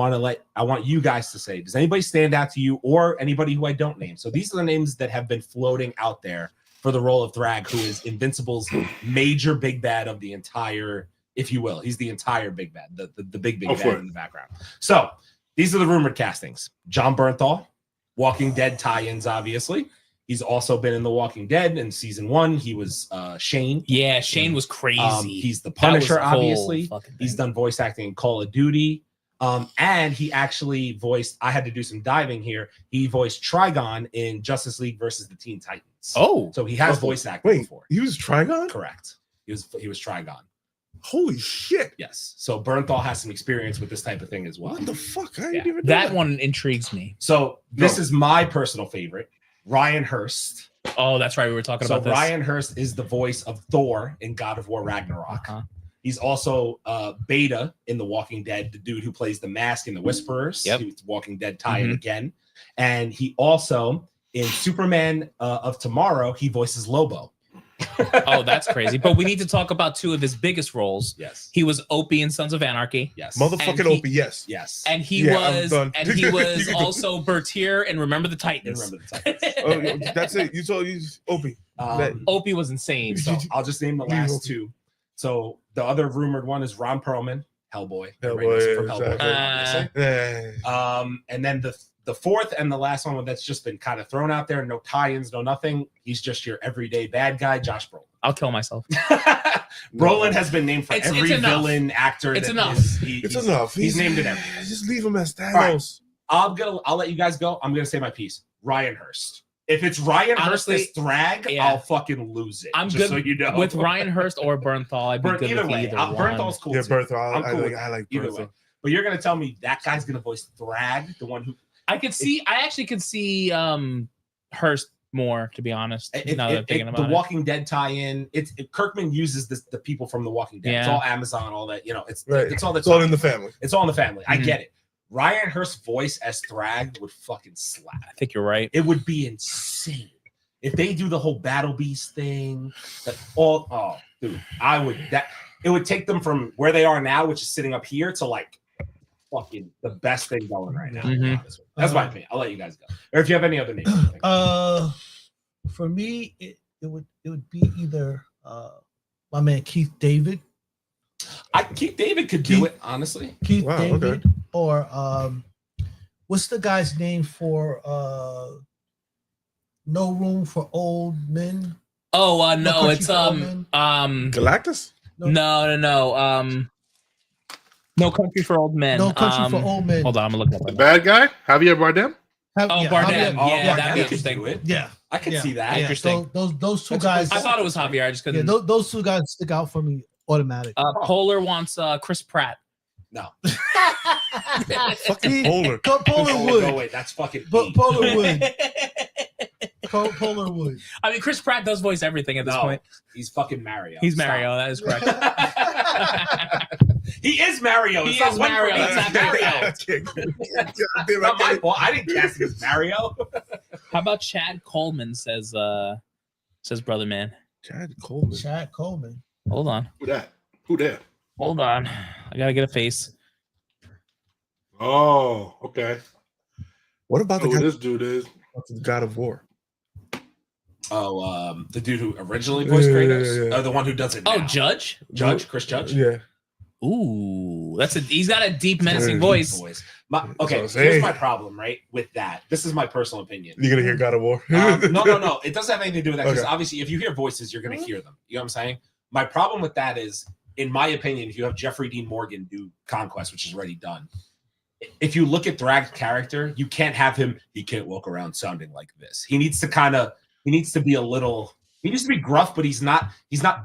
want you guys to say, does anybody stand out to you, or anybody who I don't name? So these are the names that have been floating out there for the role of Thrag, who is Invincible's major big bad of the entire if you will. He's the entire big bad, the big bad in the background. So these are the rumored castings. John Bernthal, Walking Dead tie-ins, obviously. He's also been in The Walking Dead in season 1. He was Shane. Yeah, Shane was crazy. He's the Punisher, obviously. He's done voice acting in Call of Duty. And he actually voiced, I had to do some diving here. He voiced Trigon in Justice League versus the Teen Titans. Oh. So he has voice acting before. He was Trigon? Correct. He was Trigon. Holy shit. Yes. So Bernthal has some experience with this type of thing as well. What the fuck? I Yeah. didn't even know That one intrigues me. So this is my personal favorite. Ryan Hurst. Oh, that's right. We were talking about this. Ryan Hurst is the voice of Thor in God of War Ragnarok. He's also Beta in The Walking Dead, the dude who plays the Mask in The Whisperers. Yep. He was Walking Dead tie-in again. And he also, in Superman of Tomorrow, he voices Lobo. Oh, that's crazy. But we need to talk about 2 of his biggest roles. Yes. He was Opie in Sons of Anarchy. Yes. Motherfucking Opie, yes. Yes. And he was also Bertier in Remember the Titans. Oh, that's it. You told you Opie. Opie was insane. So I'll just name the last 2. So the other rumored one is Ron Perlman, Hellboy. And then the fourth and the last one that's just been kind of thrown out there, no tie-ins, no nothing. He's just your everyday bad guy, Josh Brolin. I'll kill myself. Brolin has been named for every villain actor. It's enough. It's enough. He's named it everything. Just leave him as Thanos. Right. I'll let you guys go. I'm gonna say my piece. Ryan Hurst. If it's Ryan Hurst as Thrag, I'll fucking lose it. I'm just good so you know. with Ryan Hurst or Bernthal. I'd be good either with way. either one. Bernthal's cool. Yeah, Bernthal. I like either Bernthal. way. But you're gonna tell me that guy's gonna voice Thrag, the one who I actually could see Hurst more, to be honest. Now that I'm thinking about the Walking Dead tie-in, Kirkman uses the people from The Walking Dead. It's all Amazon, all that, it's all in the family. It's all in the family. I get it. Ryan Hurst's voice as Thrag would fucking slap. I think you're right. It would be insane if they do the whole Battle Beast thing. Dude, it would take them from where they are now, which is sitting up here, to like fucking the best thing going right now. That's my opinion. I'll let you guys go. Or if you have any other names. For me, it would be either my man Keith David. Keith David could do it, honestly. Keith David, or what's the guy's name for No Room for Old Men? Oh no, it's Galactus? No. No Country for Old Men. No Country for Old Men. Hold on, I'm gonna look that up. The bad guy, Javier Bardem. Bardem. Bardem that'd be could interesting. do it. Yeah, I can see that. Interesting. Those two guys. I thought it was Javier. I just couldn't. Yeah, those 2 guys stick out for me automatically. Polar wants Chris Pratt. No. Fucking Polar. Polar would. No, wait, that's fucking Polar would. Polar would. I mean, Chris Pratt does voice everything at this point. He's fucking Mario. He's Mario. That is correct. He is Mario. He is Mario. That's not my fault. I didn't cast him as Mario. How about Chad Coleman? Says brother man. Chad Coleman. Hold on. Who that? Hold on. I gotta get a face. Oh, okay. What about this dude is God of War? Oh, the dude who originally voiced Kratos, or the one who does it now? Oh, Judge, Chris Judge. Yeah. Ooh, he's got a deep, menacing voice. Here's my problem, right? With that, this is my personal opinion. You're gonna hear God of War? No. It doesn't have anything to do with that because obviously, if you hear voices, you're gonna hear them. You know what I'm saying? My problem with that is, in my opinion, if you have Jeffrey Dean Morgan do Conquest, which is already done, if you look at Thrag's character, you can't have him. He can't walk around sounding like this. He needs to be a little. He needs to be gruff, but he's not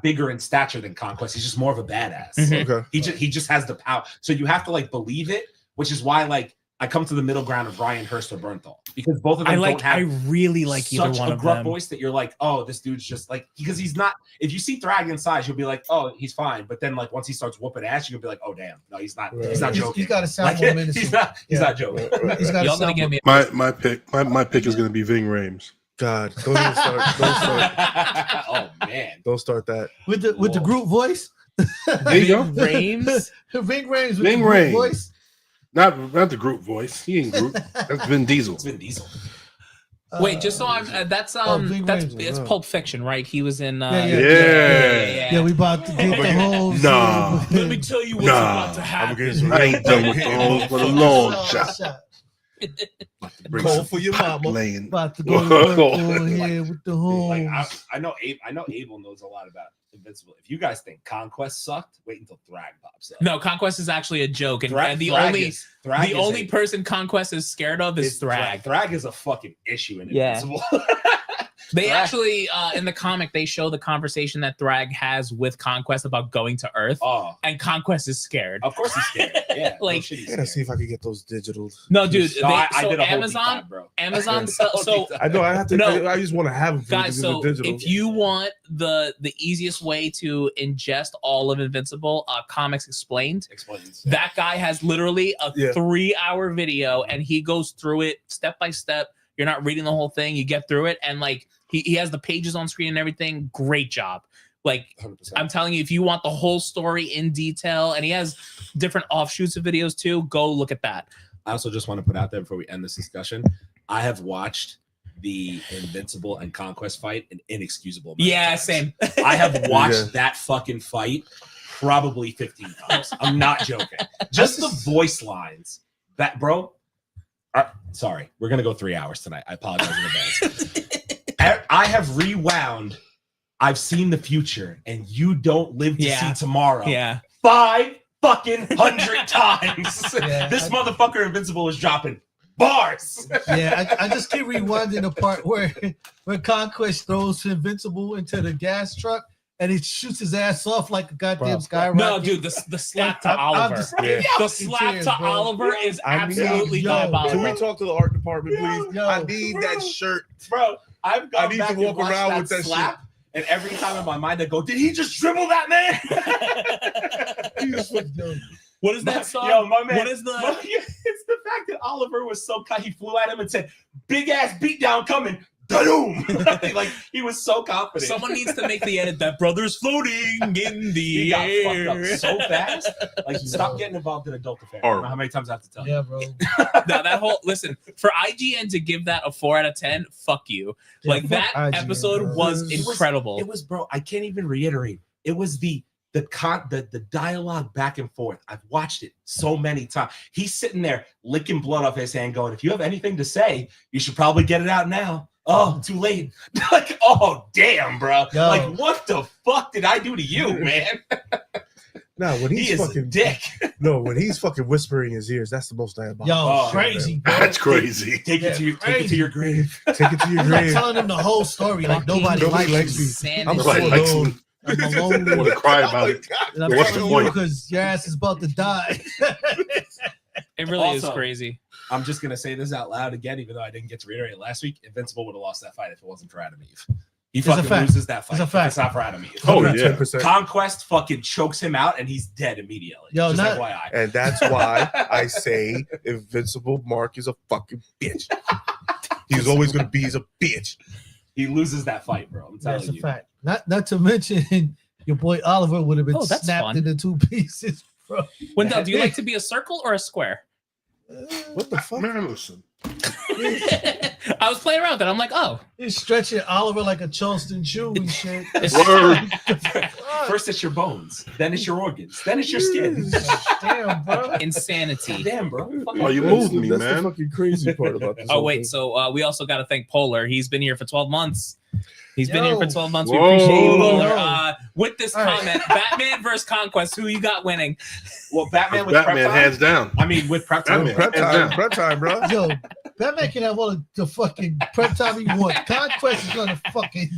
bigger in stature than Conquest. He's just more of a badass. Okay. He just has the power. So you have to like believe it, which is why like I come to the middle ground of Ryan Hurst or Bernthal, because both of them don't have I really like either one a of gruff them. voice that you're like, oh, this dude's just like, because he's not. If you see Thrag inside, you'll be like, oh, he's fine. But then like once he starts whooping ass, you'll be like, oh damn, no, he's not. He's not joking. He's got to sound more menacing. He's not joking. He's got to sound get me. My pick is going to be Ving Rhames. God, don't even start. Don't start. Oh man, don't start that with the group voice. There you go. Ving Rhames. Ving Rhames. Voice. Not the group voice. He ain't group. That's Vin Diesel. It's Vin Diesel. Wait, just so I'm that's Big that's Ranger, it's yeah. Pulp Fiction, right? He was in Yeah, we about to get the whole. Nah. Let me tell you what's about to I'm happen. getting some I ain't done with the hoes for a long shot. Call for your mama. Laying. About to go to work on here with the Like homes. I know Abel knows a lot about Invincible. If you guys think Conquest sucked, wait until Thrag pops up. No, Conquest is actually a joke, and, Thrag- and the Thrag only is a- person Conquest is scared of is Thrag. Thrag is a fucking issue in Yeah. Invincible. They Thrag- actually in the comic they show the conversation that Thrag has with Conquest about going to Earth, Oh, and Conquest is scared. of course he's scared. Yeah, Like- no shit, he's I gotta scared. see if I can get those digital. No, dude. No, I so did a whole Amazon, deep dive, bro. Amazon. I did a whole So deep dive. I know I have to. No. I just want to have them for guys, so digital. if you want the easiest way to ingest all of Invincible, Comics Explained, Explains. that guy has literally a Yeah. 3-hour video, and he goes through it step by step. You're not reading the whole thing; you get through it, and like he has the pages on screen and everything. Great job. Like 100%. I'm telling you, if you want the whole story in detail, and he has different offshoots of videos too, go look at that. I also just want to put out there before we end this discussion, I have watched the Invincible and Conquest fight an inexcusable amount of Yeah, times. same. I have watched Yeah. that fucking fight probably 15 times. I'm not joking. Just the voice lines. That, bro. Sorry, we're gonna go 3 hours tonight. I apologize in advance. I have rewound. I've seen the future, and you don't live to Yeah. see tomorrow. Yeah. 500 times. Yeah, This motherfucker Invincible is dropping bars. Yeah, I just keep rewinding the part where Conquest throws Invincible into the gas truck and he shoots his ass off like a goddamn skyrocket. No, dude, the slap to I'm Oliver. just- Yeah. The slap Tears, to bro. Oliver is I need- absolutely yo, Can we diabolical. talk to the art department, please? Yo. I need that shirt. Bro, I've I gone need back to and walk watched around that with that slap, and every time in my mind I go, did he just dribble that man? He just fucking- Yo, What is that song? Yo, my man. What is the? It's the fact that Oliver was so he flew at him and said, big ass beatdown coming. Da-doom. Like he was so confident. Someone needs to make the edit. That brother's floating in the he got air. fucked up so fast. Like stop getting involved in adult affairs. I don't know how many times I have to tell you. yeah, bro. Now, that whole listen for IGN to give that a 4 out of 10. Fuck you. Yeah, Like fuck that IGN, episode bro. was It was- incredible. It was, bro. I can't even reiterate. It was the dialogue back and forth. I've watched it so many times. He's sitting there licking blood off his hand, going, "If you have anything to say, you should probably get it out now." Oh, too late. Like, oh, damn, bro. Yo. Like, what the fuck did I do to you, man? No, when He he's is a fucking dick. no, when he's fucking whispering in his ears, that's the most diabolical. Yo, Oh, crazy, bro. That's crazy. Take it to your grave. Take it to your He's like grave. telling him the whole story. Like nobody Nobody likes likes me. me. Insanity. I'm Nobody so likes alone. me. I'm I lonely. want to cry about it. And I'm What's the telling you point? because your ass is about to die. It really is Also- crazy. I'm just gonna say this out loud again, even though I didn't get to reiterate it last week. Invincible would have lost that fight if it wasn't for Adam Eve. He It's a fucking fact. loses that fight. It's a if fact. It's not for Adam Eve. Oh, yeah. 110%. Conquest fucking chokes him out and he's dead immediately. Yo, Just not- FYI. And that's why I say Invincible Mark is a fucking bitch. He's always gonna be a bitch. He loses that fight, bro. I'm telling That's a you. fact. Not to mention your boy Oliver would have been Oh, that's snapped fun. into 2 pieces, bro. Wendell, do you like to be a circle or a square? What the fuck? Man, listen. I was playing around with it. I'm like, oh, He's stretching Oliver like a Charleston chew and shit. Word. First it's your bones, then it's your organs, then it's your skin. Damn, bro. insanity. Damn, bro. Oh, you moved me, That's man. the fucking crazy part about this. Oh whole wait, thing. so we also got to thank Polar. He's been here for 12 months. He's been here Yo. for 12 months. Whoa. We appreciate you, Polar. Yo. With this All right. comment, Batman versus Conquest, who you got winning? Well, Batman with Batman, prep time? hands down. I mean, with prep time. Batman. prep Hands time, down. prep time, bro. Yo, Batman can have all the fucking prep time he wants. Conquest is gonna fucking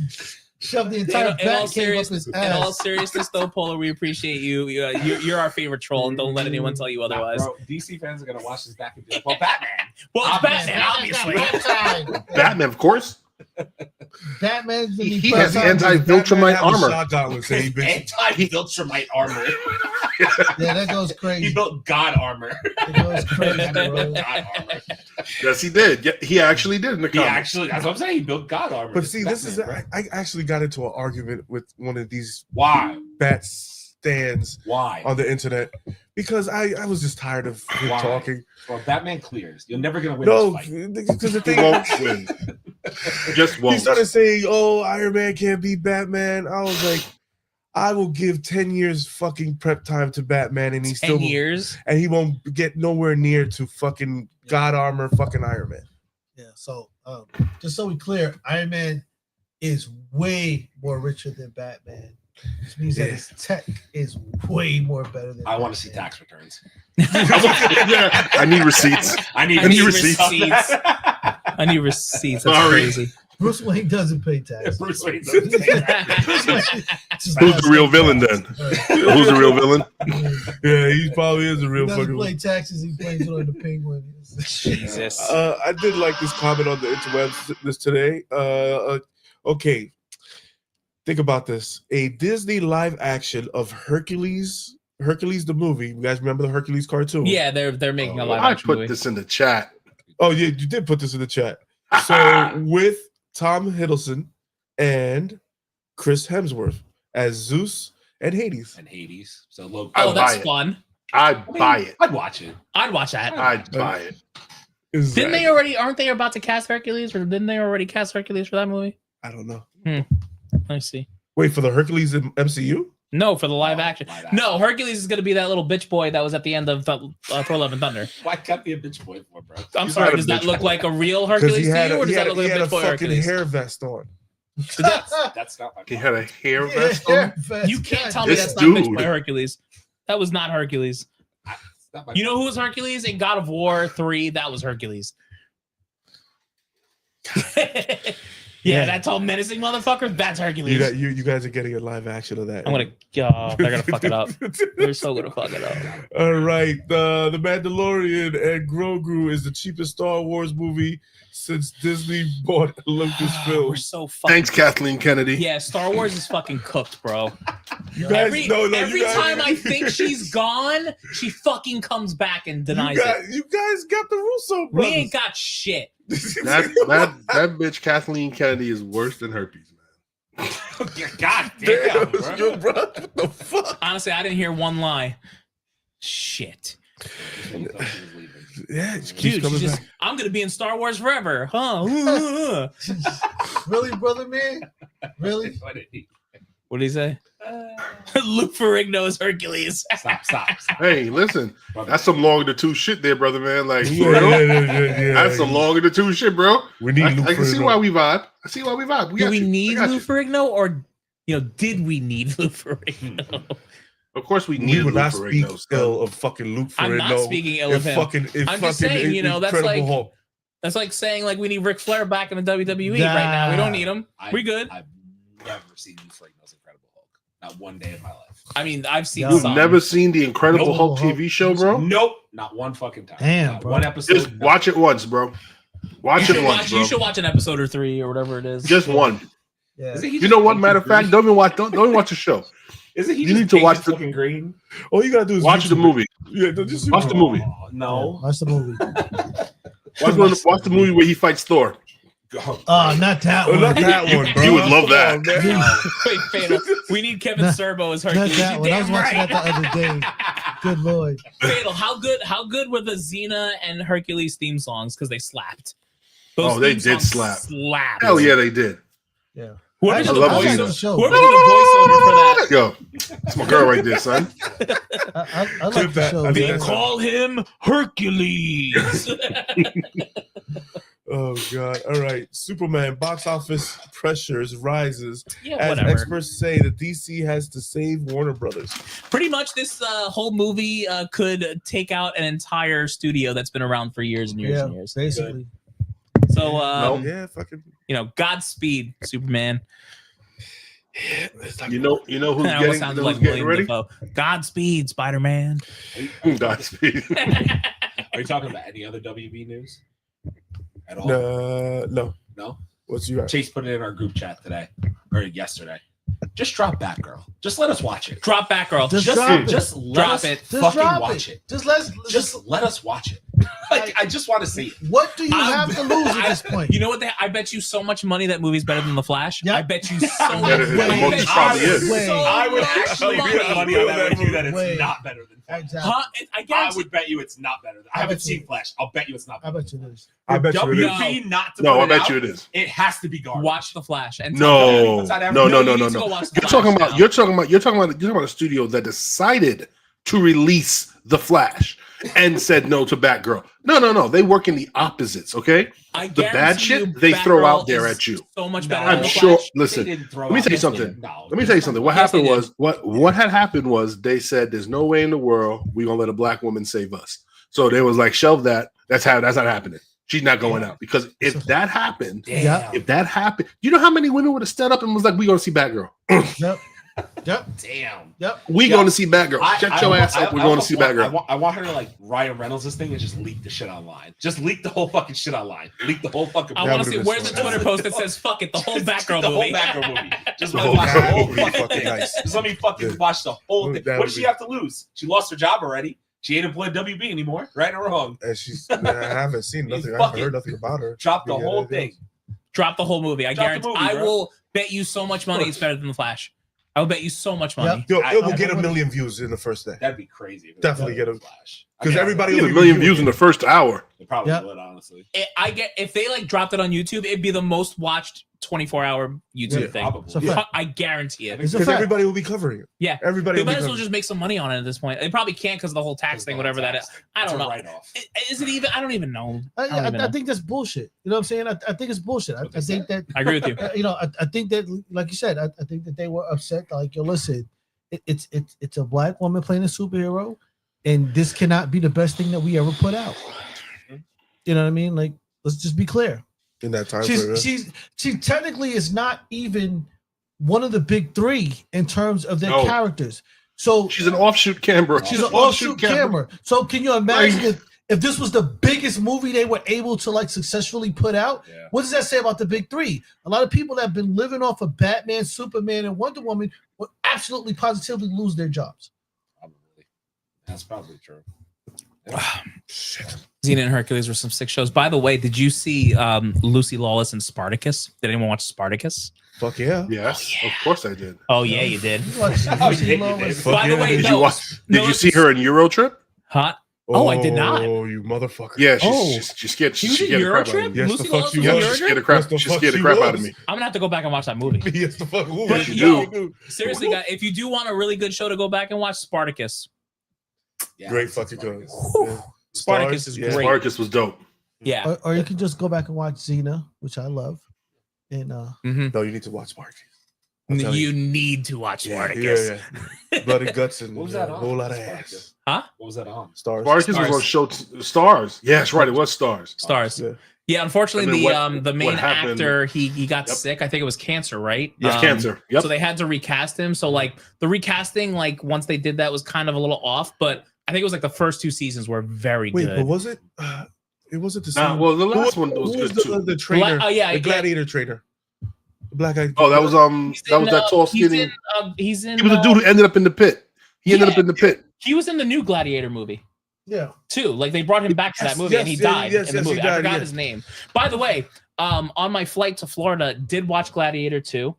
shove the entire bat cave up his in all ass. seriousness, though, Polar, we appreciate you. You're our favorite troll, and don't let anyone tell you otherwise. Bro, DC fans are gonna watch this back and be like, "Well, Batman." Well, it's Batman, Batman, obviously. Batman, of course. Batman's the He prep has time. anti-Viltrumite armor. Anti-Viltrumite armor. Yeah, that goes He crazy. built God armor. It goes crazy, bro. God armor. Yes, he did. Yeah, he actually did in the He comics. actually, that's what I'm saying. He built God armor. But It's see, this is Batman, bro. I actually got into an argument with one of these Why? bat stands Why? on the internet because I was just tired of him Why? talking. Well, Batman clears. You're never gonna win No, this fight. because the He thing won't win. Just won't. He started saying, "Oh, Iron Man can't beat Batman." I was like, I will give 10 years fucking prep time to Batman, and he still years, and he won't get nowhere near to fucking God armor fucking Iron Man. Yeah. So just so we clear, Iron Man is way more richer than Batman. Which means that his tech is way more better than I want to see tax returns. I need receipts. I need receipts. I need receipts. That's crazy. Bruce Wayne doesn't pay taxes. Bruce Wayne doesn't pay taxes. Who's the real villain then? Who's the real villain? Yeah, he probably is a real he doesn't fucking play taxes. He plays on the Penguin. Jesus. I did like this comment on the interwebs this today. Okay. Think about this. A Disney live action of Hercules the movie. You guys remember the Hercules cartoon? Yeah, they're making a live I action put movie. this in the chat. Oh, yeah, you did put this in the chat. So with Tom Hiddleston and Chris Hemsworth as Zeus and Hades. So low. Oh, that's fun. I'd buy it. I'd watch it. I'd watch that. I'd buy it. Didn't they already? Aren't they about to cast Hercules, or didn't they already cast Hercules for that movie? I don't know. I see. Wait, for the Hercules in MCU? No, for the live action. No, Hercules is going to be that little bitch boy that was at the end of Thor: Love and Thunder. Why can't be a bitch boy for, bro? I'm sorry. Does that look like a real Hercules to you, or does that look like a bitch boy fucking Hercules? hair vest on. That's not my He had a hair vest on. You can't tell me that's not bitch boy Hercules. That was not Hercules. You know who was Hercules in God of War 3? That was Hercules. Yeah, that tall menacing motherfucker. That's Hercules. You guys are getting a live action of that. I'm gonna. They're gonna fuck it up. They're so gonna fuck it up. All right, the Mandalorian and Grogu is the cheapest Star Wars movie since Disney bought Lucasfilm. We're so fucking. Thanks, Kathleen Kennedy. Yeah, Star Wars is fucking cooked, bro. Every time I think she's gone, she fucking comes back and denies it. You guys got the Russo brothers. We ain't got shit. That bitch Kathleen Kennedy is worse than herpes, man. God damn, bro. What the fuck? Honestly, I didn't hear one lie. Shit. Yeah, dude, I'm gonna be in Star Wars forever, huh? Really, brother, man? Really? What did he say? Luke Ferrigno is Hercules. Stop. Hey, listen, that's some long in the tooth shit there, brother, man. Like, Yeah, that's some long in the tooth shit, bro. We need Luke I can see Ferrigno. why we vibe. I see why we vibe. Do we need Luke Ferrigno, or did we need Luke Ferrigno? Of course, we We need would Luke not speak Ferrigno. ill of fucking Luke Ferrigno. I'm not speaking ill of him. I'm just saying, that's like saying like we need Ric Flair back in the WWE right now. We don't need him. We good. I've never seen Luke Ferrigno's Incredible Hulk. Not one day in my life. I mean, I've seen. You've never seen the Incredible Hulk TV show, bro? Nope, not one fucking time. Damn, not bro. one episode. Just watch it once, bro. Watch it once, bro. You should watch an episode or 3 or whatever it is. Just one. Yeah. You know what? Matter of fact, don't even watch the show. Isn't he? You need to watch the fucking green. All you gotta do is watch the movie. Yeah, just watch the movie. No, watch the movie. Watch the movie where he fights Thor. Oh, not that one. Not that one, bro. You would love that. Wait, Fatal. We need Kevin Serbo as Not Hercules. that one. I was watching that the other day. Good lord. Fatal. How good were the Xena and Hercules theme songs? Because they slapped. Oh, they theme did songs slap. Slapped. Hell yeah, they did. Yeah. Whoever did the love voiceover Xena. whoever did the voiceover for that. Yo, that's my girl right there, son. I like the show. They man. call him Hercules. Oh god! All right, Superman box office pressures rises as whatever. experts say that DC has to save Warner Brothers. Pretty much, this whole movie could take out an entire studio that's been around for years and years and years. Basically. So, fucking. Godspeed, Superman. You know who's That almost sounded like getting William ready? Dafoe. Godspeed, Spider-Man. Godspeed. Are you talking about any other WB news at all? No. No. What's you got? Chase put it in our group chat today or yesterday. Just drop Batgirl. Just let us watch it. Drop Batgirl. Just drop it. Just let us Just fucking drop watch it. Just let let us watch it. Like, I just want to see it. What do you have to lose at this point? You know what? I bet you so much money that movie's better than The Flash. Yep. I bet you so much Better than money. the movie probably is. I would actually put money on that with you that it's Wait. not better than Flash. Exactly. Huh? I I guess. would bet you it's not better. I haven't seen Flash. I'll bet you it's not I better. bet you this. I bet you it is. WB not to No, put I it bet out, you it is. It has to be garbage. Watch The Flash. And No, It's not no, every- no, You no, need no, to go no. watch The You're Flash talking about now. you're talking about a studio that decided to release The Flash and said no to Batgirl. No. They work in the opposites. Okay, I the bad guarantee shit you they throw Batgirl out there is at you. So much better. No, than I'm The sure. Flash. Listen, They didn't throw let me out tell you this something. thing. No, Let me tell you something. What Yes, they happened did. was what had happened was they said there's no way in the world we're gonna let a black woman save us. So they was like, shelve that. That's not happening. She's not going out because if that happened, Yeah. if that happened, you know how many women would have stood up and was like, "We gonna see Batgirl. Yep. Yep. Damn. Yep. We Yeah. going to see Batgirl. Shut your ass up. We're going to see Batgirl." I want her to like Ryan Reynolds this thing and just leak the shit online. Just leak the whole fucking shit online. Leak the whole fucking. I That want to see would've been where's the so Twitter nice. post that says "fuck it" the whole Batgirl the movie. whole Batgirl movie. Just The let me whole watch the Batgirl whole movie, fucking fucking thing. nice. Just let me fucking Yeah. watch the whole thing. That What would does she be- have to lose? She lost her job already. She ain't employed WB anymore. Right or wrong? And she's. I haven't seen You nothing. I fucking- haven't heard nothing about her. Drop the Yeah, whole that thing. is. Drop the whole movie. I Drop the guarantee. movie, I bro. will bet you so much money it's better than The Flash. I will bet you so much money. Yo, I- it will I get a wouldn't- million views in the first day. That'd be crazy. if it was Definitely better get than a- Flash. Because everybody He will had a be million reviewing views in it. the first hour. They probably Yep. would, honestly. I get if they like dropped it on YouTube, it'd be the most watched 24-hour YouTube Yeah, thing. Probably. It's a fact. I guarantee it. It's a Because fact. everybody will be covering it. Yeah. Everybody They will might be as well covering just make some money on it at this point. They probably can't because of the whole tax thing, whatever that is. I don't know. Write-off. Is it even? I don't even know. I don't even I know. think that's bullshit. You know what I'm saying? I think it's bullshit. I think that I agree with you. you know, I think that, like you said, I think that they were upset. Like, yo, listen, it's a black woman playing a superhero, and this cannot be the best thing that we ever put out. You know what I mean? Like, let's just be clear. in that time frame. She technically is not even one of the big three in terms of their No. characters. So She's an offshoot camera. she's an offshoot camera. So can you imagine if this was the biggest movie they were able to like successfully put out? Yeah. What does that say about the big three? A lot of people that have been living off of Batman, Superman, and Wonder Woman would absolutely positively lose their jobs. Probably. That's probably true. Xena and Hercules were some sick shows. By the way, did you see Lucy Lawless and Spartacus? Did anyone watch Spartacus? Fuck yeah. Yes, of course I did. Oh yeah, you did. You watch Oh, Lucy yeah, you Lawless. did. By the yeah, way, Did no, you watch? Did no, you see her in Eurotrip? Hot. Oh, I did not. Oh, you motherfucker. Yeah, Oh. she scared. She was in scared the crap out of Eurotrip. me. Yes, Lucy the fuck Lawless she was in was. She Eurotrip. scared the crap. Yes, the She fuck scared the she crap out of was. me. I'm gonna have to go back and watch that movie. Yes, the fuck. Ooh, But you yo, do. seriously, guys, if you do want a really good show to go back and watch, Spartacus. Yeah, Great that's fucking Spartacus. good. Yeah. Spartacus Stars, is yeah. great. Marcus was dope. Yeah. Or you can just go back and watch Xena, which I love. And Mhm. No, you need to watch Sparky. I'm telling You need to watch Yeah, Spartacus. yeah. Bloody guts and What was a that on? whole lot of Spartacus. ass. What was that on? Stars. Marcus was on show Stars. Yeah, that's right. It was Stars. Stars. Yeah. Yeah, unfortunately, And then the main what happened- actor he got Yep. sick. I think it was cancer, right? Yeah, cancer. Yep. So they had to recast him. So like the recasting, like once they did that, was kind of a little off. But I think it was like the first two seasons were very Wait, good. but was it? It wasn't the same. Nah, well, the Who last one was who good the, too. The trainer. Oh yeah, the yeah. gladiator trainer. The black guy. Oh, that was He's that was in, that tall, he's skinny. in, he's in. He was the dude who ended up in the pit. He ended up in the pit. He was in the new Gladiator movie yeah. too. Like they brought him back to Yes, that movie, yes, and he yes, died yes, in the yes, he movie. I died, forgot yeah. his name. By the way, on my flight to Florida, did watch Gladiator 2.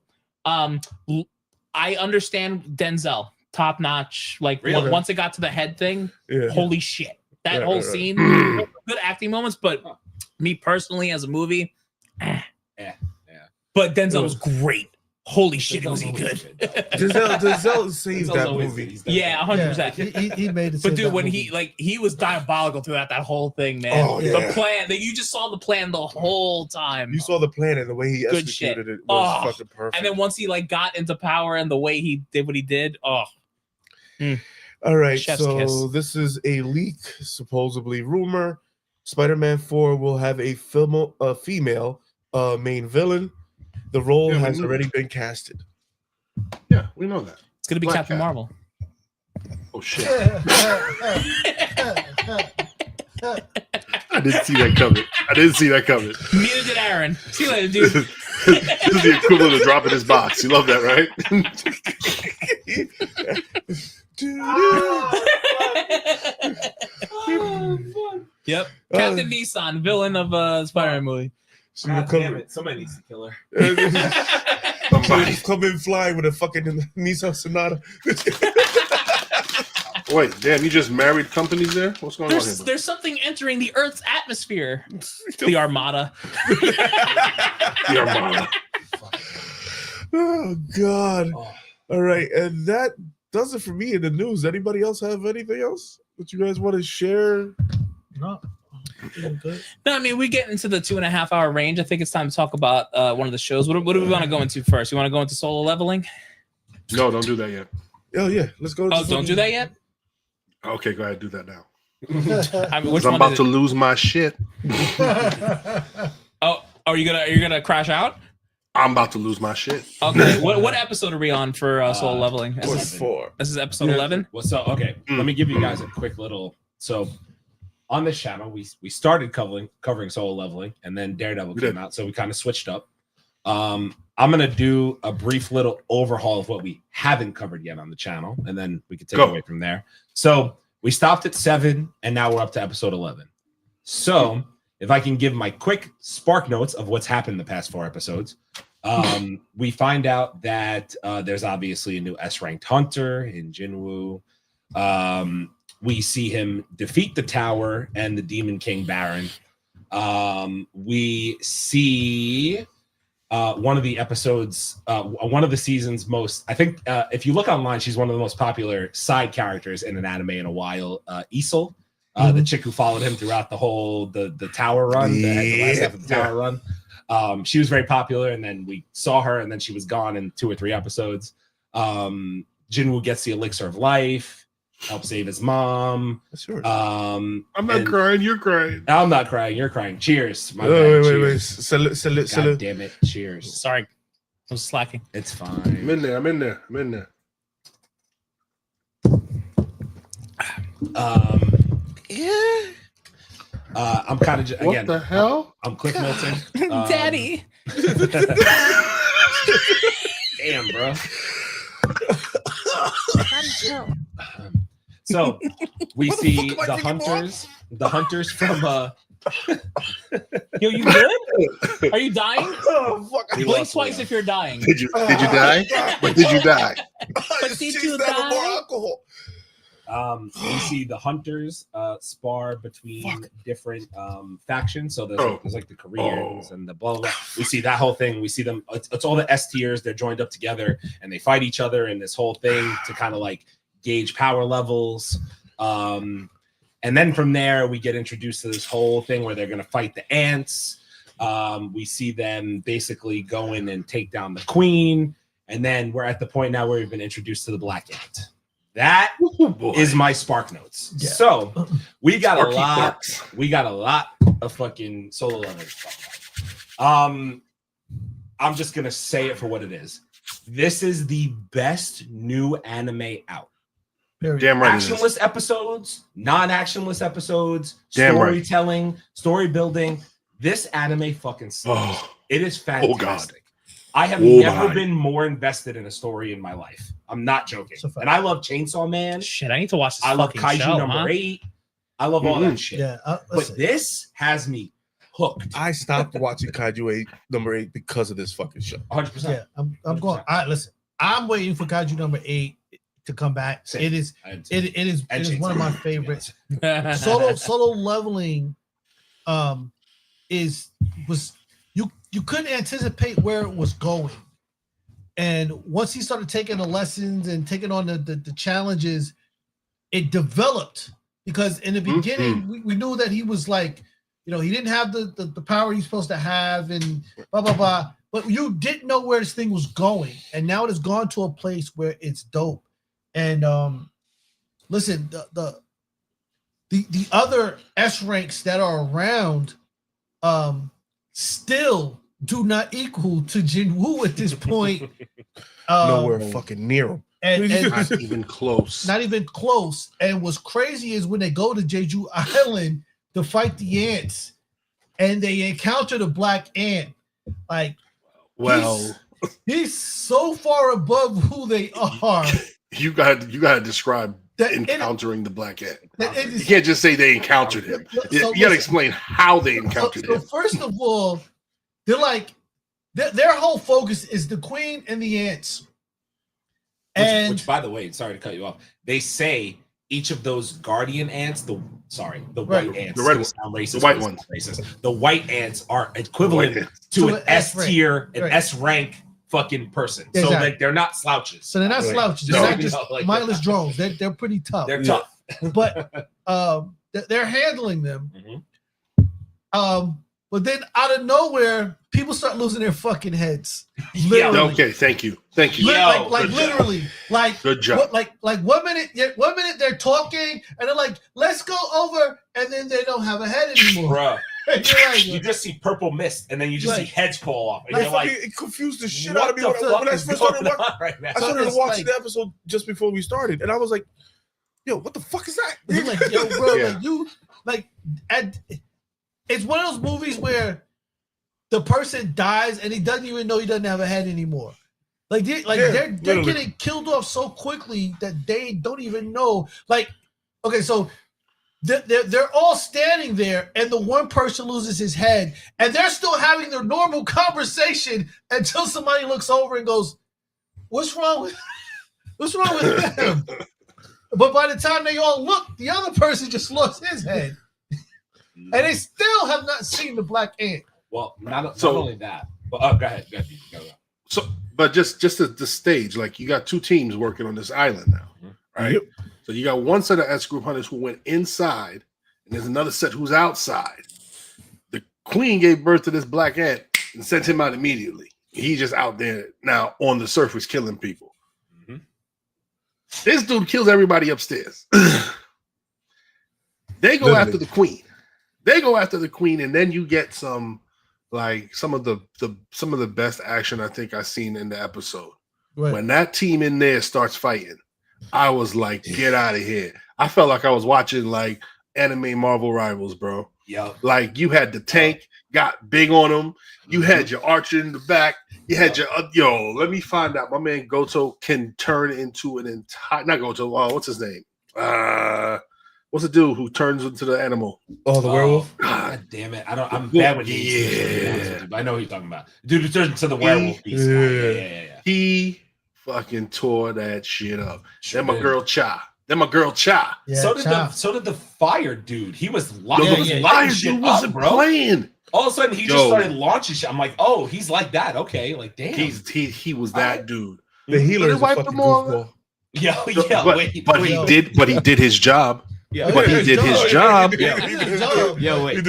I understand Denzel, top notch. Like Really? once it got to the head thing, Yeah. holy shit, that Yeah, whole right. scene, good acting moments. But me personally, as a movie, Yeah. But Denzel was great. Holy shit, was he good? Denzel saved that movie. Yeah, 100%. He made it. But to dude, that when movie. he was diabolical throughout that whole thing, man. Oh, The yeah. plan that you just saw the plan the whole time. You saw the plan and the way he Good executed shit. it was Oh, fucking perfect. And then once he like got into power and the way he did what he did, All right, Chef's so kiss. this is a leak, supposedly rumor. Spider-Man 4 will have a female main villain. The role Yeah, we has knew already been casted. Yeah, we know that. it's gonna be Black Captain Cat. Marvel. Oh shit! I didn't see that coming. Neither did Aaron. See you later, This dude. is the equivalent of dropping his box. You love that, right? Yep. Captain Nissan, villain of Spider-Man movie. She God will damn come, it. Somebody needs to kill her. somebody come in flying with a fucking Nissan Sonata. Wait, damn, you just married companies there? What's going on here? There's something entering the Earth's atmosphere. The Armada. The Armada. Oh God! All right, and that does it for me in the news. Anybody else have anything else that you guys want to share? No. Good. No, I mean, we get into the 2.5 hour range. I think it's time to talk about one of the shows. What do we want to go into first? You want to go into solo leveling? No, don't do that yet. Oh yeah, let's go. Oh, don't do that yet? Okay, go ahead, do that now. I mean, which I'm one about is to it? lose my shit. Oh, are you gonna crash out? I'm about to lose my shit. Okay. What episode are we on for solo leveling? This is episode 11. Well, so okay, let me give you guys a quick little. So on this channel, we started covering solo leveling, and then Daredevil came out, so we kind of switched up. I'm gonna do a brief little overhaul of what we haven't covered yet on the channel, and then we can take it away from there. So we stopped at 7, and now we're up to episode 11. So if I can give my quick spark notes of what's happened the past 4 episodes, we find out that there's obviously a new S-ranked hunter in Jinwoo. We see him defeat the Tower and the Demon King Baron. We see one of the episodes, one of the season's most, I think, if you look online, she's one of the most popular side characters in an anime in a while, Isol. The chick who followed him throughout the whole the tower run, the last half of the tower run. She was very popular, and then we saw her, and then she was gone in 2 or 3 episodes. Jinwoo gets the elixir of life, helps save his mom. I'm not crying, you're crying. I'm not crying, you're crying. Cheers. My Wait. Cheers. Salute. God damn it. Cheers. Sorry, I was slacking. It's fine. I'm in there. I'm kind of again. What the hell? I'm Cliff Milton. Daddy. Damn, bro. So we see the hunters from Yo, you good? Are you dying? Oh fuck! Blink twice if you're dying. Did you die? But did you die? But did you die? More alcohol. We see the hunters spar between different factions. So there's like the Koreans and the blah, blah. We see that whole thing. We see them. It's all the S tiers. They're joined up together and they fight each other in this whole thing to kind of like gauge power levels. And then from there, we get introduced to this whole thing where they're going to fight the ants. We see them basically go in and take down the queen. And then we're at the point now where we've been introduced to the black ant. That is my spark notes. Yeah. So we got a lot of fucking solo leveling stuff. I'm just gonna say it for what it is. This is the best new anime out. Damn right. Actionless episodes, non-actionless episodes, Damn storytelling, story building. This anime fucking slaps. It is fantastic. Oh God. I have never been more invested in a story in my life. I'm not joking. And I love Chainsaw Man. Shit, I need to watch this. I love Kaiju show, number 8. I love all that shit. Yeah, but this has me hooked. I stopped watching Kaiju number 8 because of this fucking show. 100%. Yeah, I'm going. Listen, I'm waiting for Kaiju number 8 to come back. Same. It is one of my favorites. Solo leveling you couldn't anticipate where it was going. And once he started taking the lessons and taking on the challenges, it developed. Because in the beginning, we knew that he was like, he didn't have the power he's supposed to have and blah, blah, blah. But you didn't know where this thing was going. And now it has gone to a place where it's dope. And listen, the other S ranks that are around still do not equal to Jinwoo at this point. Nowhere fucking near him. And not even close. Not even close. And what's crazy is when they go to Jeju Island to fight the ants and they encounter the black ant, like, he's so far above who they are. You gotta describe encountering the black ant. You can't just say they encountered him. You got to explain how they encountered him. So first of all, they're like their whole focus is the queen and the ants. Which, by the way, sorry to cut you off. They say each of those guardian ants, the white ants, the red ones, racist, the white ones, racist. The white ants are equivalent to an S tier, an S rank fucking person. Exactly. So like they're not slouches. So they're not slouches. They're not just mindless drones. They're pretty tough. They're tough, but they're handling them. But then out of nowhere, people start losing their fucking heads. Literally. Okay, thank you. Literally, like good job. Like 1 minute they're talking, and they're like, "Let's go over," and then they don't have a head anymore. Bro, like, you just see purple mist, and then you just see heads fall off, and you're like, it confused the shit out of me when I first started watching. I started watching the episode just before we started, and I was like, "Yo, what the fuck is that?" Like, yo, bro, it's one of those movies where the person dies and he doesn't even know he doesn't have a head anymore. They're getting killed off so quickly that they don't even know. Like, okay, so they're all standing there, and the one person loses his head, and they're still having their normal conversation until somebody looks over and goes, "What's wrong with him?" But by the time they all look, the other person just lost his head. And they still have not seen the black ant. Well, not only that, but go ahead. Go. So, but just the stage, like you got two teams working on this island now, right? Yep. So you got one set of S group hunters who went inside, and there's another set who's outside. The queen gave birth to this black ant and sent him out immediately. He's just out there now on the surface killing people. Mm-hmm. This dude kills everybody upstairs. They go after the queen. And then you get some of the best action I think I've seen in the episode. Right. When that team in there starts fighting, I was like, get out of here. I felt like I was watching like anime Marvel Rivals, bro. Yeah. Like you had the tank, got big on them. You had your archer in the back. You had your let me find out. My man Goto can turn into an entire not Goto. What's his name? What's the dude who turns into the animal? Oh, the werewolf. God damn it! I'm bad with names. Yeah, I know who you're talking about. Dude who turns into the werewolf beast. Yeah. He fucking tore that shit up. Sure then my girl Cha. Yeah, so did the fire dude. He was fire dude wasn't playing. All of a sudden, he just started launching shit. I'm like, oh, he's like that. Okay, like damn. He was that dude. The healer is a fucking goofball. But he did his job. Yeah, but he did his job. Wait.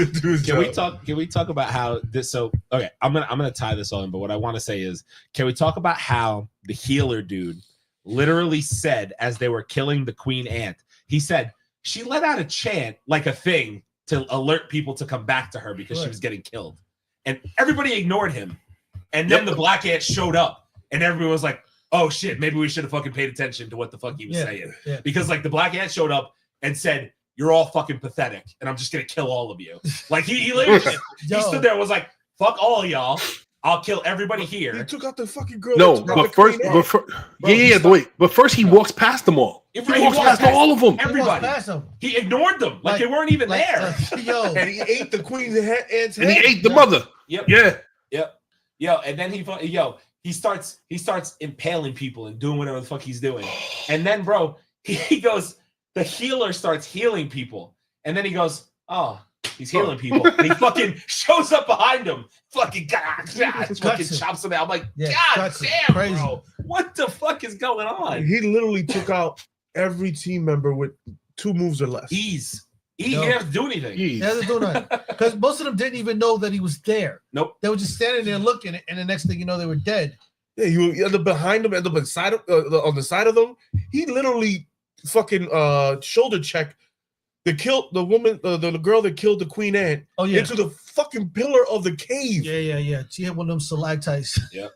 Can we talk about how this? So okay, I'm gonna tie this all in. But what I want to say is, can we talk about how the healer dude literally said as they were killing the queen ant, he said she let out a chant like a thing to alert people to come back to her because she was getting killed, and everybody ignored him. And then the black ant showed up, and everyone was like, "Oh shit, maybe we should have fucking paid attention to what the fuck he was saying." Yeah. Because like the black ant showed up and said, "You're all fucking pathetic, and I'm just gonna kill all of you." Like he literally he stood there and was like, "Fuck all of y'all, I'll kill everybody here." He took out the fucking girl. No, but first, but first he walks past them all. He walks past all of them. Everybody. He ignored them like they weren't even there. And he ate the queen's head. And he ate the mother. Yep. Yeah. Yo, and then he starts impaling people and doing whatever the fuck he's doing, and then bro, he goes. The healer starts healing people, and then he goes, "Oh, he's healing people." And he fucking shows up behind him, fucking chops him out. I'm like, God damn, bro, what the fuck is going on? He literally took out every team member with 2 moves or less. He didn't have to do anything. He had to do nothing because most of them didn't even know that he was there. Nope, they were just standing there looking, and the next thing you know, they were dead. Yeah, you end up behind them, end up beside on the side of them. He literally fucking shoulder check the woman, the girl that killed the queen ant into the fucking pillar of the cave. Yeah. She had one of them stalactites. Yep.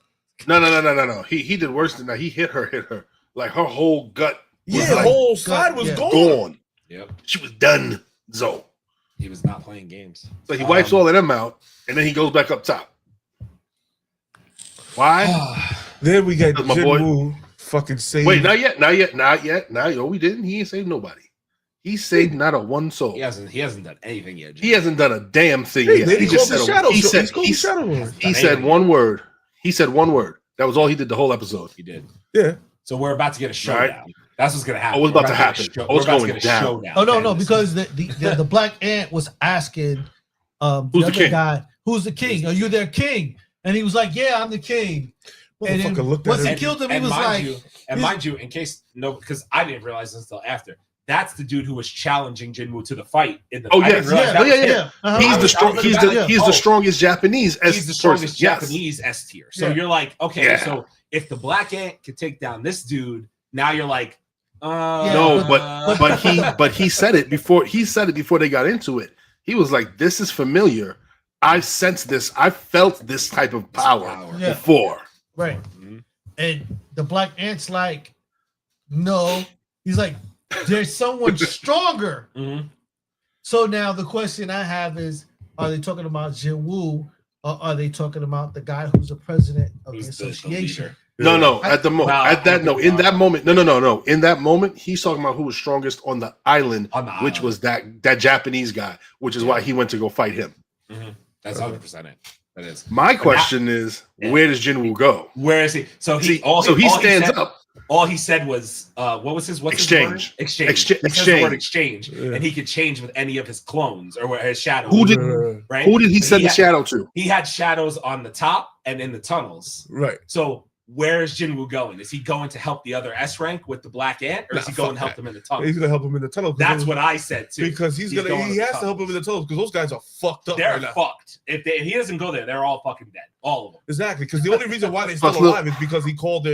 No. He did worse than that. He hit her. Like her whole gut. The whole side was gone. Yep. She was done. So he was not playing games. So he wipes all of them out, and then he goes back up top. Why? Then we get Jinwoo fucking saved. Wait, not yet. No, we didn't. He ain't saved nobody. He saved not a one soul. He hasn't done anything yet. He hasn't done a damn thing Hey, yet. man, He just said he said one word. He said one word. That was all he did the whole episode. He did. Yeah. So we're about to get a showdown. Right. That's what's gonna happen. Oh, what's about to happen? Oh, it's going down. Showdown. Oh no, because the Black Ant was asking Who's the king? guy, who's the king? Are you their king? And he was like, yeah, I'm the king. And then once he killed him, he was like, mind you, in case because I didn't realize this until after. That's the dude who was challenging Jinwoo to the fight in the. Oh yes, yeah. He's the strongest Japanese. He's the strongest Japanese S tier. So you're like, okay, so if the Black Ant can take down this dude, now you're like, no, but he said it before. He said it before they got into it. He was like, "This is familiar. I've sensed this. I felt this type of power before." Right. Mm-hmm. And the Black Ant's like, no. He's like, there's someone stronger. Mm-hmm. So now the question I have is, are they talking about Jinwoo, or are they talking about the guy who's the president of the association? No. In that moment, he's talking about who was strongest on the island, which was that Japanese guy, which is why he went to go fight him. Mm-hmm. That's 100% it. That is. My question is, where does Jinwoo go? Where is he? So he stands up. All he said was, "What was his exchange? Exchange. He says the word exchange, and he could change with any of his clones or his shadows. Who did he send the shadow to? He had shadows on the top and in the tunnels. Right. So where is Jinwoo going? Is he going to help the other S rank with the Black Ant, or is he going to help them in the tunnel? He's going to help him in the tunnel. That's what I said too. Because he has to help him in the tunnels because those guys are fucked up. They're fucked. If he doesn't go there, they're all fucking dead. All of them. Exactly. Because the only reason why they're still alive is because he called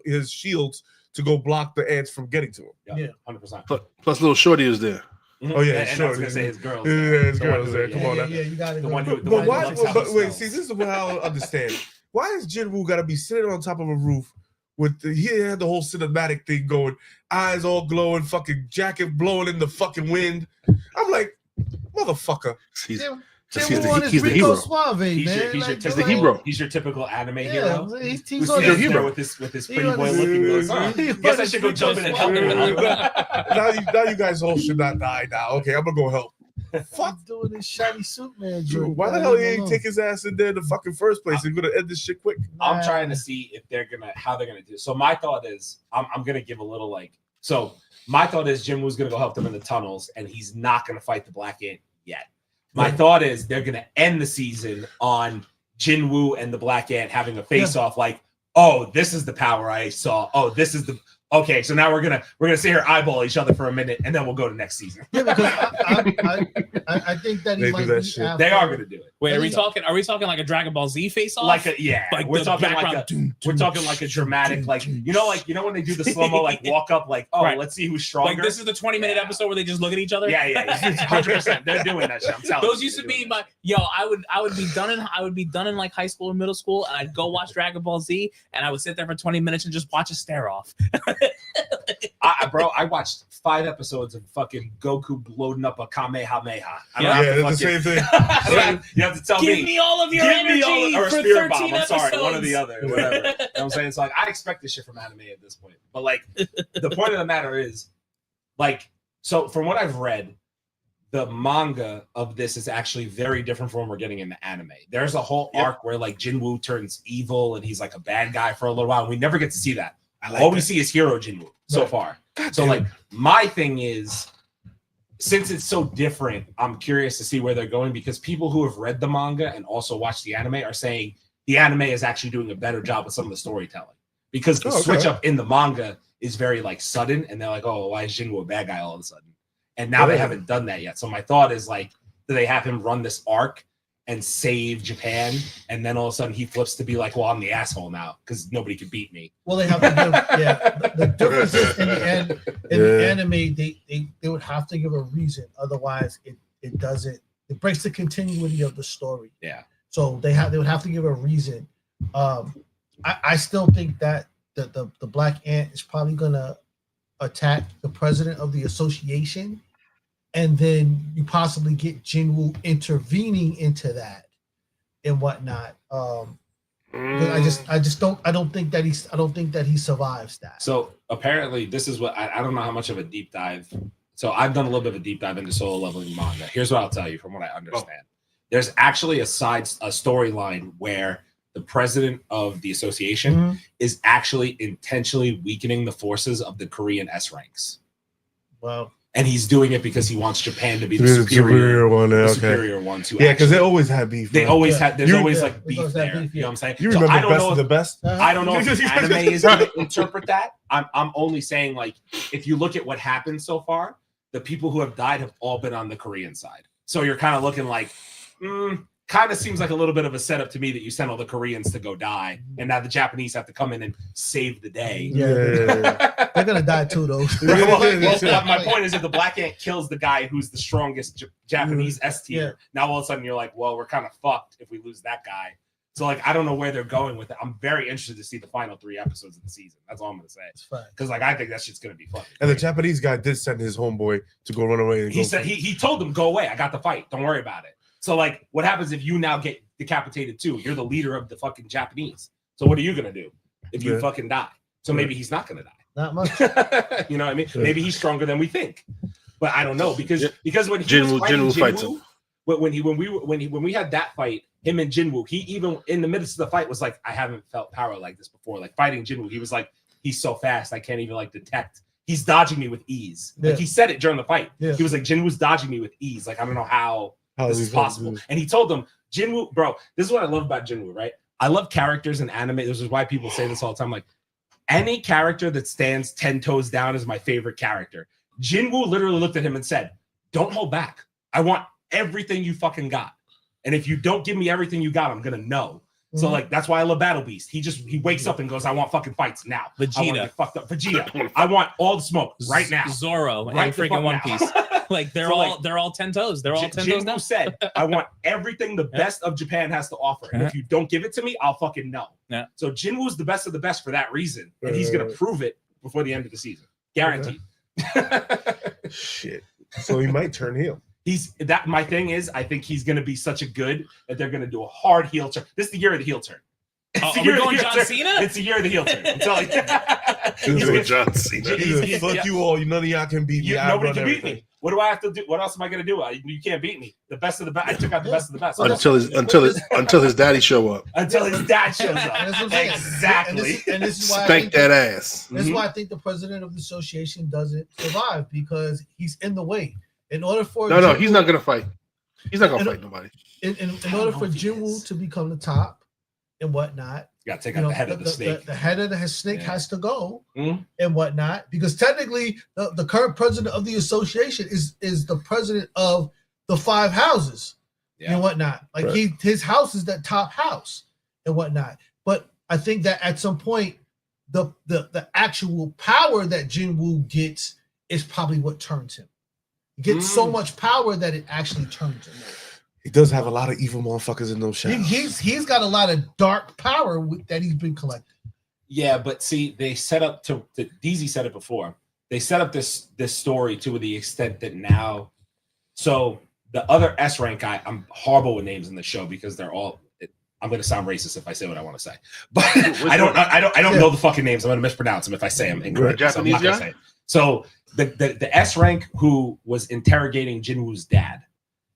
his shields to go block the ants from getting to him. Yeah, 100%. Plus, little Shorty was there. Oh yeah, and sure. I was gonna say his girls. Yeah, his girls there. Come on, yeah, you got it. But wait, see, this is what I don't understand. Why is Jinwoo got to be sitting on top of a roof with he had the whole cinematic thing going, eyes all glowing, fucking jacket blowing in the fucking wind? I'm like, motherfucker. He's the hero. He's the hero. He's your typical anime hero. He's your hero with his pretty boy looking. Guess I should go jump in and help him. Now you guys all should not die now. Okay, I'm gonna go help. Fuck doing this shiny suit man joke. Why the hell he ain't take his ass in there in the fucking first place? He's gonna end this shit quick. I'm trying to see if how they're gonna do. So my thought is, I'm gonna give a little my thought is Jinwoo's gonna go help them in the tunnels, and he's not gonna fight the Black Ant yet. My thought is they're gonna end the season on Jinwoo and the Black Ant having a face-off, like, oh, this is the power I saw. Oh, this is the okay. So now we're gonna sit here eyeball each other for a minute, and then we'll go to next season. Yeah, because I think that he might be after. They are gonna do it. Wait, are we talking like a Dragon Ball Z face-off? We're talking like a dramatic, you know when they do the slow-mo, like walk up, like, oh, let's see who's stronger. Like this is the 20-minute episode where they just look at each other. Yeah, 100%. They're doing that shit. I'm telling you. Those used to be my I would be done in like high school or middle school, and I'd go watch Dragon Ball Z, and I would sit there for 20 minutes and just watch a stare off. I watched 5 episodes of fucking Goku loading up a Kamehameha. That's the same thing. You have to tell Give me all of your energy or a for spirit 13 bomb. I'm episodes. sorry, one or the other, whatever. You know what I'm saying? It's like I expect this shit from anime at this point. But like the point of the matter is, like, so from what I've read, the manga of this is actually very different from what we're getting in the anime. There's a whole arc where like Jinwoo turns evil and he's like a bad guy for a little while. And we never get to see that. All we see is hero Jinwoo so far. So like my thing is, since it's so different, I'm curious to see where they're going, because people who have read the manga and also watched the anime are saying the anime is actually doing a better job with some of the storytelling, because the switch up in the manga is very like sudden, and they're like, oh, why is Jinwoo a bad guy all of a sudden? And now they haven't done that yet. So my thought is like, do they have him run this arc and save Japan, and then all of a sudden he flips to be like, well, I'm the asshole now because nobody can beat me. Well, they have to give, the difference is in the end, the anime, they would have to give a reason, otherwise it breaks the continuity of the story. Yeah. So they would have to give a reason. I still think that the Black Ant is probably gonna attack the president of the association, and then you possibly get Jinwoo intervening into that and whatnot. I don't think that he survives that. So apparently, this is what I don't know how much of a deep dive. So I've done a little bit of a deep dive into solo leveling manga. Here's what I'll tell you from what I understand. There's actually a storyline where the president of the association is actually intentionally weakening the forces of the Korean S ranks. Wow. And he's doing it because he wants Japan to be the superior one. Superior ones who because they always had beef. They always had. There's always like beef there. You know what I'm saying? You remember the best of the best? I don't know if anime is going to interpret that. I'm only saying, like, if you look at what happened so far, the people who have died have all been on the Korean side. So you're kind of looking like, kind of seems like a little bit of a setup to me that you sent all the Koreans to go die, and now the Japanese have to come in and save the day. Yeah. They're gonna die too, though. Well, my point is, if the Black Ant kills the guy who's the strongest Japanese S tier, now all of a sudden you're like, well, we're kind of fucked if we lose that guy. So, like, I don't know where they're going with it. I'm very interested to see the final 3 episodes of the season. That's all I'm gonna say. Because, like, I think that shit's gonna be fun. And the Japanese guy did send his homeboy to go run away. And he said he told him, go away. I got the fight. Don't worry about it. So, like, what happens if you now get decapitated too? You're the leader of the fucking Japanese. So what are you gonna do if you fucking die? So maybe he's not gonna die. Not much. You know what I mean? Maybe he's stronger than we think. But I don't know because when he Jinwoo fights him. When we had that fight, him and Jinwoo, he even in the midst of the fight was like, I haven't felt power like this before. Like fighting Jinwoo, he was like, he's so fast, I can't even like detect. He's dodging me with ease. Like he said it during the fight. Yeah. He was like, Jinwoo's dodging me with ease. Like I don't know how this is possible. And he told them, Jinwoo, bro, this is what I love about Jinwoo, right? I love characters in anime. This is why people say this all the time. Like, any character that stands 10 toes down is my favorite character. Jinwoo literally looked at him and said, don't hold back. I want everything you fucking got. And if you don't give me everything you got, I'm going to know. So, like, that's why I love Battle Beast. He wakes up and goes, I want fucking fights now. Vegeta. Fucked up. Vegeta. I want all the smoke right now. Zoro and freaking One Piece. Like they're all 10 toes. They're all 10 toes down. Said, I want everything the best of Japan has to offer. And if you don't give it to me, I'll fucking know. Yeah. So Jinwoo's the best of the best for that reason. And he's gonna prove it before the end of the season. Guaranteed. Shit. So he might turn heel. My thing is, I think he's gonna be such a good that they're gonna do a hard heel turn. This is the year of the heel turn. Are we going John Cena? It's the year of the heel turn. I'm telling you. He's going John Cena. Fuck you all. None of y'all can beat me. Nobody can beat me. What do I have to do? What else am I gonna do? You can't beat me. The best of the best. I took out the best of the best. Until his daddy show up. Until his dad shows up. Exactly. And this is why spank that ass. This is why I think the president of the association doesn't survive, because he's in the way. In order for no, he's not gonna fight. He's not gonna fight nobody. In order for Jinwoo to become the top and whatnot, you gotta take out the head of the snake. The head of the snake has to go and whatnot, because technically the current president of the association is the president of the 5 houses and whatnot. Like his house is that top house and whatnot. But I think that at some point the actual power that Jinwoo gets is probably what turns him. He gets so much power that it actually turns him. He does have a lot of evil motherfuckers in those shadows. He's got a lot of dark power that he's been collecting. Yeah, but see, they set up to DZ said it before. They set up this story to the extent that now, so the other S rank guy, I'm horrible with names in the show because they're all. I'm going to sound racist if I say what I want to say, but I don't know the fucking names. I'm going to mispronounce them if I say them incorrect. Japanese so guy. So the S rank who was interrogating Jinwoo's dad.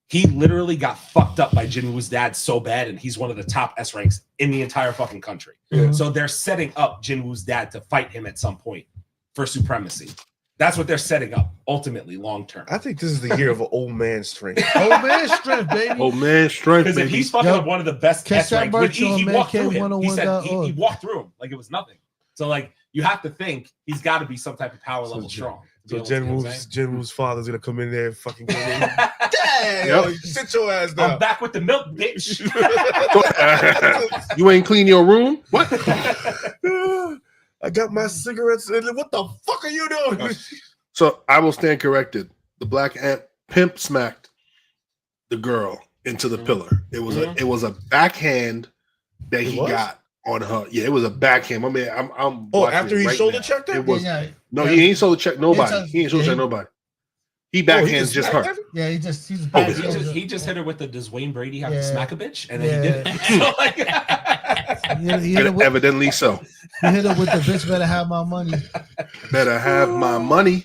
He literally got fucked up by Jinwoo's dad so bad, and he's one of the top S ranks in the entire fucking country. Yeah. So they're setting up Jinwoo's dad to fight him at some point for supremacy. That's what they're setting up, ultimately, long term. I think this is the year of an old man strength. Old man strength, baby. Old man strength, Because if he's fucking up one of the best S ranks, he walked through him. He said he walked through him like it was nothing. So, like, you have to think he's got to be some type of power level strong. So Jinwoo's father's gonna come in there and fucking kill him. Damn, yo, sit your ass down. I'm back with the milk, bitch. You ain't clean your room? What? I got my cigarettes in. What the fuck are you doing? So I will stand corrected. The Black Ant pimp smacked the girl into the pillar. It was a backhand that he got on her. Yeah, it was a backhand. I mean, I'm after he shoulder checked her? It was he ain't shoulder check nobody. He ain't shoulder check nobody. He backhands just her. Yeah, he just hit her with the does Wayne Brady have to smack a bitch? And then he did it. So, like, Evidently so. You hit her with the bitch better have my money. Better have my money.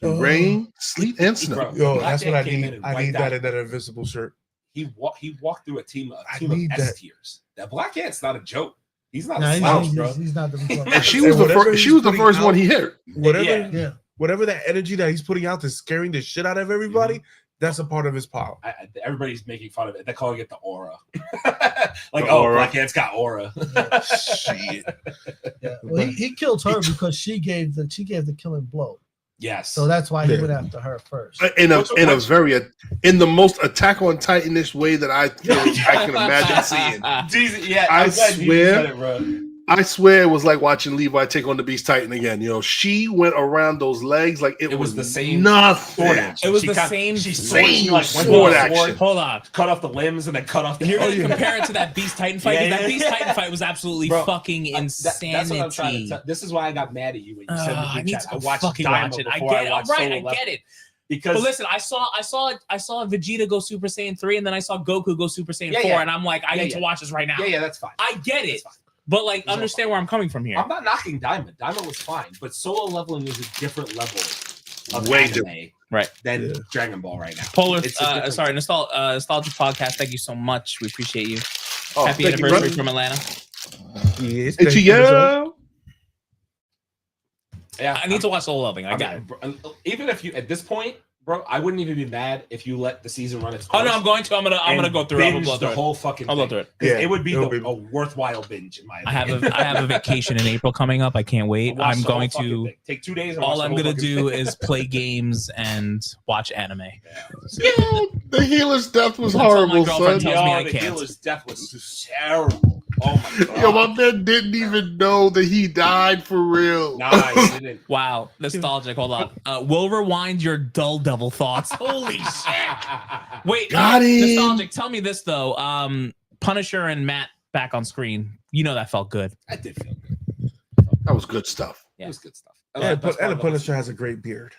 Rain, sleet, and snow. Bro, Yo, Black that's what Ant I came need. in and I wiped need out- that in that Invincible shirt. He walked through a team of need S that. tiers. That Black Ant's not a joke. He's not Nah, a slouch, bro. he's not the And she was the first. She was the first one he hit. Whatever, Yeah. whatever that energy that he's putting out that's scaring the shit out of everybody. That's a part of his power. Everybody's making fun of it. They're calling it the aura. Like, The oh, aura. Black Ant's got aura. Shit. Yeah. Well, he killed her because she gave the killing blow. Yes. So that's why he Yeah. went after her first. In the most Attack on Titanish way that I can imagine seeing. Jesus, yeah, I I'm glad you swear- said it, bro. I swear it was like watching Levi take on the Beast Titan again. You know, she went around those legs like it was the same nothing. sword action. It was She the cut- same She same like sword went with the action. Hold on. cut off the limbs and then cut off the. You're gonna compare it to that Beast Titan fight? Yeah, that yeah, Beast yeah. Titan fight was absolutely Bro, fucking insanity. That's what I'm trying to tell. This is why I got mad at you when you said in the I group need chat. to I go watched fucking Diamond watch it. I before get it. watched Right, Solo I Level. get it. Because But listen, I saw Vegeta go Super Saiyan 3, and then I saw Goku go Super Saiyan 4, yeah. and I'm like, I Yeah, need yeah. to watch this right now. yeah, that's fine. I get it. That's fine. But like, all understand where I'm coming from here. I'm not knocking Diamond. Diamond was fine, but Solo Leveling is a different level of Way anime different. Right. than Yeah. Dragon Ball right now. Polar, It's a different- sorry, Nostalgia Podcast. Thank you so much. We appreciate you. Oh, Happy thank you, anniversary brother. from Atlanta. Yes, It's a yeah. Yeah, I need to watch Solo Leveling. I got it. Even if you at this point, bro, I wouldn't even be mad if you let the season run its Oh course. no, I'm going to. I'm gonna go through. I'm gonna binge go the through it. whole fucking. I'll go thing. through it. 'Cause Yeah, it would be it'll be- a worthwhile binge in my I opinion. have a vacation in April coming up. I can't wait. Watch I'm the whole going fucking to. thing. Take 2 days. And All watch the I'm whole gonna fucking do thing. is play games and watch anime. Yo, the healer's death was That's all my horrible, girlfriend son. tells me I the can't. healer's death was terrible. Oh my god. Yo, my man didn't even know that he died for real. Nah, I didn't. Wow, nostalgic. Hold on. We'll rewind your dull devil thoughts. Holy shit! Wait, Got him. nostalgic. Tell me this though. Punisher and Matt back on screen. You know that felt good. I did feel good. That was good stuff. Yeah. It was good stuff. And Best part the of the Punisher has a great beard.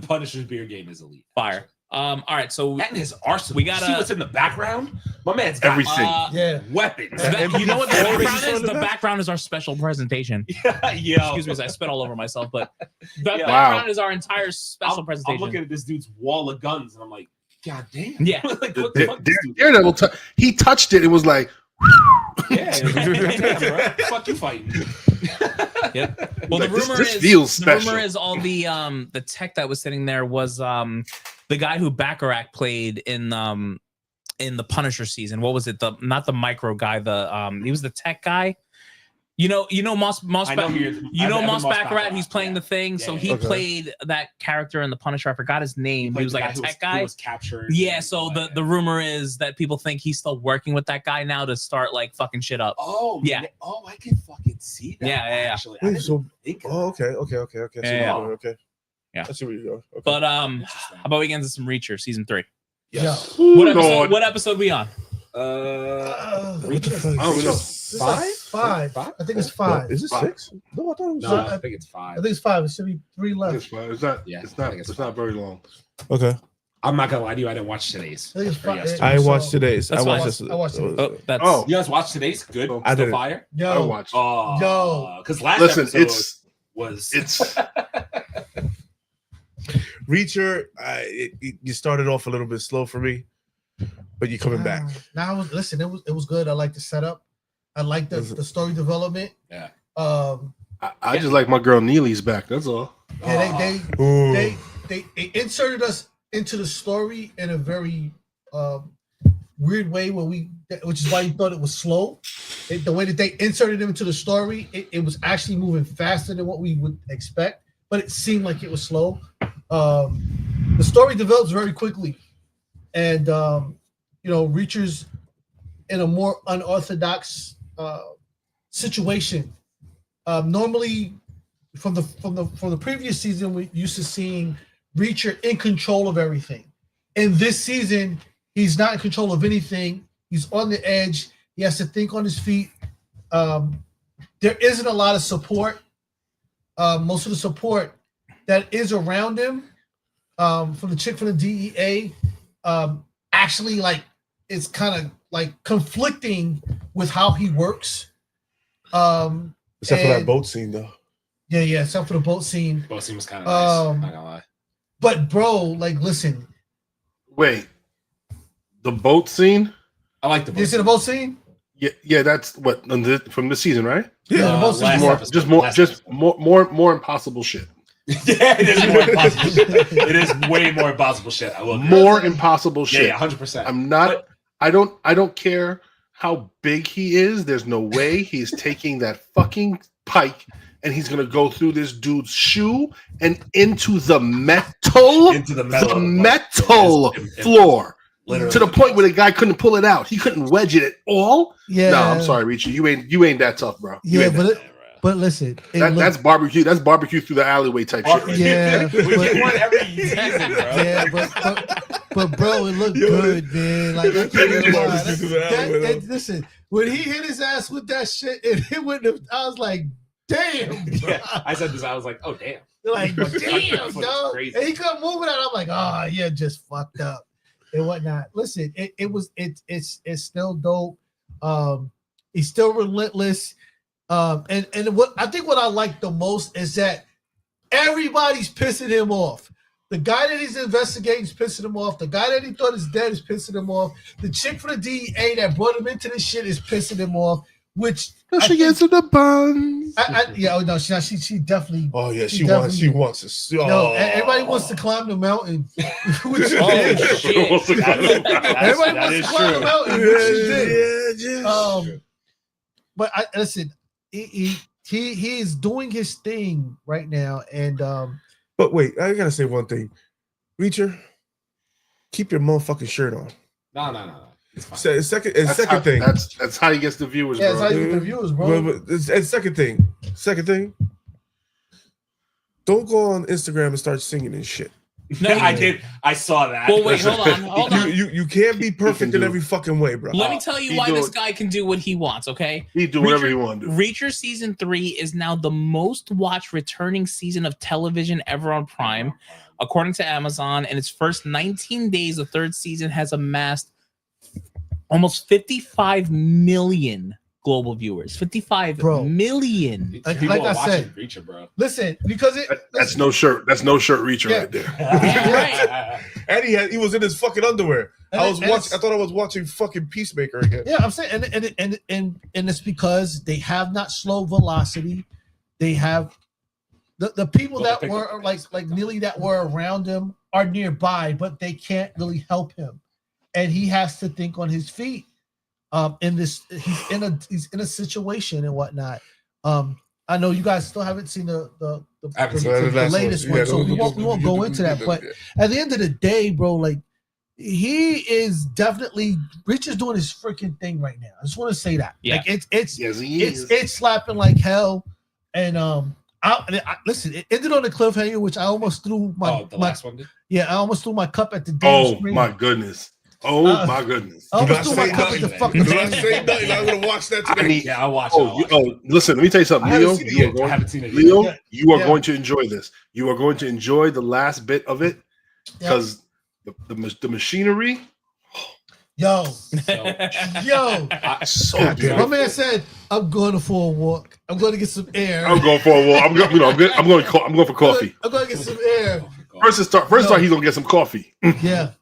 Punisher's beard game is elite. Fire. All right. So And his arsenal. We You gotta- see what's in the background? My man's got Everything. Yeah. weapons. you know what the Everything background is? on the The back? background is our special presentation. Yo. Excuse me, as I spit all over myself, but the Yeah. background is our entire special I'm presentation. looking at this dude's wall of guns and I'm like, God damn. Yeah. Like, what the fuck this dude- Daredevil, he touched it. It was like, Yeah. Yeah, bro. Fuck you fighting. Yep. Well, Like, the rumor this is feels the special. rumor is all the tech that was sitting there was the guy who Bacharach played in the Punisher season. What was it? Not the micro guy. He was the tech guy. You know Moss I know who you're- Moss Moss Baccarat. He's playing yeah. the thing. So Yeah, he yeah. Okay. played that character in the Punisher. I forgot his name. He was like a who tech who guy. was captured. Yeah. So the rumor is that people think he's still working with that guy now to start like fucking shit up. Oh Yeah. man. Oh, I can fucking see that. Yeah, yeah, yeah. Actually, I Wait, didn't so think of oh, that. okay. So Yeah. okay. Yeah. I see where you go. Okay. But Interesting. how about we get into some Reacher season 3? yes. What episode we on? What the fuck? I don't know. This is like five. I think it's five. Is it Five. 6? No, I thought it was No, six. I think it's 5. I think it's five. It should be 3 It's left. fine. It's not. Yeah, It's not. I think it's It's not very long. Okay. I'm not gonna lie to you. I didn't watch today's. I think it's Or five. yesterday. I So- watched today's. That's I watched fine. this. I watched it. Oh, that's Oh. You guys watched today's? Good. I Still didn't. fire. I Yo, watched. Oh, Yo. because last Listen, episode it's was it's Reacher. You started off a little bit slow for me, but you're coming back. Now, listen, it was good. I like the setup. I like the story development. Yeah. I just like my girl Neely's back. That's all. Yeah, Ooh. they inserted us into the story in a very weird way which is why you thought it was slow. The way that they inserted him into the story, it was actually moving faster than what we would expect, but it seemed like it was slow. The story develops very quickly, and Reacher's in a more unorthodox situation. Normally, from the previous season, we used to seeing Reacher in control of everything. In this season, he's not in control of anything. He's on the edge. He has to think on his feet. There isn't a lot of support. Most of the support that is around him from the chick from the DEA actually like it's kind of like conflicting with how he works. Except for that boat scene, though. Yeah, except for the boat scene. Boat scene was kind of nice. Not gonna lie. But bro, like, listen. Wait, the boat scene? I like the boat. You see the boat scene? Yeah, that's what from this season, right? Yeah, the boat scene. More impossible shit. Yeah, it is more impossible shit. It is way more impossible shit. I will. More impossible shit. Yeah, 100%. I'm not. I don't care how big he is. There's no way he's taking that fucking pike and he's gonna go through this dude's shoe and into the metal floor. Literally. To the point where the guy couldn't pull it out. He couldn't wedge it at all. Yeah. No, I'm sorry, Richie. You ain't that tough, bro. Yeah, but listen, that's barbecue. That's barbecue through the alleyway type shit. Right? Yeah, we get one every season, bro. Yeah, but bro, it looked good, man. Like, listen, when he hit his ass with that shit, it wouldn't have. I was like, damn. Yeah, I said this. I was like, oh damn. Like, damn, dog. And he couldn't move it out. I'm like, oh, yeah, just fucked up and whatnot. Listen, it's still dope. He's still relentless. And what I think what I like the most is that everybody's pissing him off. The guy that he's investigating is pissing him off. The guy that he thought is dead is pissing him off. The chick from the DEA that brought him into this shit is pissing him off. Which she gets in the buns. She definitely. Oh yeah, she wants to. Oh. No, everybody wants to climb the mountain. Which shit! Everybody wants to climb the mountain. Which she did. But listen, he is doing his thing right now, and But wait, I gotta say one thing, Reacher, keep your motherfucking shirt on. No. Second thing. That's how he gets the viewers, bro. That's how you get the viewers, bro. And second thing, don't go on Instagram and start singing and shit. No, I did. I saw that. Well, wait, hold on. You can't be perfect in every fucking way, bro. Let me tell you why this guy can do what he wants, okay? He do whatever he wants to do. Reacher season 3 is now the most watched returning season of television ever on Prime, according to Amazon. In its first 19 days, the third season has amassed almost 55 million global viewers. 55 million. Like I said, Reacher, bro. Listen, because that's no shirt. That's no shirt Reacher right there. Right. And he was in his fucking underwear. I thought I was watching fucking Peacemaker again. Yeah, I'm saying, and it's because they have not slow velocity. They have the people that were like Neely that were around him are nearby, but they can't really help him, and he has to think on his feet. He's in a situation and whatnot. I know you guys still haven't seen the latest one, so we won't go into that. But at the end of the day, bro, like he is definitely Rich is doing his freaking thing right now. I just want to say that. Yeah. Like it's slapping like hell. And listen, it ended on a cliffhanger, which I almost threw my last one did? Yeah, I almost threw my cup at the damn screen. My goodness. My goodness. I almost threw my cup at the fucking I'm gonna watch that today. I'll watch it. Listen, let me tell you something, Leo. I haven't seen it. Leo, you are going to enjoy this. You are going to enjoy the last bit of it because the machinery. Yo, so beautiful. My man said, "I'm going for a walk. I'm going to get some air. I'm going for a walk. I'm going for coffee. I'm going to get some air." First start, he's gonna get some coffee. Yeah.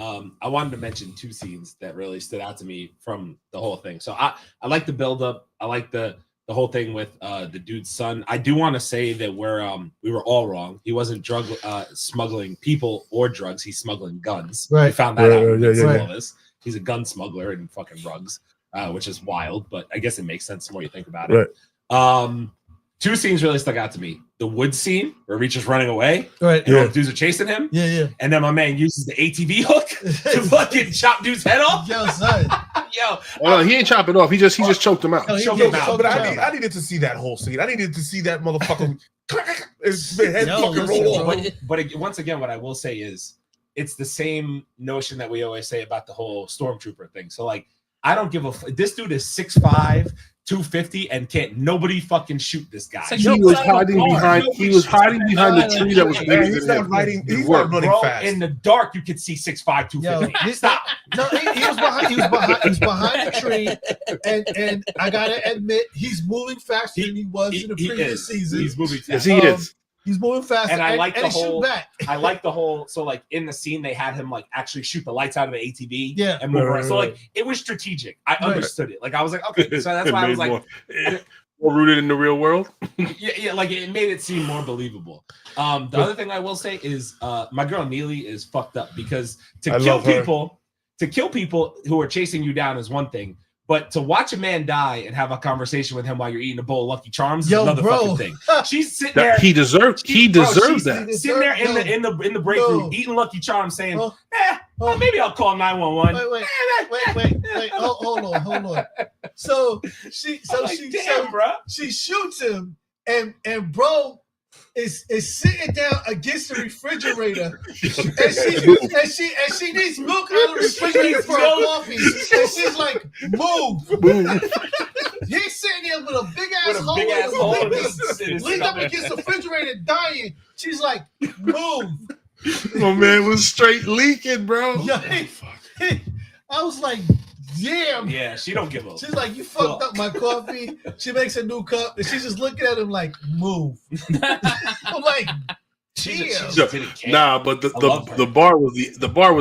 I wanted to mention two scenes that really stood out to me from the whole thing. So I like the build up. I like the whole thing with the dude's son. I do want to say that we were all wrong. He wasn't drug smuggling people or drugs. He's smuggling guns. Right. We found that out. Yeah. All this. He's a gun smuggler and fucking drugs, which is wild, but I guess it makes sense the more you think about it. Right. Two scenes really stuck out to me. The wood scene where Reach is running away. Right. The dudes are chasing him. Yeah. And then my man uses the ATV hook to fucking chop dude's head off. Yo, son. Well, he ain't chopping off. He just choked him out. But I needed to see that whole scene. I needed to see that motherfucker his head fucking roll off. But once again, what I will say is it's the same notion that we always say about the whole stormtrooper thing. So like, I don't give a this dude is 6'5", 250 and can't nobody fucking shoot this guy. It's like He was hiding behind. He was hiding behind the tree that was bigger He's than not him. riding. He's Bro, not running Bro, fast. in the dark, you could see 6'5", 250. Stop. No, he was behind the tree, and I gotta admit, he's moving faster than he was in the previous season. He's moving Yes, fast. he is. He's moving faster, And I like the he's shooting whole. back. I like the whole. So like in the scene, they had him like actually shoot the lights out of the ATV. Yeah. And move around. So Right. like it was strategic. I understood it. Like I was like, okay, so that's why I was like, more rooted in the real world. yeah, like it made it seem more believable. The other thing I will say is my girl Neely is fucked up because to kill people who are chasing you down is one thing, but to watch a man die and have a conversation with him while you're eating a bowl of Lucky Charms is another fucking thing. She's sitting there. He deserved that. Sitting there in the break room eating Lucky Charms, saying, maybe I'll call 911. Wait. Hold on. So she shoots him, and bro is sitting down against the refrigerator, and she needs milk out of the refrigerator for her coffee, and she's like, move. He's sitting there with a big ass hole, leaned up against the refrigerator, dying. She's like, move. My man was straight leaking, bro. I was like, damn. Yeah, she don't give up. She's like, you fucked up my coffee. She makes a new cup, and she's just looking at him like, move. I'm like, damn. Nah, but the bar was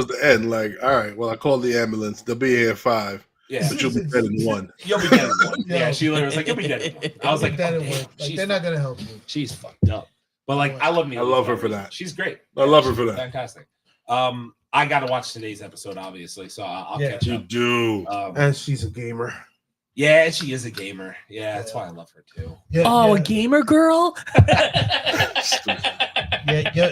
the end. Like, all right, well, I called the ambulance. They'll be here at 5. Yeah, but you'll be dead in 1. You'll be dead in 1. Yeah, she literally was like, you'll be dead in 1. I was like, they're not gonna help you. She's fucked up. But like, I love me. I love her for that. She's great. I love her for that. Fantastic. I got to watch today's episode, obviously, so I'll catch up. You do. And she's a gamer. Yeah, she is a gamer. Yeah, that's why I love her too. A gamer girl?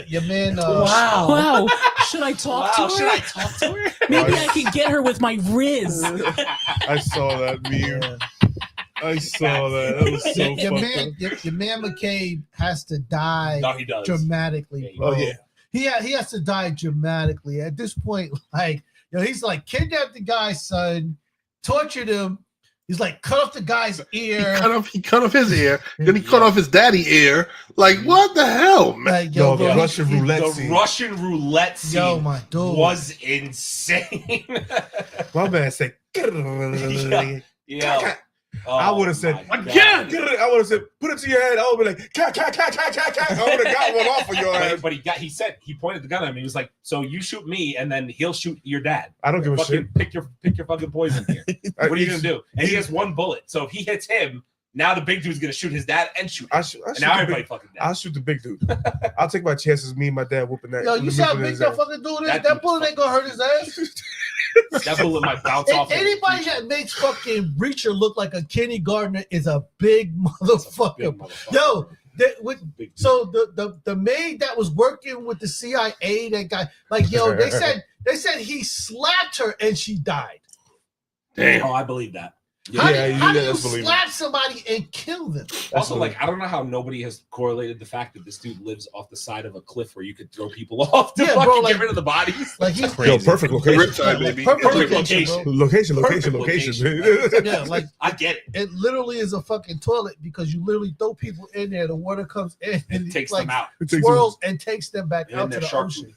Your man. Wow. Should I talk to her? Should I talk to her? Maybe I can get her with my Riz. I saw that meme. I saw that. That was so your man McCabe has to die dramatically. Yeah, he has to die dramatically. At this point, like, he's like kidnapped the guy's son, tortured him. He's like cut off the guy's ear. He cut off his ear. Then he cut off his daddy ear. Like, what the hell, man? Like, the Russian roulette scene. Russian roulette scene my dude, was insane. My man said, yeah. I would have said again. I would have said, put it to your head. I would be like, cat. I would have got one off of your head. But he pointed the gun at him. He was like, so you shoot me, and then he'll shoot your dad. I don't give a shit. Pick your fucking poison here. What are you gonna do? And he has one bullet. So if he hits him, now the big dude's gonna shoot his dad and shoot him. And now everybody fucking dead. I'll shoot the big dude. I'll take my chances. Me and my dad whooping that. Yo, you see how big that fucking dude is? That bullet ain't gonna hurt his ass. That bullet might bounce off. Anybody that makes fucking Breacher look like a kindergartner is a big motherfucker. Yo, so the maid that was working with the CIA, that guy, like, yo, they said he slapped her and she died. Damn. Oh, I believe that. How do you slap somebody and kill them? Also, like, I don't know how nobody has correlated the fact that this dude lives off the side of a cliff where you could throw people off to get rid of the bodies. Like, he's perfect location. Riptide, baby. Perfect location. Location. Yeah, like, I get it. It literally is a fucking toilet because you literally throw people in there, the water comes in and it takes them out, swirls and takes them back out to the ocean,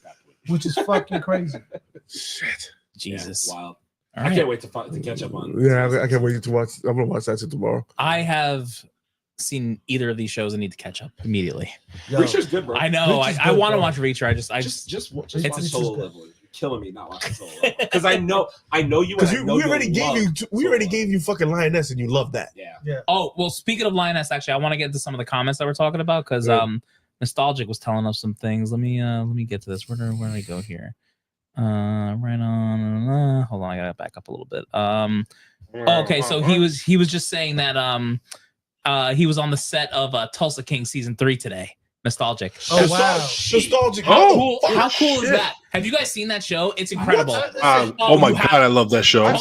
which is fucking crazy. Shit. Jesus. Yeah, wild. Right. I can't wait to catch up on. Yeah, I can't wait to watch. I'm gonna watch that tomorrow. I have seen either of these shows. I need to catch up immediately. Reacher's good, bro. I know. I want to watch Reacher. I just watch Solo Level. You're killing me not watching Solo Level because I know you. Because we already gave you fucking Lioness and you love that. Yeah. Oh well, speaking of Lioness, actually, I want to get into some of the comments that we're talking about because Nostalgic was telling us some things. Let me get to this. Where do I go here? Right on. Hold on, I gotta back up a little bit. Okay, so he was just saying that he was on the set of Tulsa King season 3 today. Nostalgic. Oh wow, Nostalgic. How cool is that? Have you guys seen that show? It's incredible. Oh my god, I love that show. I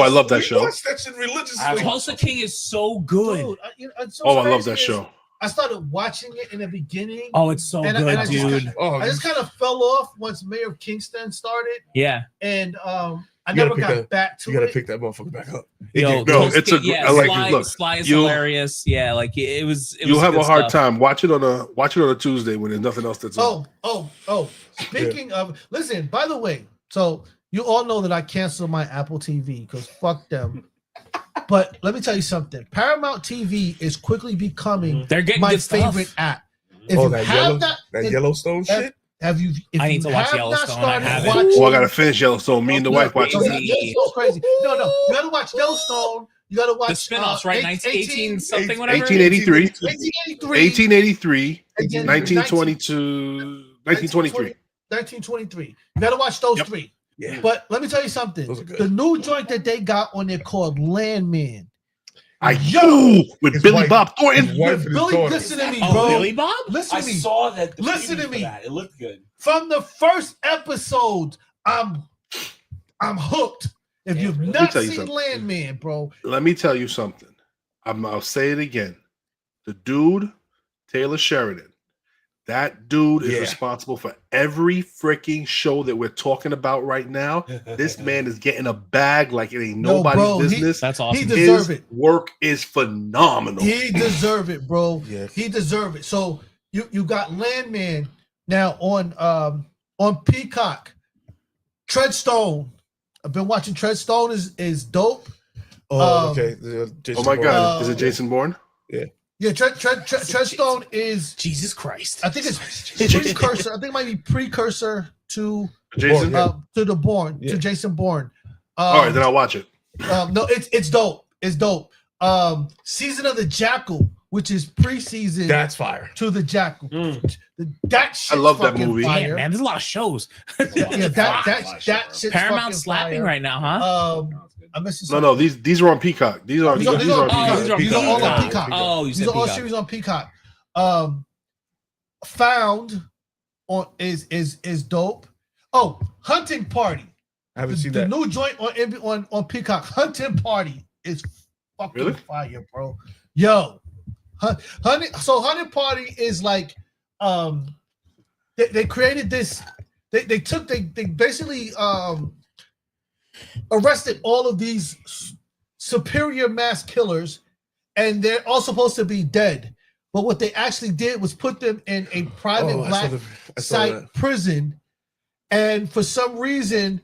love that show. Watch that shit religiously. Tulsa King is so good. Dude, I love that show. I started watching it in the beginning. Oh, it's so good, dude. I just kind of fell off once Mayor of Kingston started. Yeah. And I You gotta never pick got that- back to You gotta it. pick that motherfucker back up. Yo, No, it's a- yeah, I like it. Sly, Look, Sly is you'll- hilarious. Yeah, like it was. You'll have good a hard stuff. time. Watch it on a Tuesday when there's nothing else that's on. Oh. Speaking of, listen, by the way, so you all know that I canceled my Apple TV because fuck them. But let me tell you something. Paramount TV is quickly becoming They're getting my good stuff. favorite app. If Oh, you that have that Yellowstone shit. have you? If I need you to watch have Yellowstone. Not I started haven't. watching, Oh, I gotta finish Yellowstone. Me and the wife watching No, that. Yellowstone's crazy. No, you gotta watch Yellowstone. You gotta watch The spin-offs, right? 18 something, whatever. 1883, 1883, 1922, 1923. 1923. You gotta watch those three. Yeah. But let me tell you something. Those are good. The new joint that they got on there called Landman. With Billy wife- Bob Thornton. his wife and his Billy, daughter. listen to me, Oh, bro. Billy Bob? Listen I to me. saw that. Listen to preview for me. that. It looked good. From the first episode, I'm hooked. If you've me not tell you seen something. Landman, bro, Let me tell you something. I'll say it again. The dude, Taylor Sheridan, that dude is Yeah. responsible for every freaking show that we're talking about right now. This man is getting a bag like it ain't No, nobody's bro, he- business. That's he awesome. deserve His it. work is phenomenal. He deserve it, bro. Yes. He deserve it. So you got Landman now on Peacock. Treadstone. I've been watching Treadstone is dope. Oh, Um, okay. Oh my God. Is Uh, it Jason Bourne? Yeah, Treadstone is Jesus Christ. I think it's precursor. I think it might be precursor to Jason? Yeah. to the Bourne, Yeah. to Jason Bourne. All right, then I'll watch it. No, it's dope. It's dope. Season of the Jackal, which is preseason That's fire. to the Jackal. That shit's I love that fucking movie. Fire. Yeah, man, there's a lot of shows. Yeah, that shit's Paramount fucking slapping fire. right now, huh? I'm missing No, something. these are on Peacock. These are on These are- Peacock. these are- Oh, these are on These are all on Peacock. Peacock. Oh, you These said are all Peacock. series on Peacock. Found on is dope. Oh, Hunting Party. I haven't The, seen the that. new joint on Peacock. Hunting Party is fucking Really? fire, bro. Yo, Hunting Party is like they created this. They basically arrested all of these superior mass killers, and they're all supposed to be dead. But what they actually did was put them in a private Oh, black I saw site that. prison, and for some reason,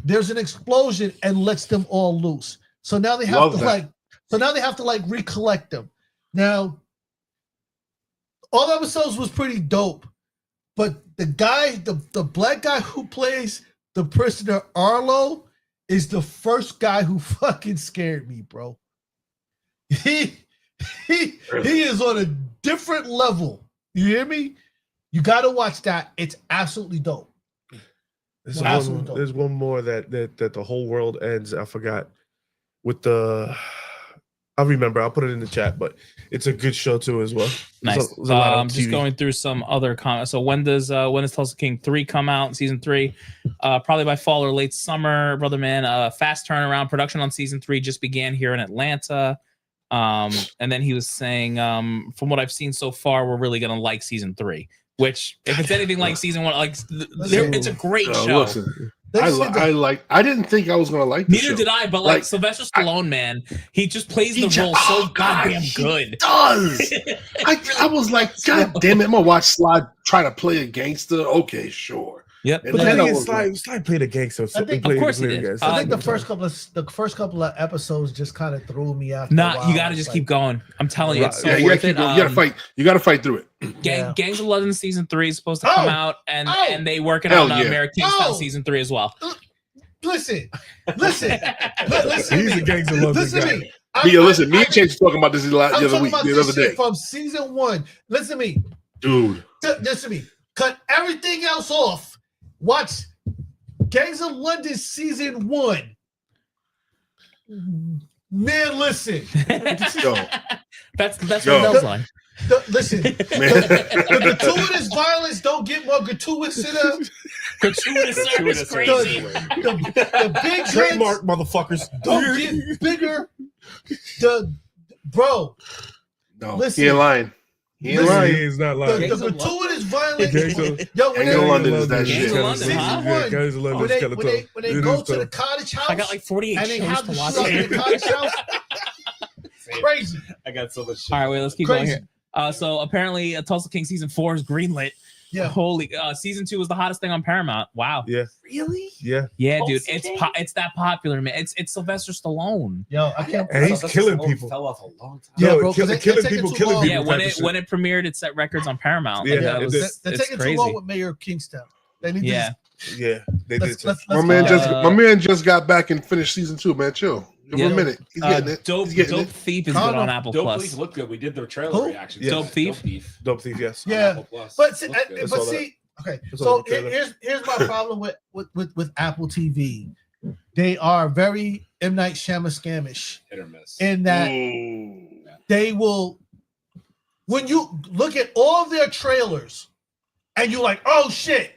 there's an explosion and lets them all loose. So now they have Love to that. recollect them. Now, all the episodes was pretty dope, but the guy, the black guy who plays the prisoner Arlo, is the first guy who fucking scared me, bro. He is on a different level. You hear me? You got to watch that. It's absolutely dope. There's Absolutely one, dope. there's one more that the whole world ends. I forgot with the. I'll remember. I'll put it in the chat, but it's a good show too as well. Nice. There's a lot on I'm just TV. going through some other comments. So when does Tulsa King 3 come out? Season 3, probably by fall or late summer, brother man. Fast turnaround. Production on season 3 just began here in Atlanta. And then he was saying, from what I've seen so far, we're really gonna like season 3. Which, if it's anything like season 1, like it's a great show. Listen, I didn't think I was gonna like this Neither show. did I, but like Sylvester Stallone, man, he just plays the He role just- so oh, God, goddamn he good. does. I was like, God damn it, I'm gonna watch Slide try to play a gangster. Okay, sure. Yep. And But then the I thing was is, like, Sly played a gangster. So I think- he of course he played a did. gangster. I think the Um, first couple of episodes just kind of threw me out. Nah, you got to just keep going. I'm telling you, it's so yeah, you worth gotta, it. keep, you gotta fight. You gotta fight through it. Gangs of London season 3 is supposed to come out, and they working Hell on yeah. American Style season 3 as well. Listen. He's a gangster. Listen to me. Yeah, listen, me and Chase was talking about this the I'm other talking week, about the this other shit day. from season 1. Listen to me. Dude. Listen to me. Cut everything else off. Watch Gangs of London season 1. Man, listen. Yo. That's Yo. Rondell's line. Listen. The gratuitous violence don't get more gratuitous than Gratuitous service crazy. the big Trademark, hits motherfuckers. don't get bigger. Bro. No, Listen. he ain't lying. He ain't lying. He's not lying. The gratuitous violence. Gangs Yo, when Gangs of they, London is that Gangs shit. of London, huh? Season one, Guys of London when they skeleton. go to the cottage house, I got like 48 and they shows have to the watch. shootout in the cottage house. Crazy. I got so much shit. All right, wait, let's keep going Crazy. here. So apparently, Tulsa King season 4 is greenlit. Yeah. Holy, season 2 was the hottest thing on Paramount. Wow. Yeah. Really? Yeah. Yeah, Tulsa dude, King? it's that popular, man. It's Sylvester Stallone. Yo, I can't. And he's That's killing just people. Fell off a long time. Yeah, Yo, bro, 'cause killing they're taking people, too killing long. people. Yeah, type of shit. when it premiered, it set records on Paramount. Yeah, Like, Yeah, that was, they're it's taking too crazy. long with Mayor of Kingstown. They need Yeah. Yeah, they to did. let's My man Uh, just got back and finished season 2, man. Chill. Give him a minute. He's getting it. Dope He's getting it. Thief is Calm good on down. Apple Dope Plus. Thief looked good. We did the trailer Who? reactions. Yeah. Dope Thief? Dope Thief, yes. on Yeah. Apple Plus. But see, Looked good. That's all okay. That's all So the trailer. here's my problem with Apple TV. They are very M. Night Shyamalan-scamish Hit or miss. in that Ooh. they will, when you look at all of their trailers and you're like, oh shit.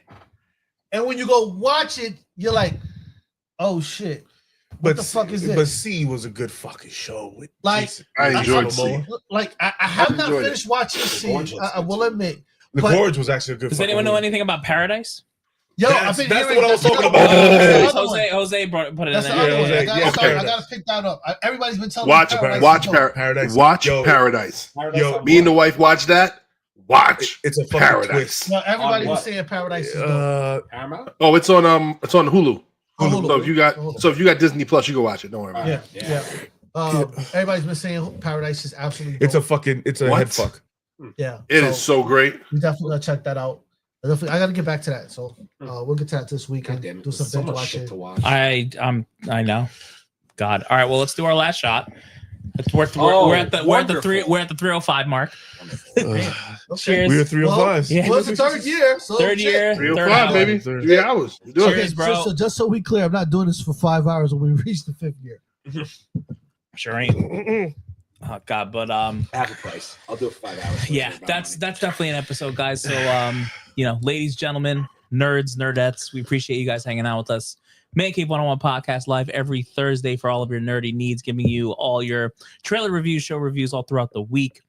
And when you go watch it, you're like, oh shit. What the fuck is this? But C was a good fucking show. With Like, Jason I enjoyed Momoa. C. Like I have not enjoyed it. finished watching The C. Gorge looks I good, will too. admit. The But- Gorge was actually a good. Does fucking anyone know movie. anything about Paradise? Yo, That's- I've been that's hearing what I was talking about. That's the other one. Jose put it in That's the there. other one. Jose, I gotta yeah, start- I Paradise. gotta pick that up. Everybody's been telling Watch me Paradise watch is dope. Paradise. Watch Yo, Paradise. Yo, Me and the wife watch that. Watch It's a fucking Paradise. twist. No, everybody On was what? saying Paradise is dope. Paramount? Oh, it's on Hulu. On Hulu. So if you got Disney Plus, you can watch it. Don't worry about it. Yeah. Everybody's been saying Paradise is absolutely dope. It's a What? head fuck. Yeah. It is so great. We definitely gotta check that out. I gotta get back to that. So we'll get to that this week God and damn it. do some So binge much watching. shit to watch. I know. God. All right. Well, let's do our last shot. We're at the wonderful. 305 mark. Okay. Cheers. We're 305. Yeah. Well, it's the third year. So Third shit. year. 305, hour. baby. 3 hours. You do it. Cheers, bro. Just so we clear, I'm not doing this for 5 hours when we reach the 5th year. Sure ain't. Oh God, but Half a price. I'll do it for 5 hours. yeah, that's definitely an episode, guys. So ladies, gentlemen, nerds, nerdettes, we appreciate you guys hanging out with us. Man Cave 101 podcast live every Thursday for all of your nerdy needs, giving you all your trailer reviews, show reviews all throughout the week.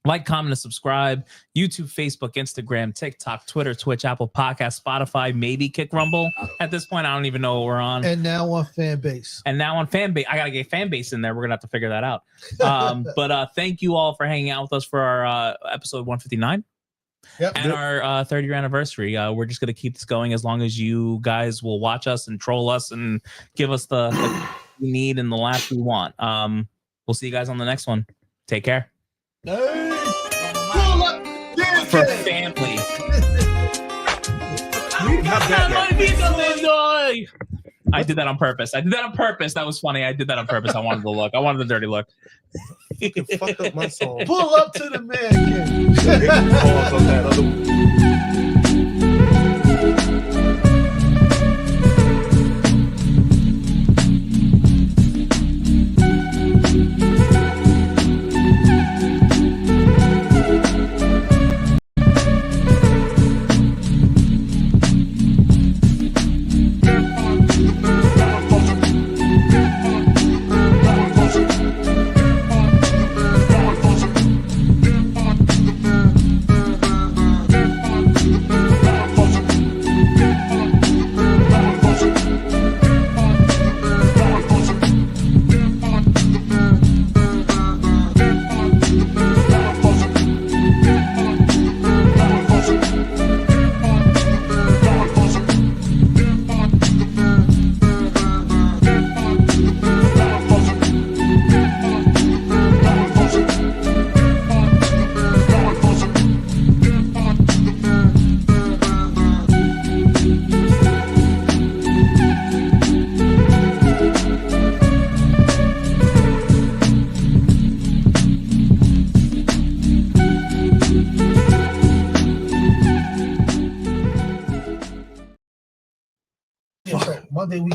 Like, comment, and subscribe. YouTube, Facebook, Instagram, TikTok, Twitter, Twitch, Apple Podcasts, Spotify, maybe Kick Rumble. At this point, I don't even know what we're on. And now on fan base. And now on fan base, I gotta get fan base in there. We're gonna have to figure that out. But thank you all for hanging out with us for our episode 159. Yep. And our third year anniversary. We're just gonna keep this going as long as you guys will watch us and troll us and give us the we need and the laughs we want. We'll see you guys on the next one. Take care. For family. I did that on purpose. That was funny. I did that on purpose. I wanted the look. I wanted the dirty look. You fucked up my song. Pull up to the man cave. Pause on that other- Monday we